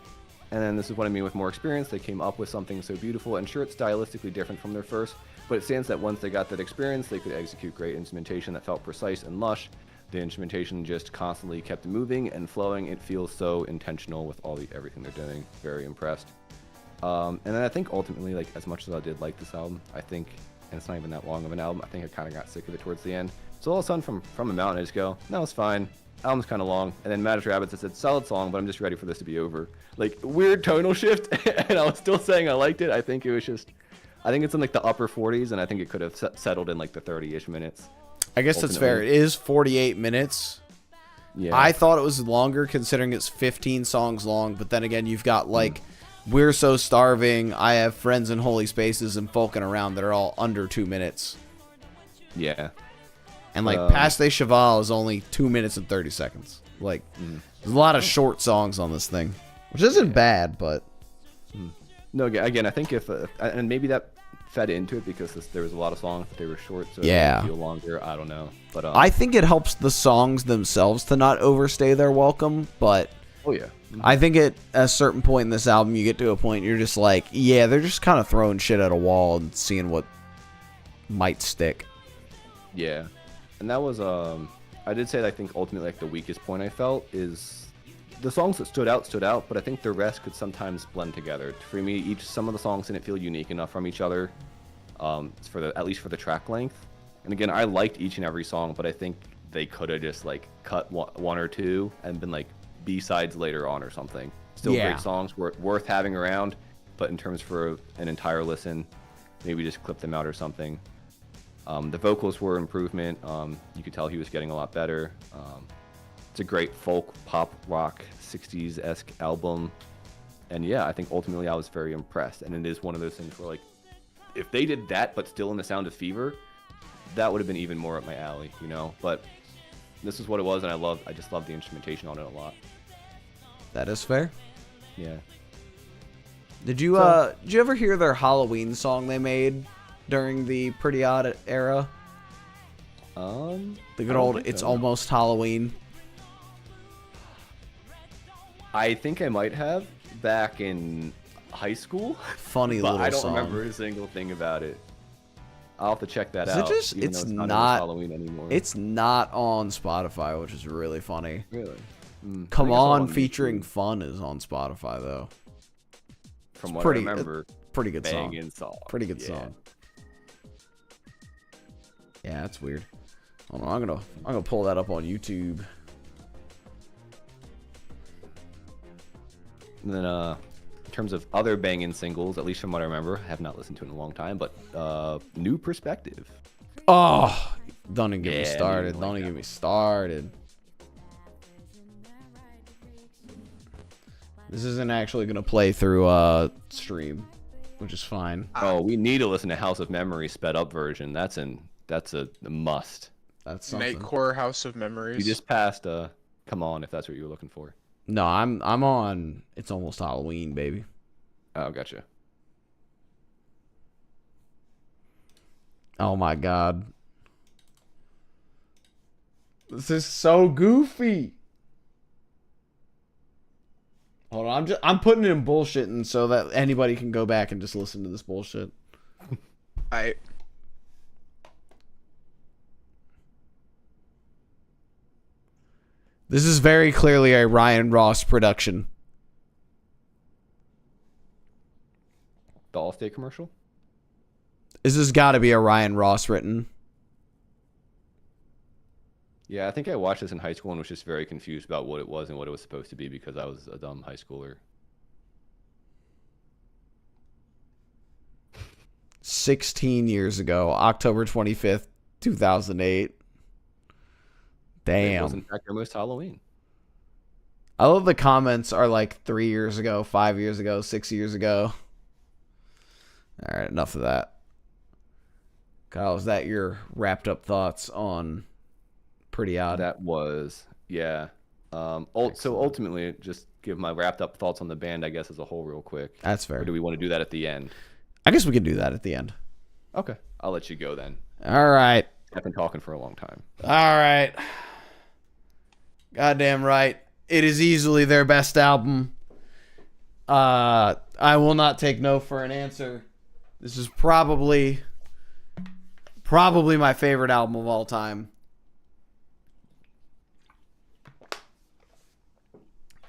And then this is what I mean with more experience. They came up with something so beautiful, and sure, it's stylistically different from their first, but it stands that once they got that experience, they could execute great instrumentation that felt precise and lush. The instrumentation just constantly kept moving and flowing. It feels so intentional with everything they're doing. Very impressed. And then I think ultimately, as much as I did like this album, I think, and it's not even that long of an album, I think I kind of got sick of it towards the end. So all of a sudden from a mountain, I just go, no, it's fine. Album's kind of long. And then Magic Rabbits, I said, solid song, but I'm just ready for this to be over. Weird tonal shift, and I was still saying I liked it. I think it's in the upper 40s, and I think it could have settled in the 30-ish minutes. I guess that's fair. It is 48 minutes. Yeah. I thought it was longer considering it's 15 songs long, but then again, you've got We're So Starving, I Have Friends in Holy Spaces, and Folkin' Around that are all under 2 minutes. Yeah. And Passe des Cheval is only 2 minutes and 30 seconds. There's a lot of short songs on this thing, which isn't bad, but No, again, I think and maybe that fed into it because there was a lot of songs that they were short, so yeah, they feel longer. I don't know, but I think it helps the songs themselves to not overstay their welcome. But oh yeah, I think at a certain point in this album, you get to a point you're just like, yeah, they're just kind of throwing shit at a wall and seeing what might stick. Yeah, and that was I did say that I think ultimately the weakest point I felt is the songs that stood out, but I think the rest could sometimes blend together. For me, some of the songs didn't feel unique enough from each other, at least for the track length. And again, I liked each and every song, but I think they could have just cut one or two and been B-sides later on or something. Still great songs, worth having around, but in terms for an entire listen, maybe just clip them out or something. The vocals were improvement. You could tell he was getting a lot better. It's a great folk, pop, rock, 60s-esque album. And yeah, I think ultimately I was very impressed. And it is one of those things where if they did that but still in the sound of Fever, that would have been even more up my alley, But this is what it was, and I just love the instrumentation on it a lot. That is fair. Yeah. Did you ever hear their Halloween song they made during the Pretty Odd era? The good old It's Almost Halloween. I think I might have back in high school. Funny but little I don't song. remember a single thing about it. I'll have to check that out. It's not Halloween anymore. It's not on Spotify, which is really funny. Really? Come I saw On on featuring YouTube. Fun is on Spotify though. From what pretty- I remember, Pretty good song. banging song. Pretty good Yeah. song. Yeah, that's weird. Hold on, I'm gonna pull that up on YouTube. And then, in terms of other banging singles, at least from what I remember, I have not listened to it in a long time, but New Perspective. Oh, don't even get me Yeah, started. dude, Don't like even that get me started. This isn't actually gonna play through stream, which is fine. Oh, we need to listen to House of Memory sped up version. That's a must. That's something. Nightcore House of Memories. You just passed Come On, if that's what you were looking for. No, I'm on. It's almost Halloween, baby. Oh, gotcha. Oh my god. This is so goofy. Hold on, I'm putting it in bullshitting so that anybody can go back and just listen to this bullshit. I This is very clearly a Ryan Ross production. The Allstate commercial? This has got to be a Ryan Ross written. Yeah, I think I watched this in high school and was just very confused about what it was and what it was supposed to be because I was a dumb high schooler. 16 years ago, October 25th, 2008. It Damn. was in fact almost Halloween. I love the comments are like 3 years ago, 5 years ago, 6 years ago. All right, enough of that. Kyle, is that your wrapped up thoughts on Pretty Odd? That was, yeah. So ultimately, just give my wrapped up thoughts on the band, I guess, as a whole real quick. That's fair. Or do we want to do that at the end? I guess we could do that at the end. Okay. I'll let you go then. All right. I've been talking for a long time. All right. Goddamn right. It is easily their best album. I will not take no for an answer. This is probably my favorite album of all time.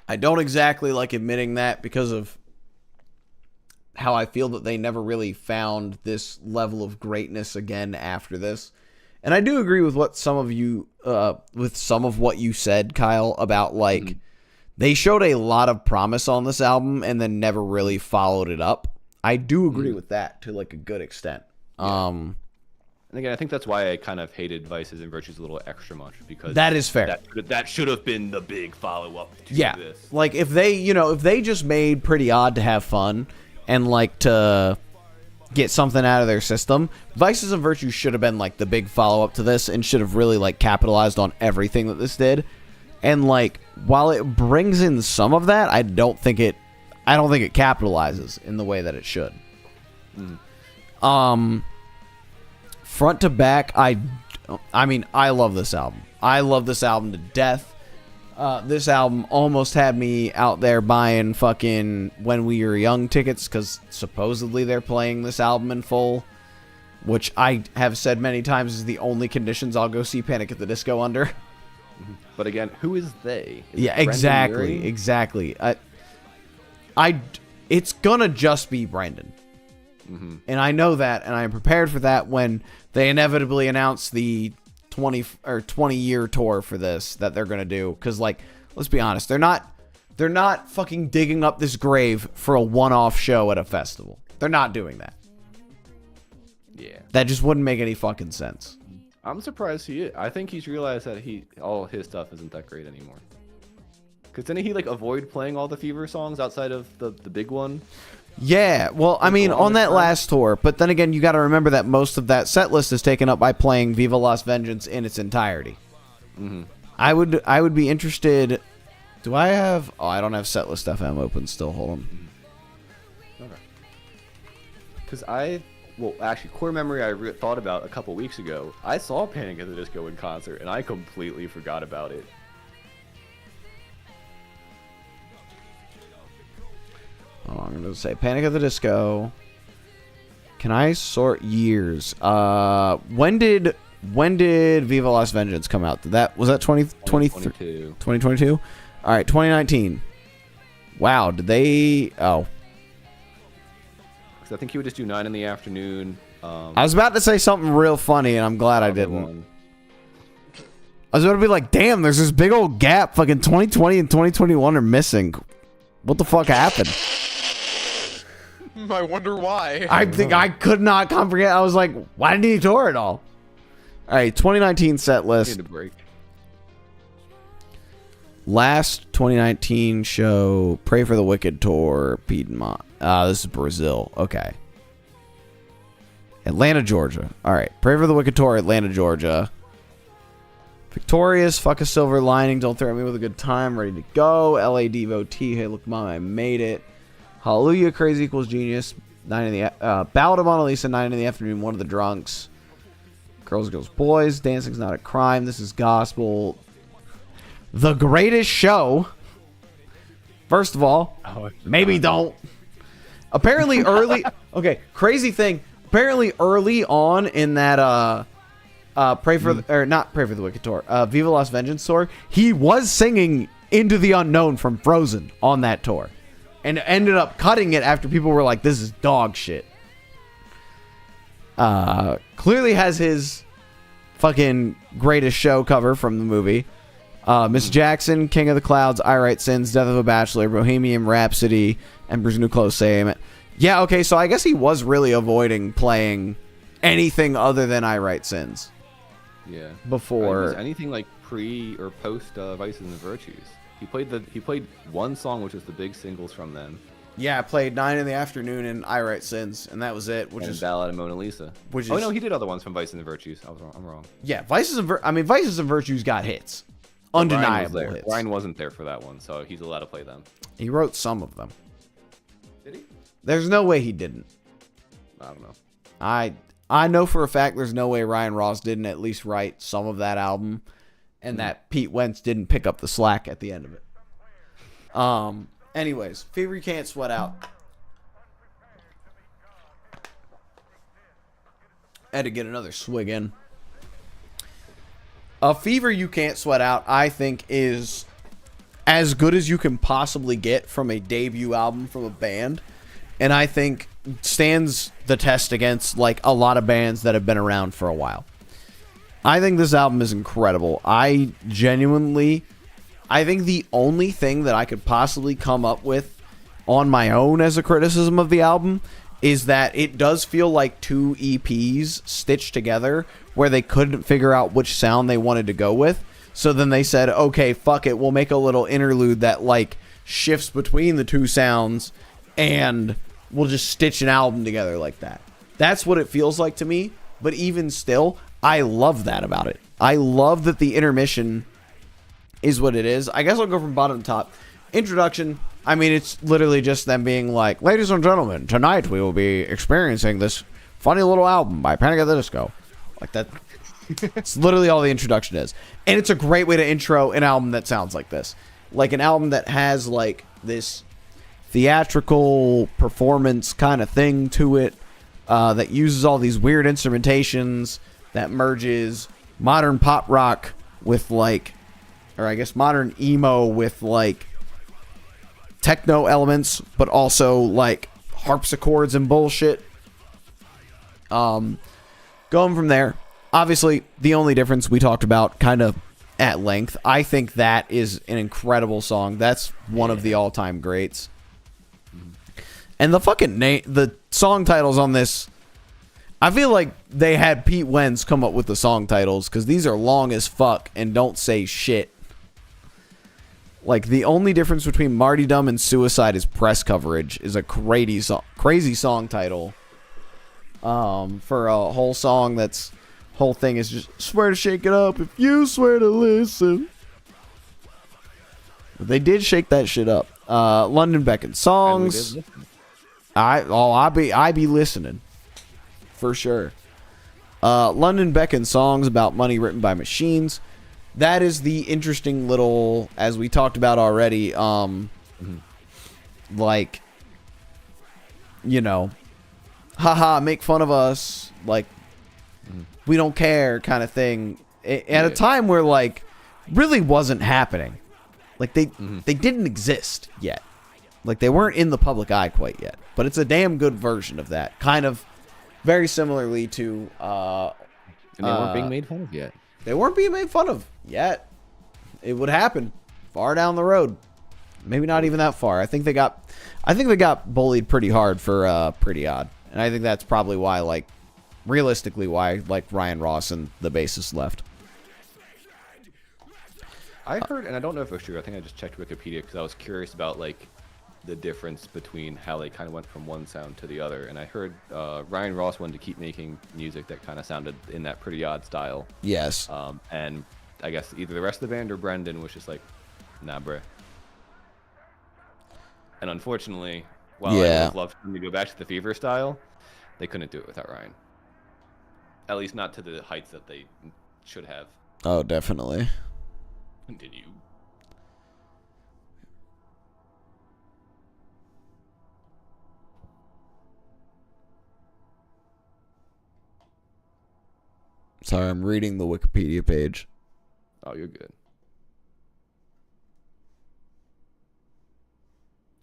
I don't exactly like admitting that because of how I feel that they never really found this level of greatness again after this. And I do agree with what some of you, with some of what you said, Kyle, about like they showed a lot of promise on this album and then never really followed it up. I do agree with that to like a good extent. And again, I think that's why I kind of hated Vices and Virtues a little extra much because That is fair. That should have been the big follow up to Yeah, this. like if they just made Pretty Odd to have fun and like to get something out of their system, Vices and Virtues should have been like the big follow up to this and should have really like capitalized on everything that this did. And like while it brings in some of that, I don't think it capitalizes in the way that it should. Front to back, I mean, I love this album. I love this album to death. This album almost had me out there buying fucking When We Were Young tickets because supposedly they're playing this album in full, which I have said many times is the only conditions I'll go see Panic at the Disco under. But again, who is they? Is Yeah, it Brendan exactly, Urie? exactly. It's gonna just be Brendan, and I know that, and I'm prepared for that when they inevitably announce the 20-year tour for this that they're gonna do. Because like, let's be honest, they're not fucking digging up this grave for a one-off show at a festival. They're not doing that. Yeah. That just wouldn't make any fucking sense. I'm surprised he is. I think he's realized that all his stuff isn't that great anymore. Because didn't he like avoid playing all the Fever songs outside of the big one? Yeah, well, I mean, on that last tour, but then again, you got to remember that most of that set list is taken up by playing Viva Las Vengeance in its entirety. I would be interested. Do I have? Oh, I don't have Setlist FM open still. Hold on. Okay. Because actually, core memory I thought about a couple weeks ago. I saw Panic at the Disco in concert, and I completely forgot about it. Oh, I'm gonna say Panic at the Disco. Can I sort years? When did Viva Las Vengeance come out? Was that 2022? 2022. 2022? All right, 2019. Wow, did they? Oh, Because I think he would just do 9 in the afternoon. I was about to say something real funny, and I'm glad I didn't. I was about to be like, damn, there's this big old gap. Fucking 2020 and 2021 are missing. What the fuck happened? I wonder why. I think I could not comprehend. I was like, why didn't he tour at all? All right, 2019 set list. Need a break. Last 2019 show, Pray for the Wicked tour, Piedmont. This is Brazil. Okay. Atlanta, Georgia. All right, Pray for the Wicked tour, Atlanta, Georgia. Victorious, fuck a silver lining, don't threaten me with a good time, ready to go. LA devotee, hey look mom, I made it. Hallelujah, crazy equals genius. 9 in the Ballad of Mona Lisa, 9 in the afternoon, one of the drunks. Girls, girls, boys, dancing's not a crime. This is gospel. The greatest show. First of all, maybe don't. Apparently early. Okay, crazy thing. Apparently early on in that Pray for the, or not Pray for the Wicked tour, Viva Las Vengeance tour, he was singing Into the Unknown from Frozen on that tour, and ended up cutting it after people were like, "This is dog shit." Clearly has his fucking greatest show cover from the movie. Miss Jackson, King of the Clouds, I Write Sins, Death of a Bachelor, Bohemian Rhapsody, Emperor's New Clothes, Same. Yeah, okay, so I guess he was really avoiding playing anything other than I Write Sins. Yeah. Before anything like pre or post Vices and Virtues. He played one song, which is the big singles from them. Yeah, I played 9 in the afternoon and I Write Sins, and that was it. Which and is Ballad of Mona Lisa. Which oh is, no, he did other ones from Vices and Virtues. I'm wrong. Yeah, Vices and Virtues got hits, undeniable hits. Ryan wasn't there for that one, so he's allowed to play them. He wrote some of them. Did he? There's no way he didn't. I don't know. I know for a fact there's no way Ryan Ross didn't at least write some of that album, and that Pete Wentz didn't pick up the slack at the end of it. Anyways, Fever You Can't Sweat Out. Had to get another swig in. A Fever You Can't Sweat Out, I think, is as good as you can possibly get from a debut album from a band, and I think stands the test against like a lot of bands that have been around for a while. I think this album is incredible. I think the only thing that I could possibly come up with on my own as a criticism of the album is that it does feel like 2 EPs stitched together where they couldn't figure out which sound they wanted to go with. So then they said, okay, fuck it, we'll make a little interlude that like shifts between the 2 sounds and we'll just stitch an album together like that. That's what it feels like to me. But even still, I love that about it. I love that the intermission is what it is. I guess I'll go from bottom to top. Introduction, I mean, it's literally just them being like, ladies and gentlemen, tonight we will be experiencing this funny little album by Panic at the Disco. Like that. It's literally all the introduction is. And it's a great way to intro an album that sounds like this. Like an album that has like this theatrical performance kind of thing to it, that uses all these weird instrumentations, that merges modern pop rock with like, or I guess modern emo with like techno elements, but also like harpsichords and bullshit. Going from there, obviously the only difference we talked about kind of at length. I think that is an incredible song. That's one of the all-time greats. And the fucking the song titles on this, I feel like they had Pete Wentz come up with the song titles because these are long as fuck and don't say shit. Like, the only difference between Martyrdom and Suicide is press coverage is a crazy song title. For a whole song that's, whole thing is just, swear to shake it up if you swear to listen. They did shake that shit up. London Beckon songs. I be listening. For sure. London Beckon songs about money written by machines. That is the interesting little, as we talked about already, like, you know, haha, make fun of us, like, we don't care kind of thing, at a time where, like, really wasn't happening. Like they didn't exist yet. Like they weren't in the public eye quite yet. But it's a damn good version of that. Kind of very similarly to And they weren't being made fun of yet. They weren't being made fun of yet. It would happen far down the road. Maybe not even that far. I think they got bullied pretty hard for Pretty Odd. And I think that's probably why, like, realistically why, like, Ryan Ross and the bassist left. I heard, and I don't know if it's true, I think I just checked Wikipedia because I was curious about, like, the difference between how they kind of went from one sound to the other. And I heard Ryan Ross wanted to keep making music that kind of sounded in that Pretty Odd style. Yes. And I guess either the rest of the band or Brendan was just like, nah, bruh. And unfortunately, while I would have loved them to go back to the Fever style, they couldn't do it without Ryan. At least not to the heights that they should have. Oh, definitely. Continue. Sorry, I'm reading the Wikipedia page. Oh, you're good.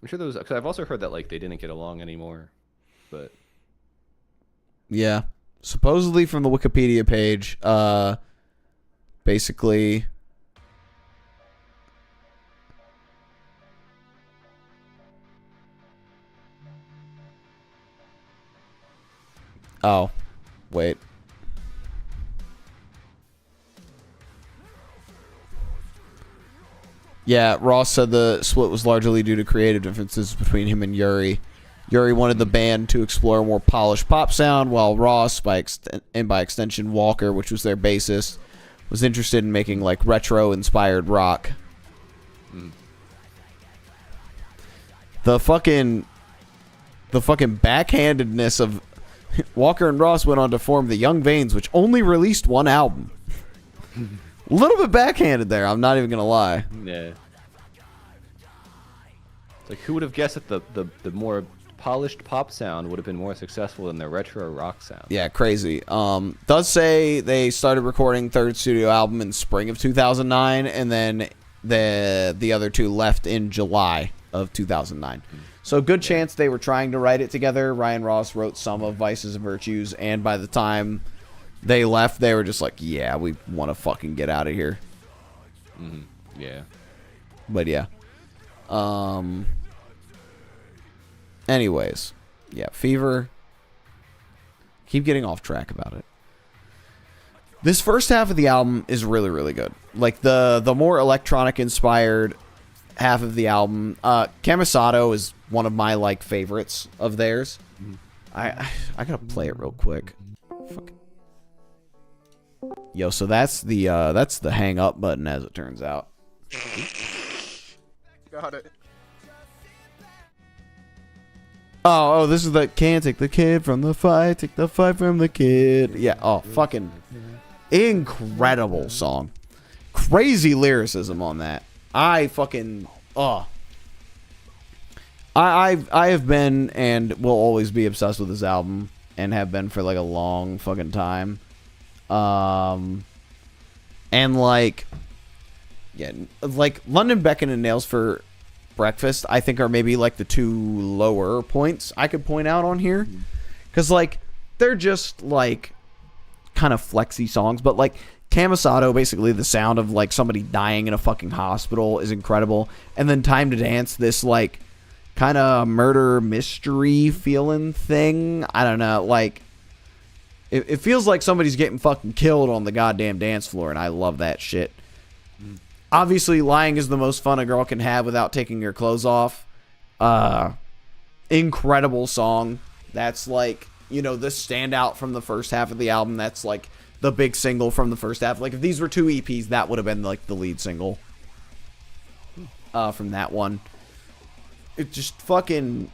I'm sure there was, because I've also heard that like they didn't get along anymore, but yeah, supposedly from the Wikipedia page, basically, oh, wait. Yeah, Ross said the split was largely due to creative differences between him and Yuri. Yuri wanted the band to explore a more polished pop sound, while Ross, by extension Walker, which was their bassist, was interested in making like retro-inspired rock. The fucking backhandedness of Walker and Ross went on to form the Young Vanes, which only released one album. A little bit backhanded there, I'm not even gonna lie. yeah. It's like, who would have guessed that the more polished pop sound would have been more successful than the retro rock sound? Yeah, crazy. Does say they started recording third studio album in spring of 2009, and then the other two left in July of 2009. So good chance they were trying to write it together. Ryan Ross wrote some of Vices and Virtues, and by the time they left, they were just like, yeah, we want to fucking get out of here. Yeah. But yeah. Anyways. Yeah, Fever. Keep getting off track about it. This first half of the album is really, really good. Like, the more electronic inspired half of the album. Camisado is one of my, like, favorites of theirs. I gotta play it real quick. Fucking. Yo, so that's the hang up button, as it turns out. Got it. Oh, this is the can't take the kid from the fight, take the fight from the kid. Yeah, oh, fucking incredible song. Crazy lyricism on that. I have been and will always be obsessed with this album, and have been for like a long fucking time. And like, yeah, like London Beckon and Nails for Breakfast, I think are maybe like the two lower points I could point out on here, because like they're just like kind of flexy songs, but like Camisado, basically the sound of like somebody dying in a fucking hospital is incredible, and then Time to Dance, this like kind of murder mystery feeling thing. I don't know, like it feels like somebody's getting fucking killed on the goddamn dance floor, and I love that shit. Obviously, Lying is the most fun a girl can have without taking her clothes off. Incredible song. That's like, you know, the standout from the first half of the album. That's like the big single from the first half. Like, if these were two EPs, that would have been like the lead single from that one. It's just fucking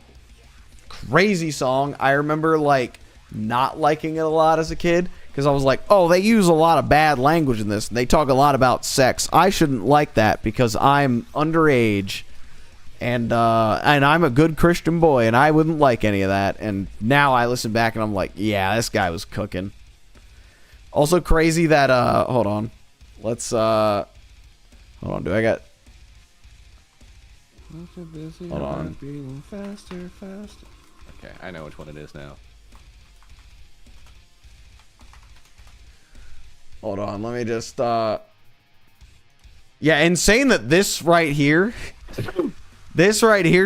crazy song. I remember like not liking it a lot as a kid, because I was like, oh, they use a lot of bad language in this. They talk a lot about sex. I shouldn't like that because I'm underage, and I'm a good Christian boy, and I wouldn't like any of that. And now I listen back and I'm like, yeah, this guy was cooking. Also crazy that hold on. Let's hold on. Do I got Hold on. Beating faster, faster. Okay, I know which one it is now. Hold on, let me just yeah, insane that this right here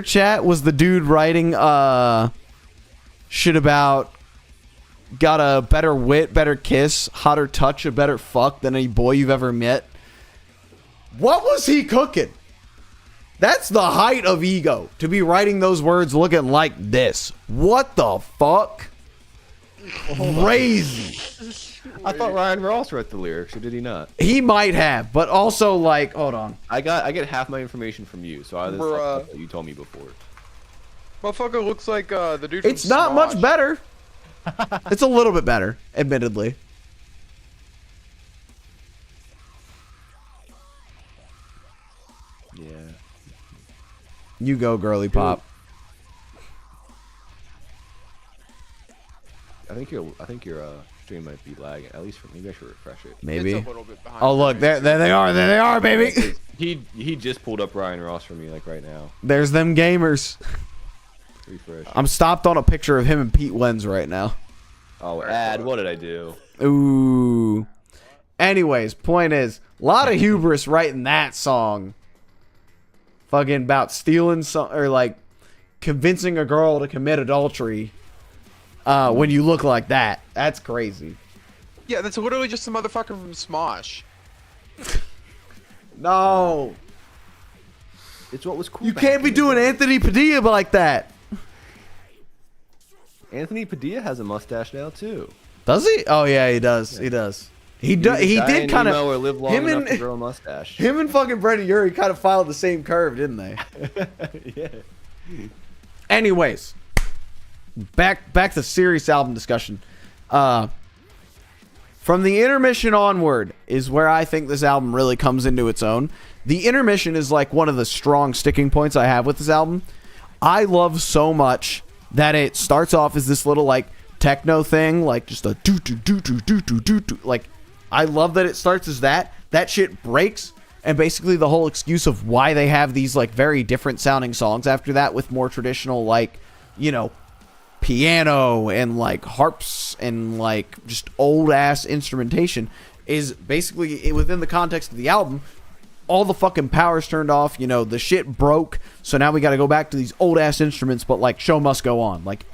chat was the dude writing shit about got a better wit, better kiss, hotter touch, a better fuck than any boy you've ever met. What was he cooking? That's the height of ego, to be writing those words looking like this. What the fuck? Crazy. I thought Ryan Ross wrote the lyrics, or did he not? He might have, but also like, hold on. I get half my information from you, so this is what you told me before. Motherfucker looks like the dude from It's not Smosh. much better. It's a little bit better, admittedly. Yeah. You go, girly pop. I think your stream might be lagging. At least for maybe I should refresh it. Maybe. It's a little bit behind Oh look, there they are, baby. He just pulled up Ryan Ross for me like right now. There's them gamers. Refresh. I'm stopped on a picture of him and Pete Wentz right now. Oh, ad. What did I do? Ooh. Anyways, point is, a lot of hubris writing that song. Fucking about stealing or like convincing a girl to commit adultery. When you look like that, that's crazy. Yeah, that's literally just the motherfucker from Smosh. No, It's what was cool. you back can't be in the doing day. Anthony Padilla like that. Anthony Padilla has a mustache now too. Does he? Oh yeah, he does. He does. He did kind of. Or live long him enough to and grow a mustache. him and fucking Brendan Urie kind of followed the same curve, didn't they? Yeah. Anyways, back to serious album discussion. From the intermission onward is where I think this album really comes into its own. The intermission is like one of the strong sticking points I have with this album. I love so much that it starts off as this little like techno thing, like just a do do do do do do do do. Like I love that it starts as that. That shit breaks, and basically the whole excuse of why they have these like very different sounding songs after that with more traditional like, you know, piano and like harps and like just old ass instrumentation is basically within the context of the album. All the fucking power's turned off, you know, the shit broke, so now we got to go back to these old ass instruments, but like show must go on. Like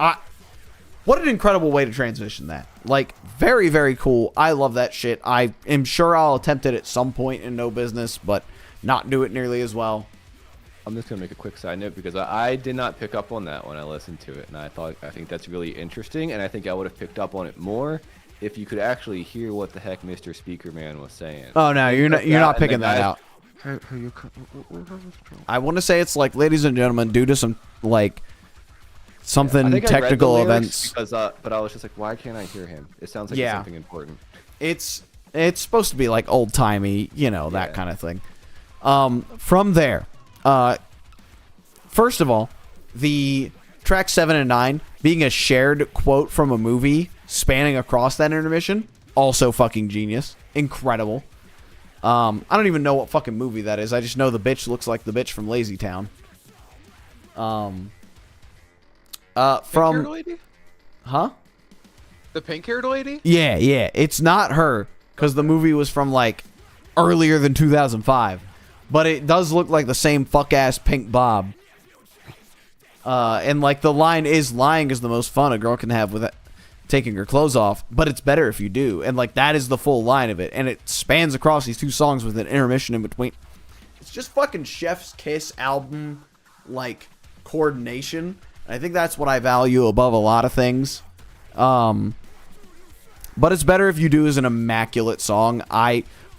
what an incredible way to transition that. Like very, very cool. I love that shit. I am sure I'll attempt it at some point in No Business, but not do it nearly as well. I'm just gonna make a quick side note because I did not pick up on that when I listened to it, and I think that's really interesting, and I think I would have picked up on it more if you could actually hear what the heck Mr. Speaker Man was saying. Oh no, you're not picking that out. How I want to say it's like, ladies and gentlemen, due to some like something I think I read the technical lyrics events. because, but I was just like, why can't I hear him? It sounds like it's something important. It's supposed to be like old timey, you know, that Yeah. kind of thing. From there, first of all, the track 7 and 9 being a shared quote from a movie spanning across that intermission, also fucking genius, incredible. I don't even know what fucking movie that is. I just know the bitch looks like the bitch from Lazy Town. Pink-haired lady? Huh? The pink-haired lady? Yeah, it's not her because the movie was from like earlier than 2005, but it does look like the same fuck ass Pink Bob. And like the line is, lying is the most fun a girl can have with taking her clothes off, but it's better if you do. And like that is the full line of it, and it spans across these two songs with an intermission in between. It's just fucking Chef's Kiss album like coordination. I think that's what I value above a lot of things. But it's better if you do is an immaculate song.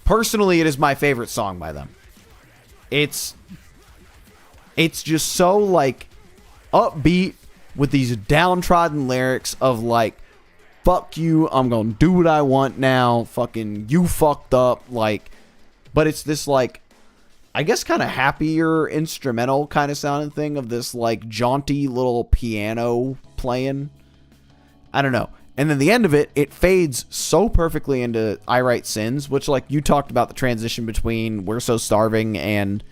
Personally, it is my favorite song by them. It's just so like upbeat with these downtrodden lyrics of like, fuck you, I'm gonna do what I want now, fucking you fucked up, like, but it's this like, I guess kind of happier instrumental kind of sounding thing of this like jaunty little piano playing. I don't know. And then the end of it, it fades so perfectly into I Write Sins, which like you talked about the transition between We're So Starving and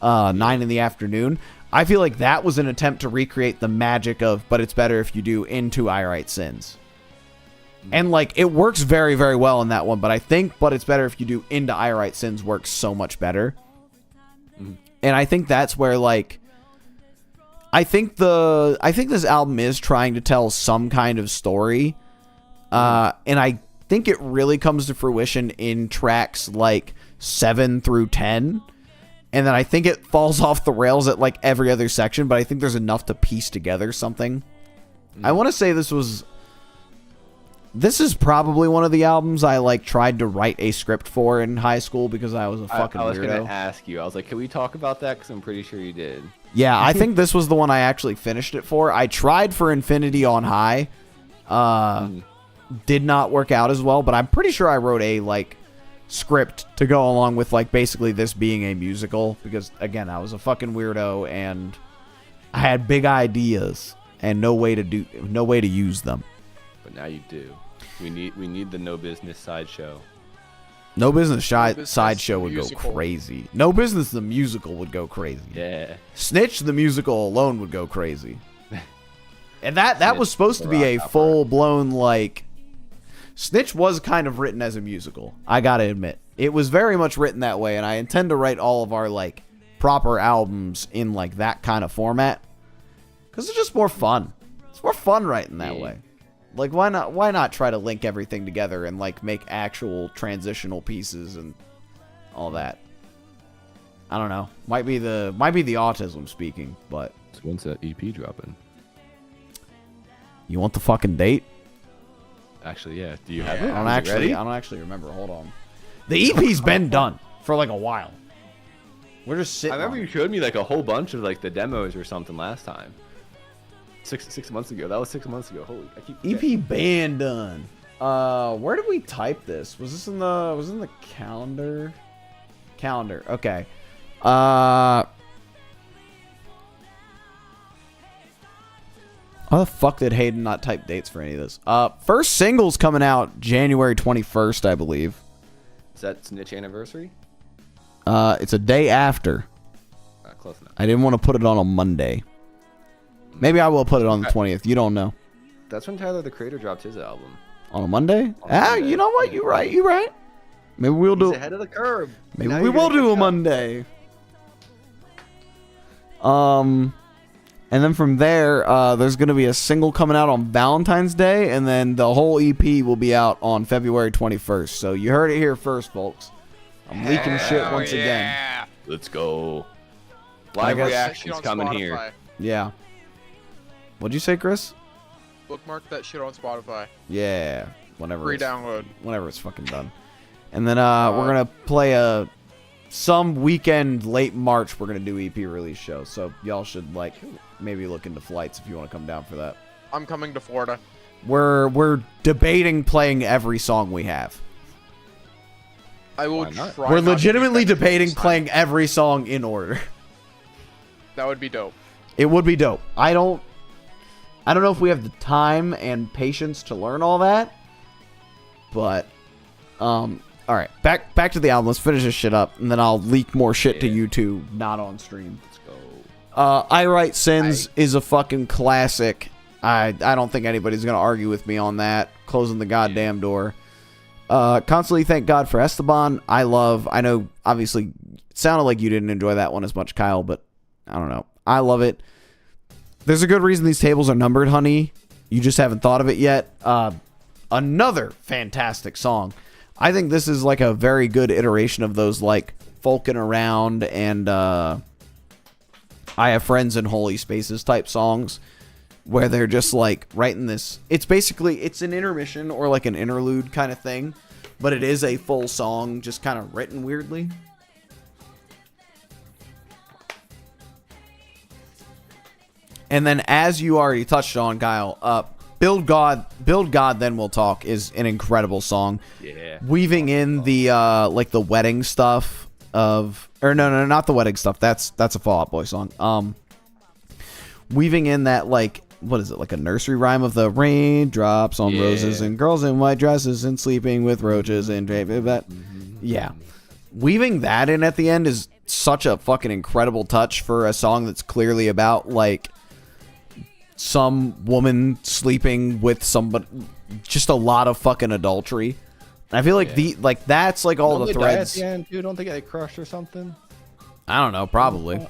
9 in the Afternoon. I feel like that was an attempt to recreate the magic of But It's Better If You Do into I Write Sins. And, like, it works very, very well in that one, but I think But It's Better If You Do into I Write Sins works so much better. And I think that's where, like, I think this album is trying to tell some kind of story. And I think it really comes to fruition in tracks like 7 through 10. And then I think it falls off the rails at like every other section, but I think there's enough to piece together something. I want to say this is probably one of the albums I like tried to write a script for in high school because I was a fucking weirdo. I was going to ask you. I was like, can we talk about that? Because I'm pretty sure you did. Yeah, I think this was the one I actually finished it for. I tried for Infinity on High. Did not work out as well, but I'm pretty sure I wrote a like script to go along with like basically this being a musical because again, I was a fucking weirdo and I had big ideas and no way to use them. But now you do. We need the No Business sideshow. No Business Business sideshow would musical. go crazy. No Business the musical would go crazy. Yeah. Snitch the musical alone would go crazy. And that was supposed to be a rock opera. full blown like Snitch was kind of written as a musical. I got to admit. It was very much written that way and I intend to write all of our like proper albums in like that kind of format cuz it's just more fun. It's more fun writing that way. Like why not try to link everything together and like make actual transitional pieces and all that. I don't know. Might be the autism speaking, but So when's that EP dropping? you want the fucking date? Actually, yeah. Do you have it? I don't Is it actually ready? I don't actually remember. Hold on. The EP's been done for like a while. We're just sitting I remember on you it. showed me like a whole bunch of like the demos or something last time. Six months ago. That was 6 months ago. Holy, I keep forgetting. EP band done. Where did we type this? Was this in the calendar? Calendar. Okay. How the fuck did Hayden not type dates for any of this? First single's coming out January 21st, I believe. Is that Snitch anniversary? It's a day after. Close enough. I didn't want to put it on a Monday. Maybe I will put it on the 20th. You don't know. That's when Tyler the Creator dropped his album. On a Monday? On a Monday. You know what? You're right. You're right. Maybe we'll He's do. ahead of the curve. Maybe Now we you're will gonna do a catch up. Monday. And then from there, there's going to be a single coming out on Valentine's Day, and then the whole EP will be out on February 21st. So you heard it here first, folks. I'm leaking shit Hell once again. yeah. Let's go. I Live guess- That shit reactions on coming Spotify. here. Yeah. What'd you say, Chris? Bookmark that shit on Spotify. Yeah. Whenever Free it's, download. whenever it's fucking done. And then we're going to play some weekend late March. We're going to do EP release show. So y'all should like maybe look into flights if you want to come down for that. I'm coming to Florida. We're debating playing every song we have. I will Why not? try. We're not to legitimately make that debating this time. playing every song in order. That would be dope. It would be dope. I don't know if we have the time and patience to learn all that. But all right, back to the album. Let's finish this shit up, and then I'll leak more shit to YouTube, not on stream. Let's go. I Write Sins is a fucking classic. I don't think anybody's gonna argue with me on that. Closing the goddamn door. Constantly Thank God for Esteban. I know obviously it sounded like you didn't enjoy that one as much, Kyle, but I don't know. I love it. There's a good reason these tables are numbered, honey. You just haven't thought of it yet. Another fantastic song. I think this is like a very good iteration of those like Folkin' Around and I Have Friends in Holy Spaces type songs where they're just like writing this. It's an intermission or like an interlude kind of thing, but it is a full song just kind of written weirdly. And then, as you already touched on, Kyle, Build God, Then We'll Talk is an incredible song. Yeah. Weaving in the like the wedding stuff no, not the wedding stuff. That's a Fall Out Boy song. Weaving in that like, what is it, like a nursery rhyme of the raindrops on roses and girls in white dresses and sleeping with roaches and that. Yeah. Weaving that in at the end is it's such a fucking incredible touch for a song that's clearly about like some woman sleeping with somebody, just a lot of fucking adultery. And I feel like that's like all the threads. At the end, dude, don't they get crushed or something? I don't know, probably.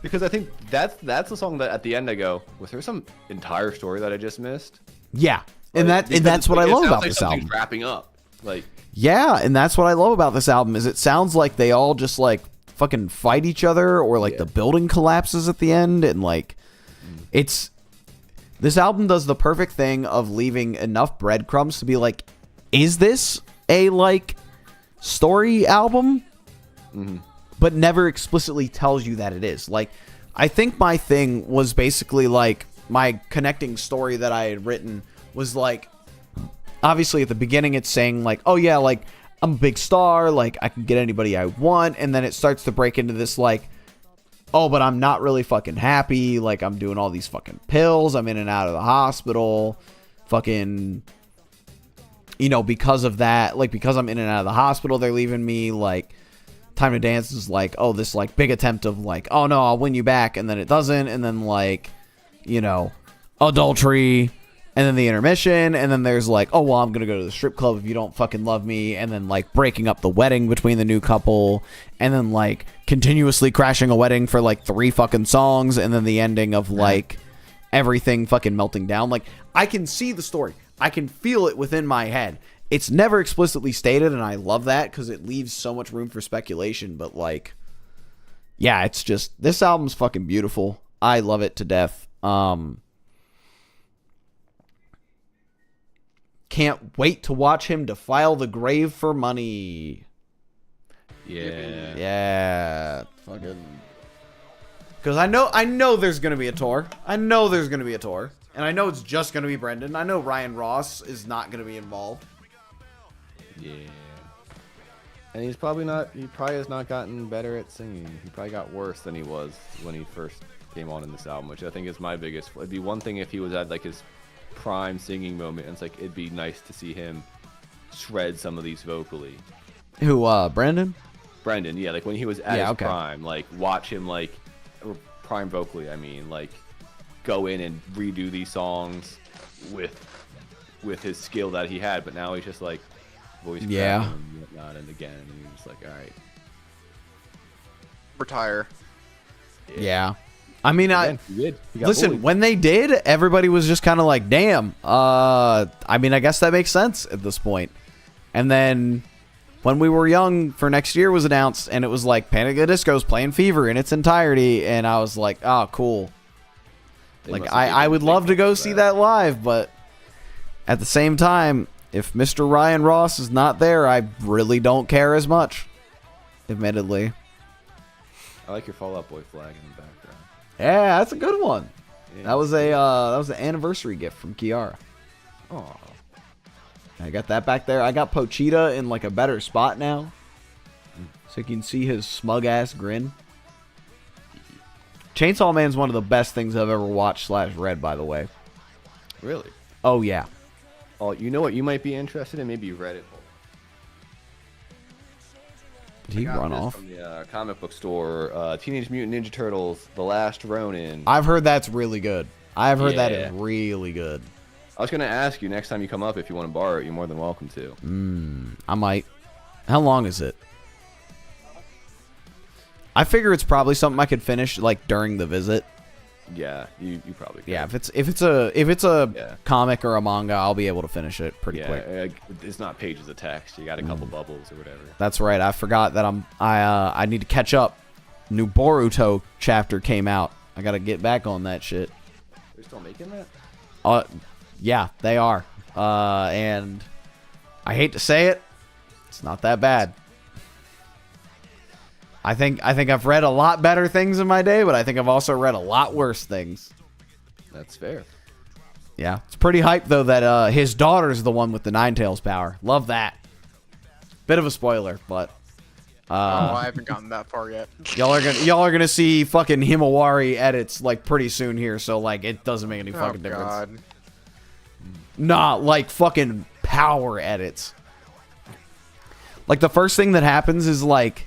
Because I think that's the song that at the end I go, was there some entire story that I just missed? Yeah, and Like, that's what I love about like this album. Wrapping up, like Yeah, and that's what I love about this album is it sounds like they all just like fucking fight each other, or like the building collapses at the end, and like this album does the perfect thing of leaving enough breadcrumbs to be like, is this a like story album? But never explicitly tells you that it is. Like, I think my thing was basically like my connecting story that I had written was like, obviously at the beginning it's saying like, oh yeah, like I'm a big star, like I can get anybody I want, and then it starts to break into this like, oh, but I'm not really fucking happy, like I'm doing all these fucking pills, I'm in and out of the hospital, fucking, you know, because of that, like because I'm in and out of the hospital, they're leaving me, like Time to Dance is like, oh, this like big attempt of like, oh no, I'll win you back, and then it doesn't, and then like, you know, adultery, and then the intermission, and then there's like, oh, well, I'm gonna go to the strip club if you don't fucking love me, and then like breaking up the wedding between the new couple, and then like continuously crashing a wedding for like 3 fucking songs, and then the ending of like everything fucking melting down. Like, I can see the story, I can feel it within my head. It's never explicitly stated, and I love that because it leaves so much room for speculation, but like, yeah, it's just, this album's fucking beautiful. I love it to death. Can't wait to watch him defile the grave for money. Yeah. Fucking. Because I know there's going to be a tour. And I know it's just going to be Brendan. I know Ryan Ross is not going to be involved. Yeah. And he probably has not gotten better at singing. He probably got worse than he was when he first came on in this album, which I think is my biggest. It'd be one thing if he was at like his prime singing moment, and it's like it'd be nice to see him shred some of these vocally. Who, Brendan? Brendan, yeah, like when he was at his prime, like watch him like, or prime vocally, I mean, like go in and redo these songs with his skill that he had, but now he's just like voice cracking and whatnot, and again, and you're just like, all right, retire. Yeah. I mean, listen, bullied. when they did, everybody was just kind of like, damn. I mean, I guess that makes sense at this point. And then When We Were Young for next year was announced, and it was like Panic! At the Disco's playing Fever in its entirety, and I was like, oh, cool. Like, I would love to go see that live, but at the same time, if Mr. Ryan Ross is not there, I really don't care as much, admittedly. I like your Fall Out Boy flag in the background. Yeah, that's a good one. Yeah, that was an anniversary gift from Kiara. Oh, I got that back there. I got Pochita in like a better spot now, so you can see his smug ass grin. Chainsaw Man's one of the best things I've ever watched / read, by the way. really? Oh yeah. Oh, you know what you might be interested in? Maybe you read it. Did he run off? From the comic book store, Teenage Mutant Ninja Turtles: The Last Ronin. I've heard that's really good. I've heard that is really good. I was gonna ask you next time you come up if you want to borrow it. You're more than welcome to. I might. How long is it? I figure it's probably something I could finish like during the visit. Yeah, you probably could. Yeah, if it's a comic or a manga, I'll be able to finish it pretty quick. It's not pages of text. You got a couple bubbles or whatever. That's right. I forgot that I need to catch up. New Boruto chapter came out. I gotta get back on that shit. They're still making that? Yeah, they are. And I hate to say it, it's not that bad. I think I've read a lot better things in my day, but I think I've also read a lot worse things. That's fair. Yeah, it's pretty hype though that his daughter's the one with the Nine Tails power. Love that. Bit of a spoiler, but I haven't gotten that far yet. y'all are gonna see fucking Himawari edits like pretty soon here, so like it doesn't make any fucking difference. God. Nah, like fucking power edits. Like the first thing that happens is like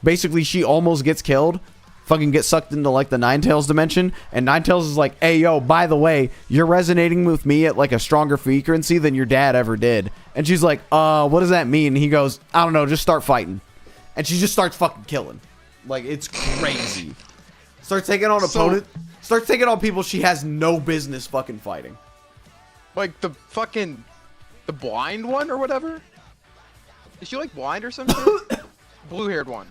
Basically, she almost gets killed, fucking gets sucked into like the Ninetales dimension, and Ninetales is like, hey, yo, by the way, you're resonating with me at like a stronger frequency than your dad ever did. And she's like, what does that mean? And he goes, I don't know, just start fighting. And she just starts fucking killing. Like, it's crazy. Starts taking on opponents. Starts taking on people she has no business fucking fighting. Like the blind one or whatever? Is she like blind or something? Blue-haired one.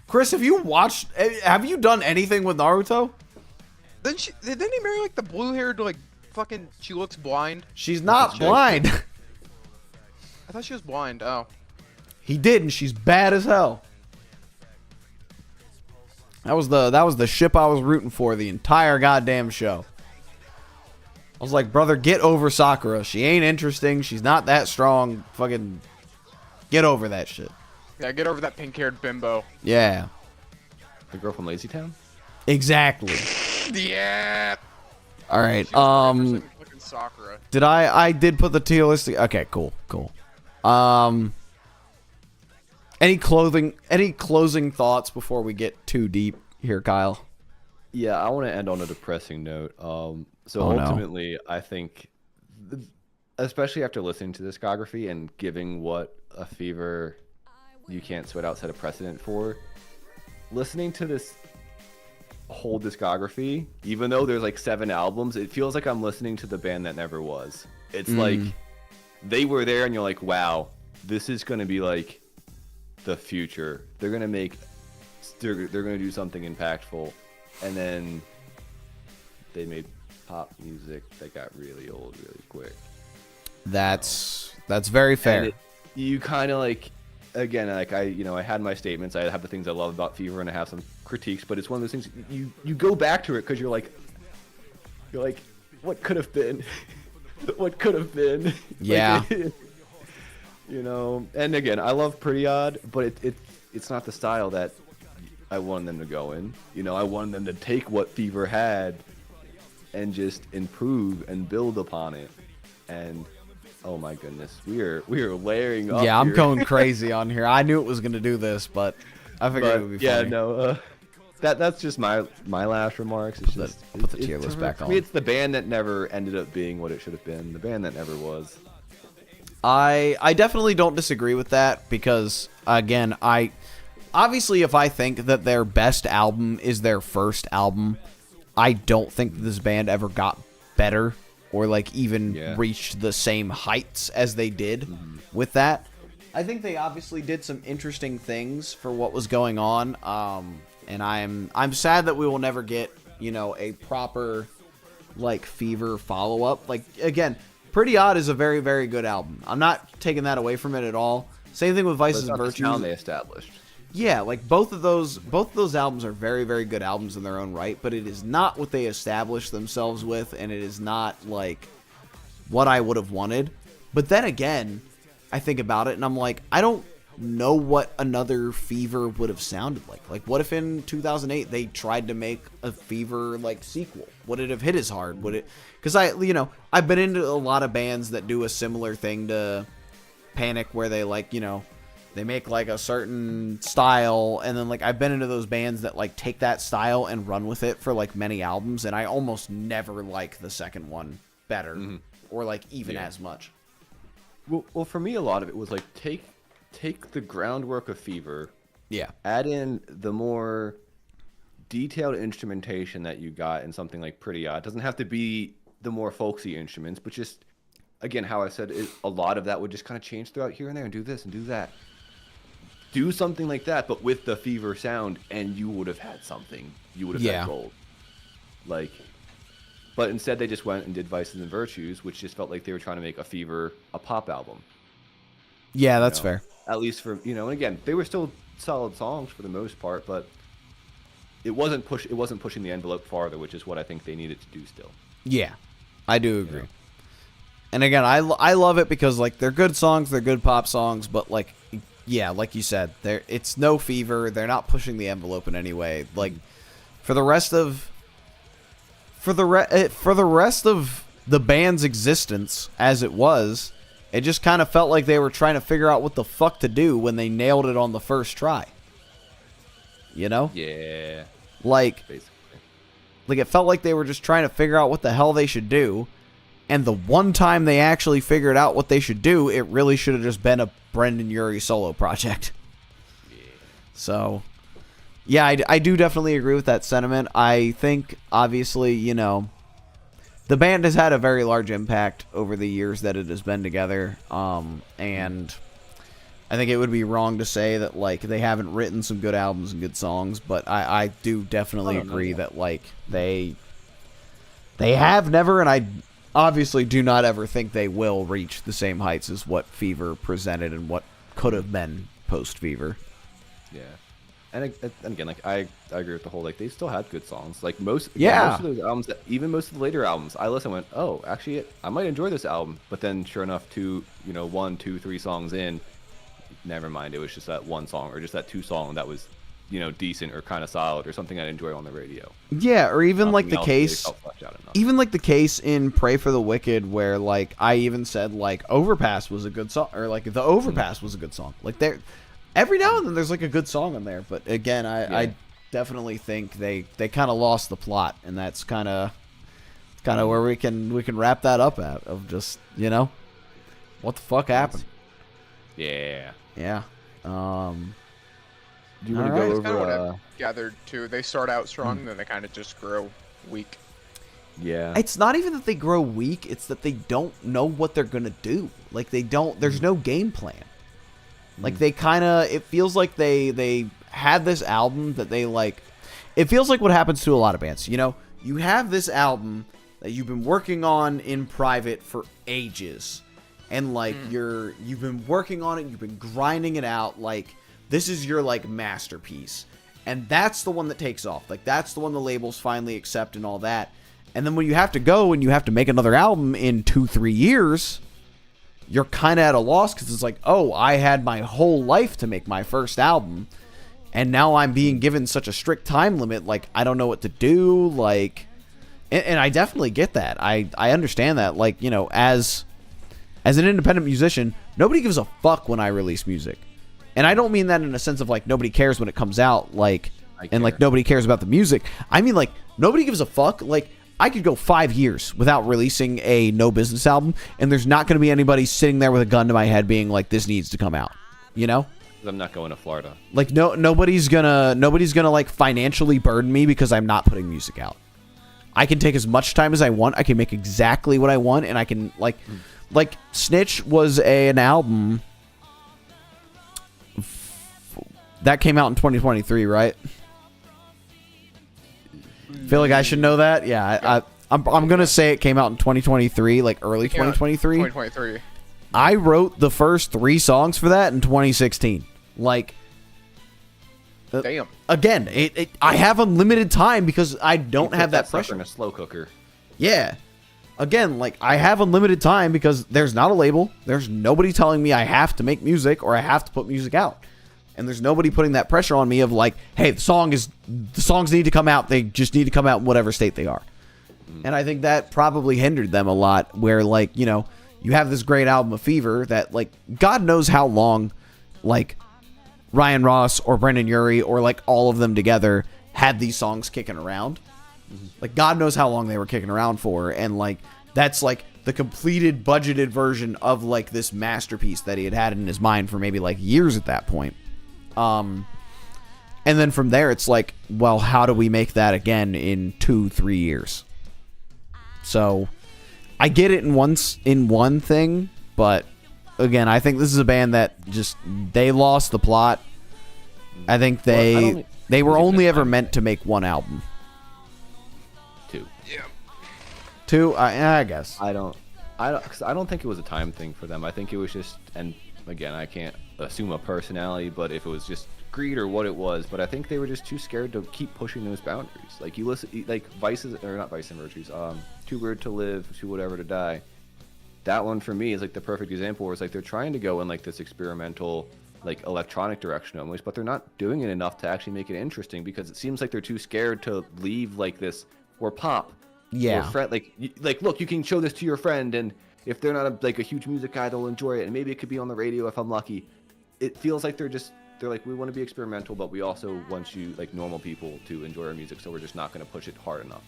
Chris, have you done anything with Naruto? Didn't he marry like the blue-haired like fucking? She looks blind. She's not blind. I thought she was blind. Oh. He did, and she's bad as hell. That was the ship I was rooting for the entire goddamn show. I was like, brother, get over Sakura. She ain't interesting. She's not that strong. Fucking get over that shit. Yeah, get over that pink-haired bimbo. Yeah. The girl from Lazy Town? Exactly. Yeah. All right. Fucking Sakura. Did I did put the tier list. Okay, cool. Any closing thoughts before we get too deep here, Kyle? Yeah, I want to end on a depressing note. So ultimately, I think, especially after listening to discography and giving what a fever you can't sweat out set a precedent for, listening to this whole discography, even though there's like 7 albums, it feels like I'm listening to the band that never was. It's like they were there, and you're like, wow, this is gonna be like the future. They're gonna do something impactful, and then they made pop music that got really old really quick. That's very fair. You kind of like, again, like I had my statements. I have the things I love about Fever, and I have some critiques. But it's one of those things you go back to it because you're like, what could have been, what could have been. Yeah. Like, and again, I love Pretty Odd, but it's not the style that I wanted them to go in. I wanted them to take what Fever had and just improve and build upon it. And oh my goodness, we are layering up. Yeah, I'm here. going crazy on here. I knew it was gonna do this, but I figured it would be funny. Yeah, no. That's just my last remarks. It's just Put the tier list back for on. me, it's the band that never ended up being what it should have been. The band that never was. I definitely don't disagree with that because, again, obviously if I think that their best album is their first album, I don't think this band ever got better or like even reached the same heights as they did with that. I think they obviously did some interesting things for what was going on, and I'm sad that we will never get a proper like Fever follow up. Like again, Pretty Odd is a very, very good album. I'm not taking that away from it at all. Same thing with Vices and Virtues. The sound they established. Yeah, like both of those albums are very, very good albums in their own right, but it is not what they established themselves with, and it is not like what I would have wanted. But then again, I think about it and I'm like, I don't know what another Fever would have sounded like. Like, what if in 2008 they tried to make a Fever like sequel? Would it have hit as hard? Would it? Because I've been into a lot of bands that do a similar thing to Panic, where they like they make like a certain style, and then like I've been into those bands that like take that style and run with it for like many albums, and I almost never like the second one better or like even as much. Well, for me, a lot of it was like take the groundwork of Fever, add in the more detailed instrumentation that you got in something like Pretty Odd. It doesn't have to be the more folksy instruments, but just again, how I said it, a lot of that would just kind of change throughout here and there, and do this and do that. Do something like that, but with the Fever sound, and you would have had something. You would have had gold. Like, but instead they just went and did Vices and Virtues, which just felt like they were trying to make a pop album. Yeah, that's fair. At least for and again, they were still solid songs for the most part, but it wasn't pushing the envelope farther, which is what I think they needed to do still. Yeah, I do agree. And again, I love it because like they're good songs, they're good pop songs, but like like you said, it's no Fever. They're not pushing the envelope in any way. Like for the rest of the band's existence as it was, it just kind of felt like they were trying to figure out what the fuck to do when they nailed it on the first try. you know? Yeah. Like Basically. it felt like they were just trying to figure out what the hell they should do. And the one time they actually figured out what they should do, it really should have just been a Brendan Urie solo project. Yeah. So, yeah, I do definitely agree with that sentiment. I think, obviously, you know, the band has had a very large impact over the years that it has been together. And I think it would be wrong to say that, like, they haven't written some good albums and good songs. But I do definitely agree that, like, they have never, and I obviously do not ever think they will reach the same heights as what Fever presented and what could have been post Fever. Yeah. And again, like I agree with the whole, like, they still had good songs. Like most of those albums, even most of the later albums, I listened and went, oh, actually, I might enjoy this album. But then, sure enough, 1, 2, 3 songs in, never mind, it was just that one song or just that 2 song that was, decent or kind of solid or something I'd enjoy on the radio. Yeah, or even like the Nothing else case, really felt fleshed out enough. even like the case in Pray for the Wicked, where like I even said like Overpass was a good song, or like The Overpass was a good song. Like there, every now and then there's like a good song in there, but again, I definitely think they kind of lost the plot, and that's kind of where we can wrap that up at, of just what the fuck happened. Yeah. Yeah. Do you want to All right. go That's kind of what over? I've gathered too. They start out strong, then they kind of just grow weak. Yeah. It's not even that they grow weak, it's that they don't know what they're going to do. Like there's no game plan. Like they it feels like they had this album that they like, it feels like what happens to a lot of bands. You have this album that you've been working on in private for ages. And like you've been working on it, you've been grinding it out, like this is your like masterpiece. And that's the one that takes off. Like that's the one the labels finally accept and all that. And then when you have to go and you have to make another album in 2-3 years, you're kind of at a loss, because it's like, oh, I had my whole life to make my first album, and now I'm being given such a strict time limit. Like I don't know what to do. Like, and I definitely get that. I understand that. Like as an independent musician, nobody gives a fuck when I release music. And I don't mean that in a sense of like nobody cares when it comes out, like, and like nobody cares about the music. I mean like nobody gives a fuck. Like I could go 5 years without releasing a No Business album, and there's not going to be anybody sitting there with a gun to my head being like, this needs to come out. I'm not going to Florida. Like nobody's gonna like financially burden me because I'm not putting music out. I can take as much time as I want. I can make exactly what I want, and I can like Snitch was an album that came out in 2023, right? Feel like I should know that. Yeah, I'm gonna say it came out in 2023, like early 2023. 2023. I wrote the first 3 songs for that in 2016. Like, Damn. again, I have unlimited time because I don't have that sucker pressure. in a slow cooker. Yeah. Again, like I have unlimited time because there's not a label. There's nobody telling me I have to make music or I have to put music out. And there's nobody putting that pressure on me of like, hey, the songs need to come out. They just need to come out in whatever state they are. And I think that probably hindered them a lot, where like, you have this great album of Fever that like God knows how long like Ryan Ross or Brendan Urie or like all of them together had these songs kicking around. Like God knows how long they were kicking around for, and like that's like the completed budgeted version of like this masterpiece that he had in his mind for maybe like years at that point. And then from there it's like, well, how do we make that again in 2-3 years? So I get it in one thing, but again, I think this is a band that just they lost the plot. I think they were only ever meant to make one album. 2. Yeah. 2, I guess. I don't think it was a time thing for them. I think it was just, and again, I can't assume a personality, but if it was just greed or what it was, but I think they were just too scared to keep pushing those boundaries. Like you listen, like Vices, or not Vice and Virtues, Too Weird to Live, Too Whatever to Die. That one for me is like the perfect example where it's like they're trying to go in like this experimental, like electronic direction almost, but they're not doing it enough to actually make it interesting, because it seems like they're too scared to leave like this, or pop. Yeah. Or friend, like look, you can show this to your friend, and if they're not a huge music guy, they'll enjoy it, and maybe it could be on the radio if I'm lucky. It feels like they're just they're like, we want to be experimental, but we also want you, like normal people, to enjoy our music, so we're just not going to push it hard enough.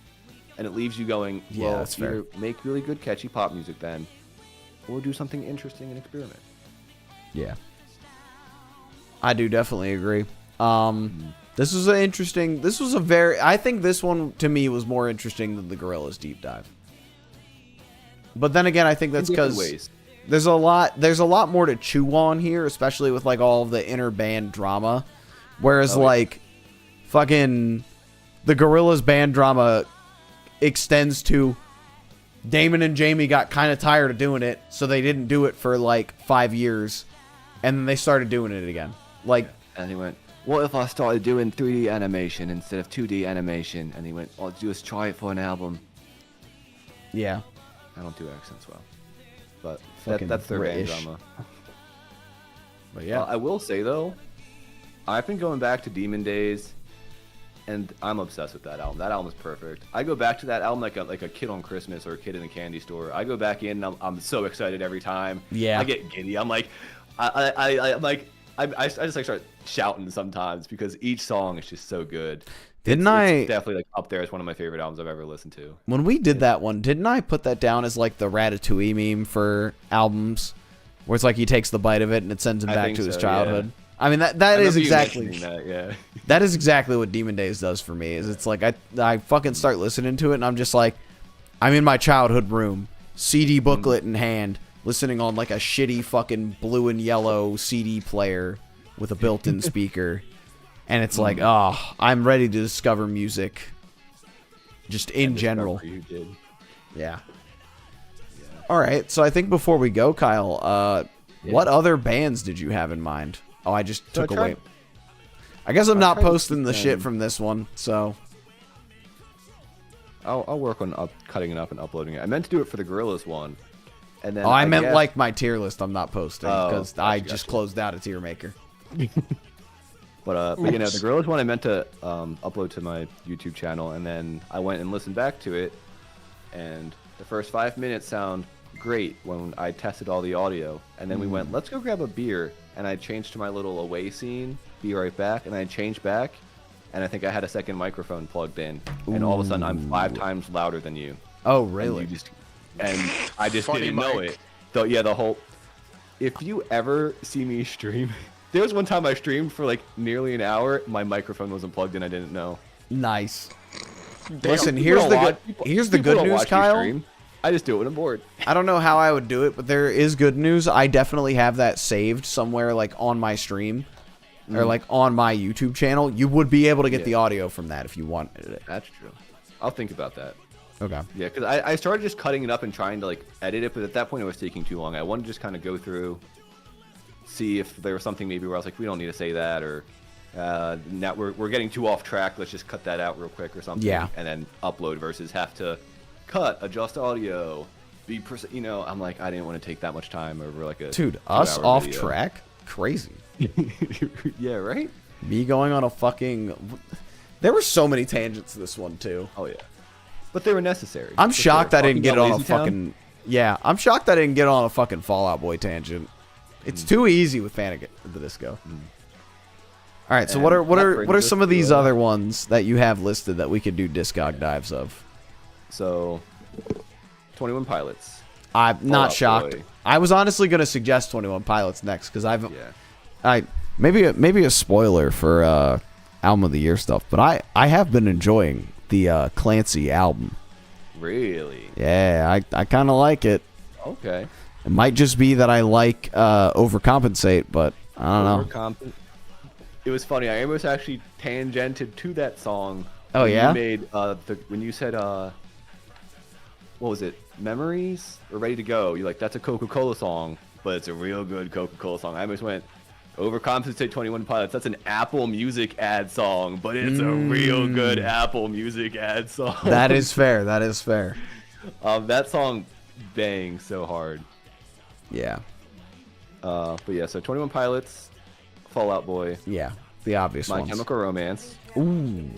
And it leaves you going, well, Yeah, that's fair. either make really good, catchy pop music then, or do something interesting and experiment. Yeah. I do definitely agree. This was I think this one, to me, was more interesting than the Gorillaz Deep Dive. But then again, I think that's In different because ways. there's a lot more to chew on here, especially with like all of the inner band drama. Whereas like fucking the Gorillaz band drama extends to Damon and Jamie got kind of tired of doing it, so they didn't do it for like 5 years, and then they started doing it again. Like, And he went, what if I started doing 3D animation instead of 2D animation? And he went, I'll just try it for an album. yeah, I don't do accents well. But Fucking that's their band British. drama. but yeah, I will say, though, I've been going back to Demon Days, and I'm obsessed with that album. That album is perfect. I go back to that album like a kid on Christmas or a kid in a candy store. I go back in, and I'm so excited every time. Yeah. I get giddy. I'm like, I just like start shouting sometimes because each song is just so good. It's definitely like up there as one of my favorite albums I've ever listened to. when we did that one, didn't I put that down as like the Ratatouille meme for albums, where it's like he takes the bite of it and it sends him I back think to his so, childhood? yeah. I mean, that I is remember you exactly mentioning that, yeah. that is exactly what Demon Days does for me. Is it's like I fucking start listening to it and I'm just like, I'm in my childhood room, CD booklet in hand, listening on like a shitty fucking blue and yellow CD player with a built-in speaker. And it's like, oh, I'm ready to discover music. Just in general. You did. Yeah. All right. So I think before we go, Kyle, what other bands did you have in mind? Oh, I just took away. I guess I'm not tried to posting the keep shit them- from this one. So I'll work on cutting it up and uploading it. I meant to do it for the Gorillaz one. And then I meant guess- like my tier list. I'm not posting Oh, because I gotcha, just gotcha. closed out a tier maker. But you know, the Gorillaz one I meant to upload to my YouTube channel, and then I went and listened back to it, and the first 5 minutes sound great when I tested all the audio, and then we went, let's go grab a beer, and I changed to my little away scene, be right back, and I changed back, and I think I had a second microphone plugged in, and all of a sudden I'm 5 times louder than you. Oh, And really? I just Funny didn't know mic. it. So yeah, the whole. If you ever see me stream, there was one time I streamed for like nearly an hour. My microphone wasn't plugged in. I didn't know. Nice. Damn. Listen, People here's don't the watch- good. people- Here's the people good don't news, watch me Kyle. stream. I just do it when I'm bored. I don't know how I would do it, but there is good news. I definitely have that saved somewhere, like on my stream or like on my YouTube channel. You would be able to get Yeah. the audio from that if you wanted it. That's true. I'll think about that. Okay. Yeah, because I started just cutting it up and trying to like edit it, but at that point it was taking too long. I wanted to just kind of go through, see if there was something maybe where I was like, we don't need to say that, or now we're getting too off track. Let's just cut that out real quick or something. Yeah. And then upload versus have to cut, adjust audio, you know. I'm like, I didn't want to take that much time over like a Dude, us 2-hour off video. track? Crazy. Yeah, right. Me going on a fucking. There were so many tangents to this one too. Oh yeah, but they were necessary. I'm For shocked sure. I didn't Talking get about on a Lazy Town? fucking. Yeah, I'm shocked I didn't get on a fucking Fallout Boy tangent. It's too easy with Panic at the Disco. All right, so And what that are brings what are us some of to, these other ones that you have listed that we could do Discog dives of? So, 21 Pilots. I'm not Out shocked. Boy. I was honestly going to suggest 21 Pilots next because Yeah. maybe a spoiler for album of the year stuff, but I have been enjoying the Clancy album. Really? Yeah, I kind of like it. Okay. It might just be that I like Overcompensate, but I don't know. It was funny. I almost actually tangented to that song. Oh, when yeah? You made when you said what was it? Memories or Ready to Go? You're like, that's a Coca-Cola song, but it's a real good Coca-Cola song. I almost went Overcompensate 21 Pilots. That's an Apple Music ad song, but it's a real good Apple Music ad song. That is fair. That is fair. That song bangs so hard. Yeah. But yeah, so 21 Pilots, Fall Out Boy, Yeah. The obvious My ones. Chemical Romance, Ooh.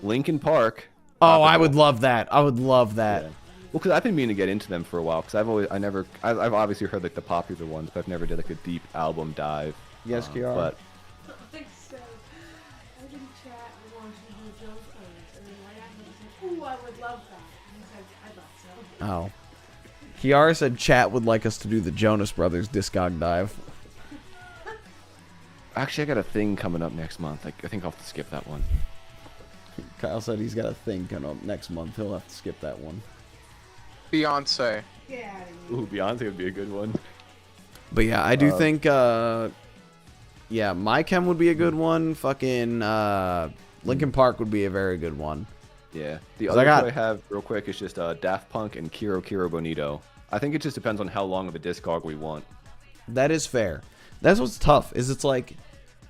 Linkin Park. Oh, I would love that. I would love that. Yeah. Well, because I've been meaning to get into them for a while. Because I've obviously heard like the popular ones, but I've never did like a deep album dive. Yes, KR. But anyone would love that. I thought so. Oh. Kiara said chat would like us to do the Jonas Brothers Discog Dive. Actually, I got a thing coming up next month. I think I'll have to skip that one. Kyle said he's got a thing coming up next month. He'll have to skip that one. Beyonce. Get out of here. Ooh, Beyonce would be a good one. But yeah, I do think, yeah, My Chem would be a good one. Fucking, Linkin Park would be a very good one. Yeah. The 'Cause other I got- two I have real quick is just Daft Punk and Kiro Kiro Bonito. I think it just depends on how long of a discog we want. That is fair. That's what's tough, is it's like,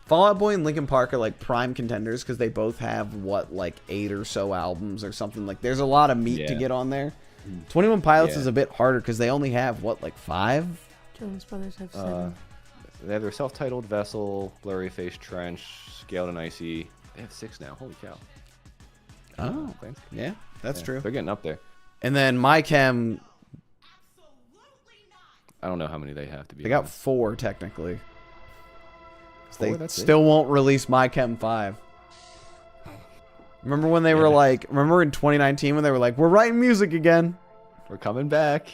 Fall Out Boy and Linkin Park are like prime contenders because they both have, what, like 8 or so albums or something. Like, there's a lot of meat to Yeah. get on there. 21 Pilots Yeah. is a bit harder because they only have, what, like 5? Jonas Brothers have 7. They have their self-titled Vessel, Blurry Face Trench, Scaled and Icy. They have 6 now. Holy cow. Oh, Thanks. yeah, that's true. They're getting up there. And then My Chem, I don't know how many they have to be. they got honest. 4 technically. They 4? That's it? still won't release My Chem 5. Remember when they were like, remember in 2019 when they were like, we're writing music again? We're coming back.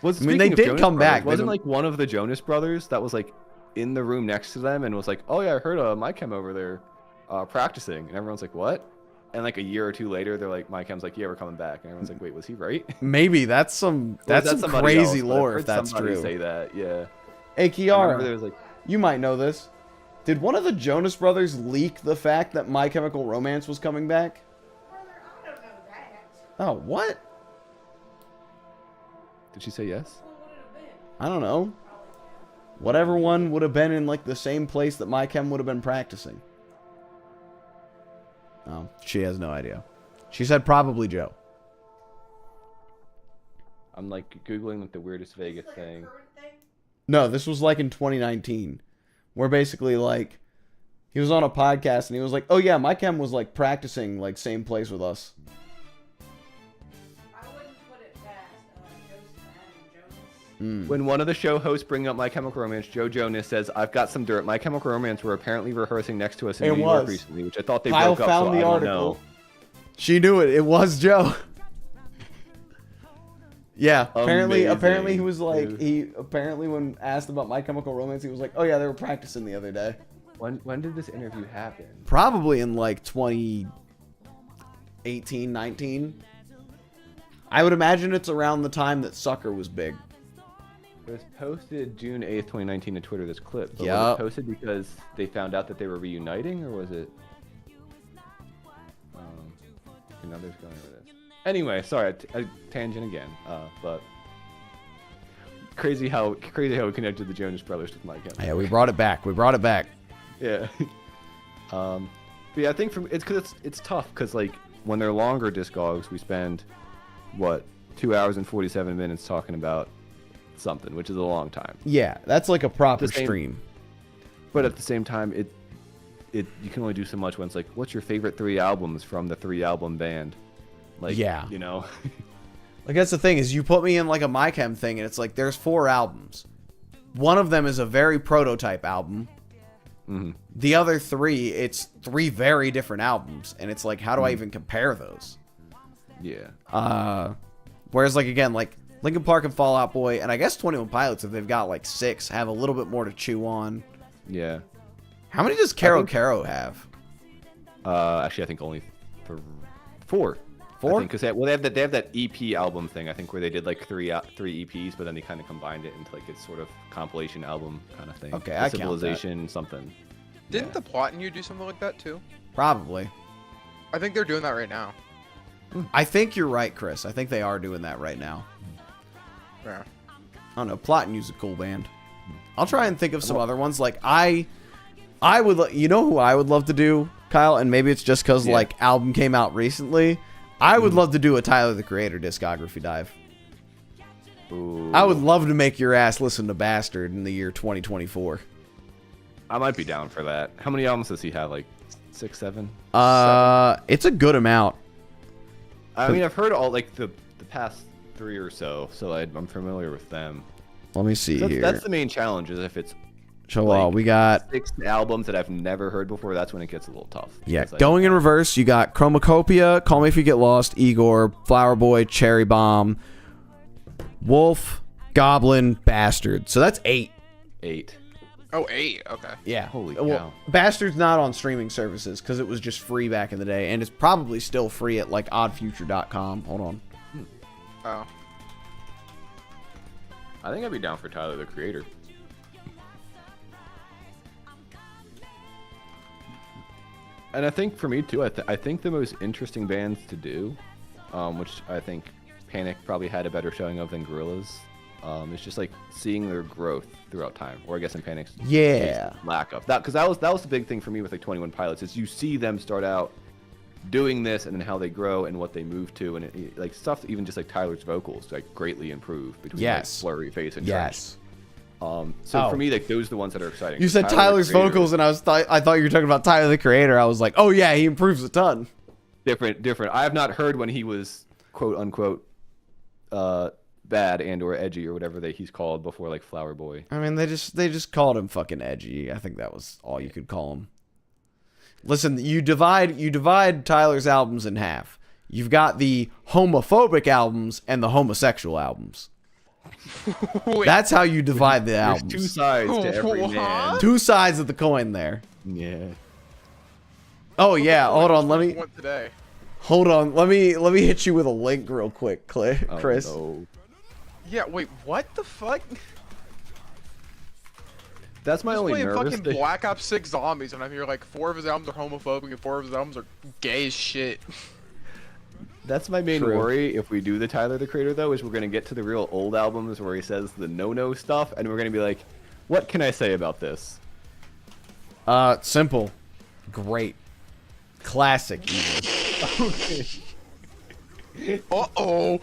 Well, I mean, they speaking of did Jonas come Brothers, back. They Wasn't don't- like one of the Jonas Brothers that was like in the room next to them and was like, "Oh yeah, I heard My Chem over there practicing," and everyone's like, "What?" And like a year or two later, they're like, My Chem's like, "Yeah, we're coming back," and everyone's like, "Wait, was he right?" Maybe that's some Or was that's that some somebody crazy else? But I've lore heard if that's somebody true. Say that, yeah. Hey I remember Kiara, there was like, you might know this. Did one of the Jonas Brothers leak the fact that My Chemical Romance was coming back? Brother, I don't know that. Oh, what? did she say yes? What would it have been? I don't know. Whatever one would have been in like the same place that My Chem would have been practicing. Oh, she has no idea. She said probably Joe. I'm like googling like the weirdest Vegas Like thing. a current thing? No, this was like in 2019, where basically like he was on a podcast and he was like, "Oh yeah, My Chem was like practicing like same place with us." I wouldn't put it past Joseph and Jonas. When one of the show hosts bring up My Chemical Romance, Joe Jonas says, "I've got some dirt. My Chemical Romance were apparently rehearsing next to us in It New York was. recently, which I thought they Kyle broke up. found So the I don't article. know. She knew it. It was Joe. Yeah, apparently Amazing, he was like dude. he apparently when asked about My Chemical Romance, he was like, "Oh yeah, they were practicing the other day." When did this interview happen? Probably in like 2018, 19. I would imagine it's around the time that Sucker was big. It was posted June 8th, 2019 to Twitter, this clip. But was Yup. it posted because they found out that they were reuniting, or was it... okay, now there's going over this. Anyway, sorry, I tangent again. But crazy how we connected the Jonas Brothers with My Chemical. Yeah, we brought it back. We brought it back. Yeah. But yeah, I think it's tough because like when they're longer discogs, we spend what 2 hours and 47 minutes talking about something, which is a long time. Yeah, that's like a proper The same- stream. But at the same time, it you can only do so much when it's like, what's your favorite 3 albums from the 3-album band? Like, Yeah. you know. Like that's the thing is you put me in like a My Chem thing and it's like there's 4 albums. One of them is a very prototype album. Mm-hmm. The other 3, it's 3 very different albums, and it's like, how do I even compare those? Yeah. Whereas like again, like Linkin Park and Fall Out Boy, and I guess 21 Pilots, if they've got like 6, have a little bit more to chew on. Yeah. How many does Caro think- Caro have? Actually, I think only 4. 4? Because they have that EP album thing. I think where they did like 3 EPs, but then they kind of combined it into like its sort of compilation album kind of thing. Okay, The I count that. Civilization something. Didn't Yeah. the Plot and You do something like that too? Probably. I think they're doing that right now. I think you're right, Chris. I think they are doing that right now. Yeah. I don't know. Plot and Use a cool band. I'll try and think of some other ones. Like I would, you know who I would love to do, Kyle, and maybe it's just because Yeah. like album came out recently. I would love to do a Tyler the Creator discography dive. Ooh. I would love to make your ass listen to Bastard in the year 2024. I might be down for that. How many albums does he have? Like 6, 7? It's a good amount. I mean, I've heard all like the past 3 or so, so I'm familiar with them. Let me see here. That's the main challenge, is if it's So like, we got 6 albums that I've never heard before. That's when it gets a little tough. yeah. It's like, Going in reverse, you got Chromacopia, Call Me If You Get Lost, Igor, Flower Boy, Cherry Bomb, Wolf, Goblin, Bastard. So that's 8. 8. Oh, 8. Okay. Yeah. Holy Well, cow. Bastard's not on streaming services because it was just free back in the day, and it's probably still free at like oddfuture.com. Hold on. Oh. I think I'd be down for Tyler the Creator. And I think for me too, I think the most interesting bands to do, which I think Panic probably had a better showing of than Gorillaz, is just like seeing their growth throughout time, or I guess in Panic's Yeah. case, lack of that, because that was the big thing for me with like 21 Pilots is you see them start out doing this and then how they grow and what they move to, and like stuff even just like Tyler's vocals like greatly improve between Yes. like Flurry, Face, and Yes. So Oh. for me, like those are the ones that are exciting. You said Tyler, the Tyler's Creator, vocals, and I thought you were talking about Tyler the Creator. I was like, oh yeah, he improves a ton. different. I have not heard when he was quote unquote bad and or edgy or whatever he's called before, like Flower Boy. I mean, they just called him fucking edgy. I think that was all you could call him. Listen, you divide Tyler's albums in half. You've got the homophobic albums and the homosexual albums. Wait, That's how you divide the There's albums. 2 sides to every What? man. 2 sides of the coin there. Yeah. Oh yeah, hold on. Let me What today? hold on. Let me hit you with a link real quick, Oh, Chris. no. Yeah, wait, what the fuck? That's my He's only playing nervous fucking thing. Black Ops 6 Zombies, and I'm here like 4 of his albums are homophobic and 4 of his albums are gay as shit. That's my main True. worry if we do the Tyler the Creator though, is we're gonna get to the real old albums where he says the no stuff, and we're gonna be like, what can I say about this? Simple, great, classic. Even. Uh-oh.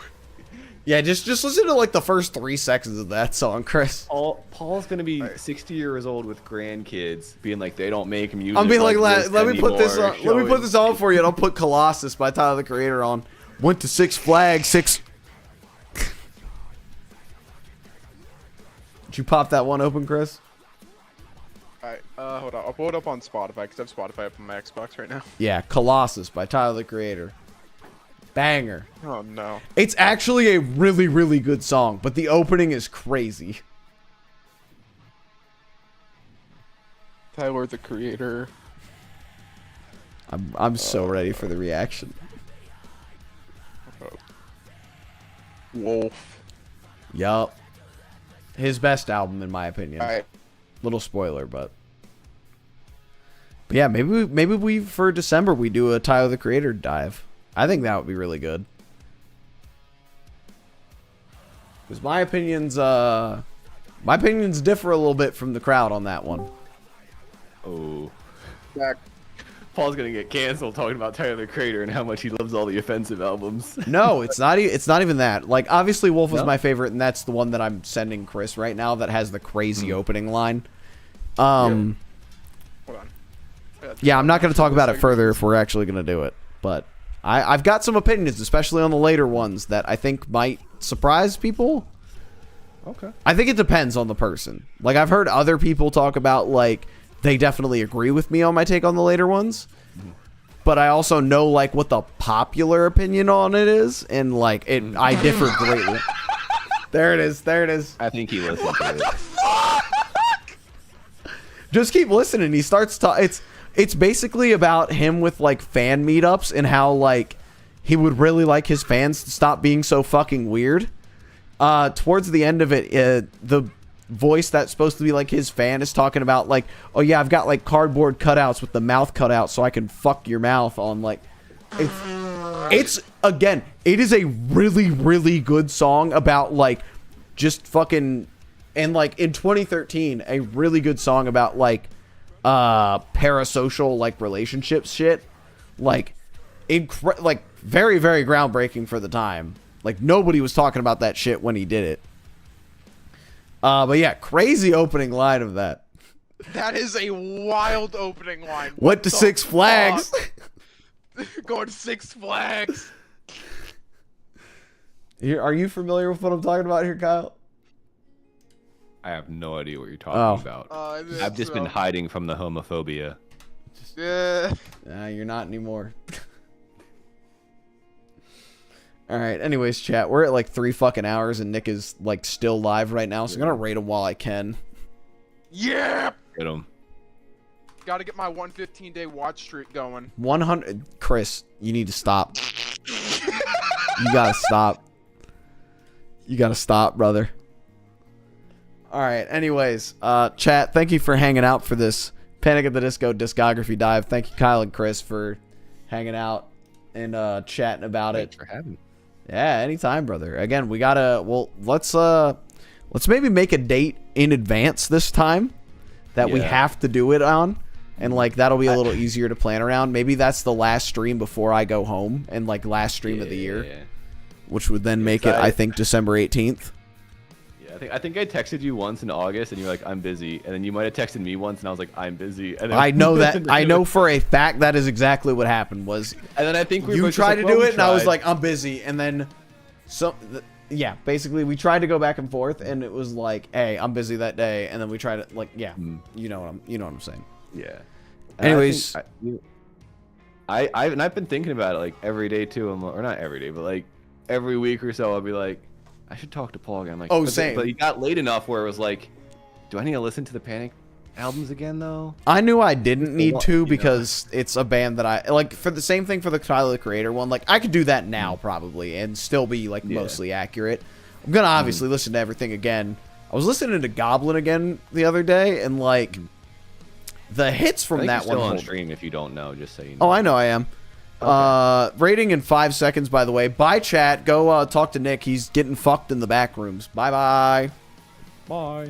Yeah, just listen to like the first 3 seconds of that song, Chris. Paul's gonna be 60 years old with grandkids, being like they don't make music. I'll be like, this let me put this anymore," on. Let me put showing- this on for you, and I'll put Colossus by Tyler the Creator on. Went to Six Flags. Did you pop that one open, Chris? Alright, hold on. I'll pull it up on Spotify, because I have Spotify up on my Xbox right now. Yeah, Colossus by Tyler the Creator. Banger. Oh, no. It's actually a really, really good song, but the opening is crazy. Tyler, the Creator. I'm so ready for the reaction. Wolf. Yup. His best album, in my opinion. Alright. Little spoiler, but yeah, maybe we for December we do a Tyler the Creator dive. I think that would be really good. Because my opinions differ a little bit from the crowd on that one. Oh, Back. Paul's gonna get canceled talking about Tyler the Creator and how much he loves all the offensive albums. No, it's not even that. Like, obviously Wolf is No? my favorite, and that's the one that I'm sending Chris right now that has the crazy opening line. Hold on. Yeah, I'm not going to talk about it further if we're actually going to do it. But I've got some opinions, especially on the later ones, that I think might surprise people. Okay. I think it depends on the person. Like, I've heard other people talk about, like, they definitely agree with me on my take on the later ones. But I also know, like, what the popular opinion on it is. And, like, I differ greatly. There it is. There it is. I think he listened to it. Just keep listening. He starts to. It's basically about him with like fan meetups and how like he would really like his fans to stop being so fucking weird. Towards the end of it, the voice that's supposed to be like his fan is talking about like, oh yeah, I've got like cardboard cutouts with the mouth cut out so I can fuck your mouth on like. It's again, it is a really really good song about like just fucking. And like in 2013, a really good song about like parasocial like relationships shit, like like very very groundbreaking for the time. Like nobody was talking about that shit when he did it. But yeah, crazy opening line of that. That is a wild opening line. Went to What the Six Flags. fuck? Going to Six Flags. Are you familiar with what I'm talking about here, Kyle? I have no idea what you're talking about. it's, I've just been hiding from the homophobia. Yeah. You're not anymore. All right. Anyways, chat. We're at like 3 fucking hours, and Nick is like still live right now, so I'm gonna rate him while I can. Yeah. Get him. Got to get my 115-day watch streak going. 100. Chris, you need to stop. You gotta stop. You gotta stop, brother. All right. Anyways, chat. Thank you for hanging out for this Panic at the Disco discography dive. Thank you, Kyle and Chris, for hanging out and chatting about Thanks it. for having me. Yeah, anytime, brother. Again, we gotta. Well, let's maybe make a date in advance this time that we Yeah. have to do it on, and like that'll be a little easier to plan around. Maybe that's the last stream before I go home, and like last stream of the year, which would then make it, I think, December 18th. I think I texted you once in August, and you were like, "I'm busy," and then you might have texted me once, and I was like, "I'm busy." And then, I know that. I know for a fact that is exactly what happened. Was And then I think we you were both tried just to like, do well, it, we and I was tried. like, I'm busy, and then yeah, basically we tried to go back and forth, and it was like, hey, I'm busy that day, and then we tried to you know what I'm saying. Yeah. Anyways, I've been thinking about it like every day too. Or not every day, but like every week or so, I'll be like, I should talk to Paul again. I'm like, Oh, but same. But he got late enough where it was like, do I need to listen to the Panic albums again though? I knew I didn't need Well, to you know. because it's a band that I like. For the same thing for the Tyler the Creator one, like I could do that now probably and still be like mostly accurate. I'm gonna obviously listen to everything again. I was listening to Goblin again the other day, and like the hits I from think that you're still one. on hold- stream if you don't know, just so you know. Oh, I know I am. Rating in 5 seconds, by the way. Bye, chat. Go talk to Nick. He's getting fucked in the back rooms. Bye-bye. Bye.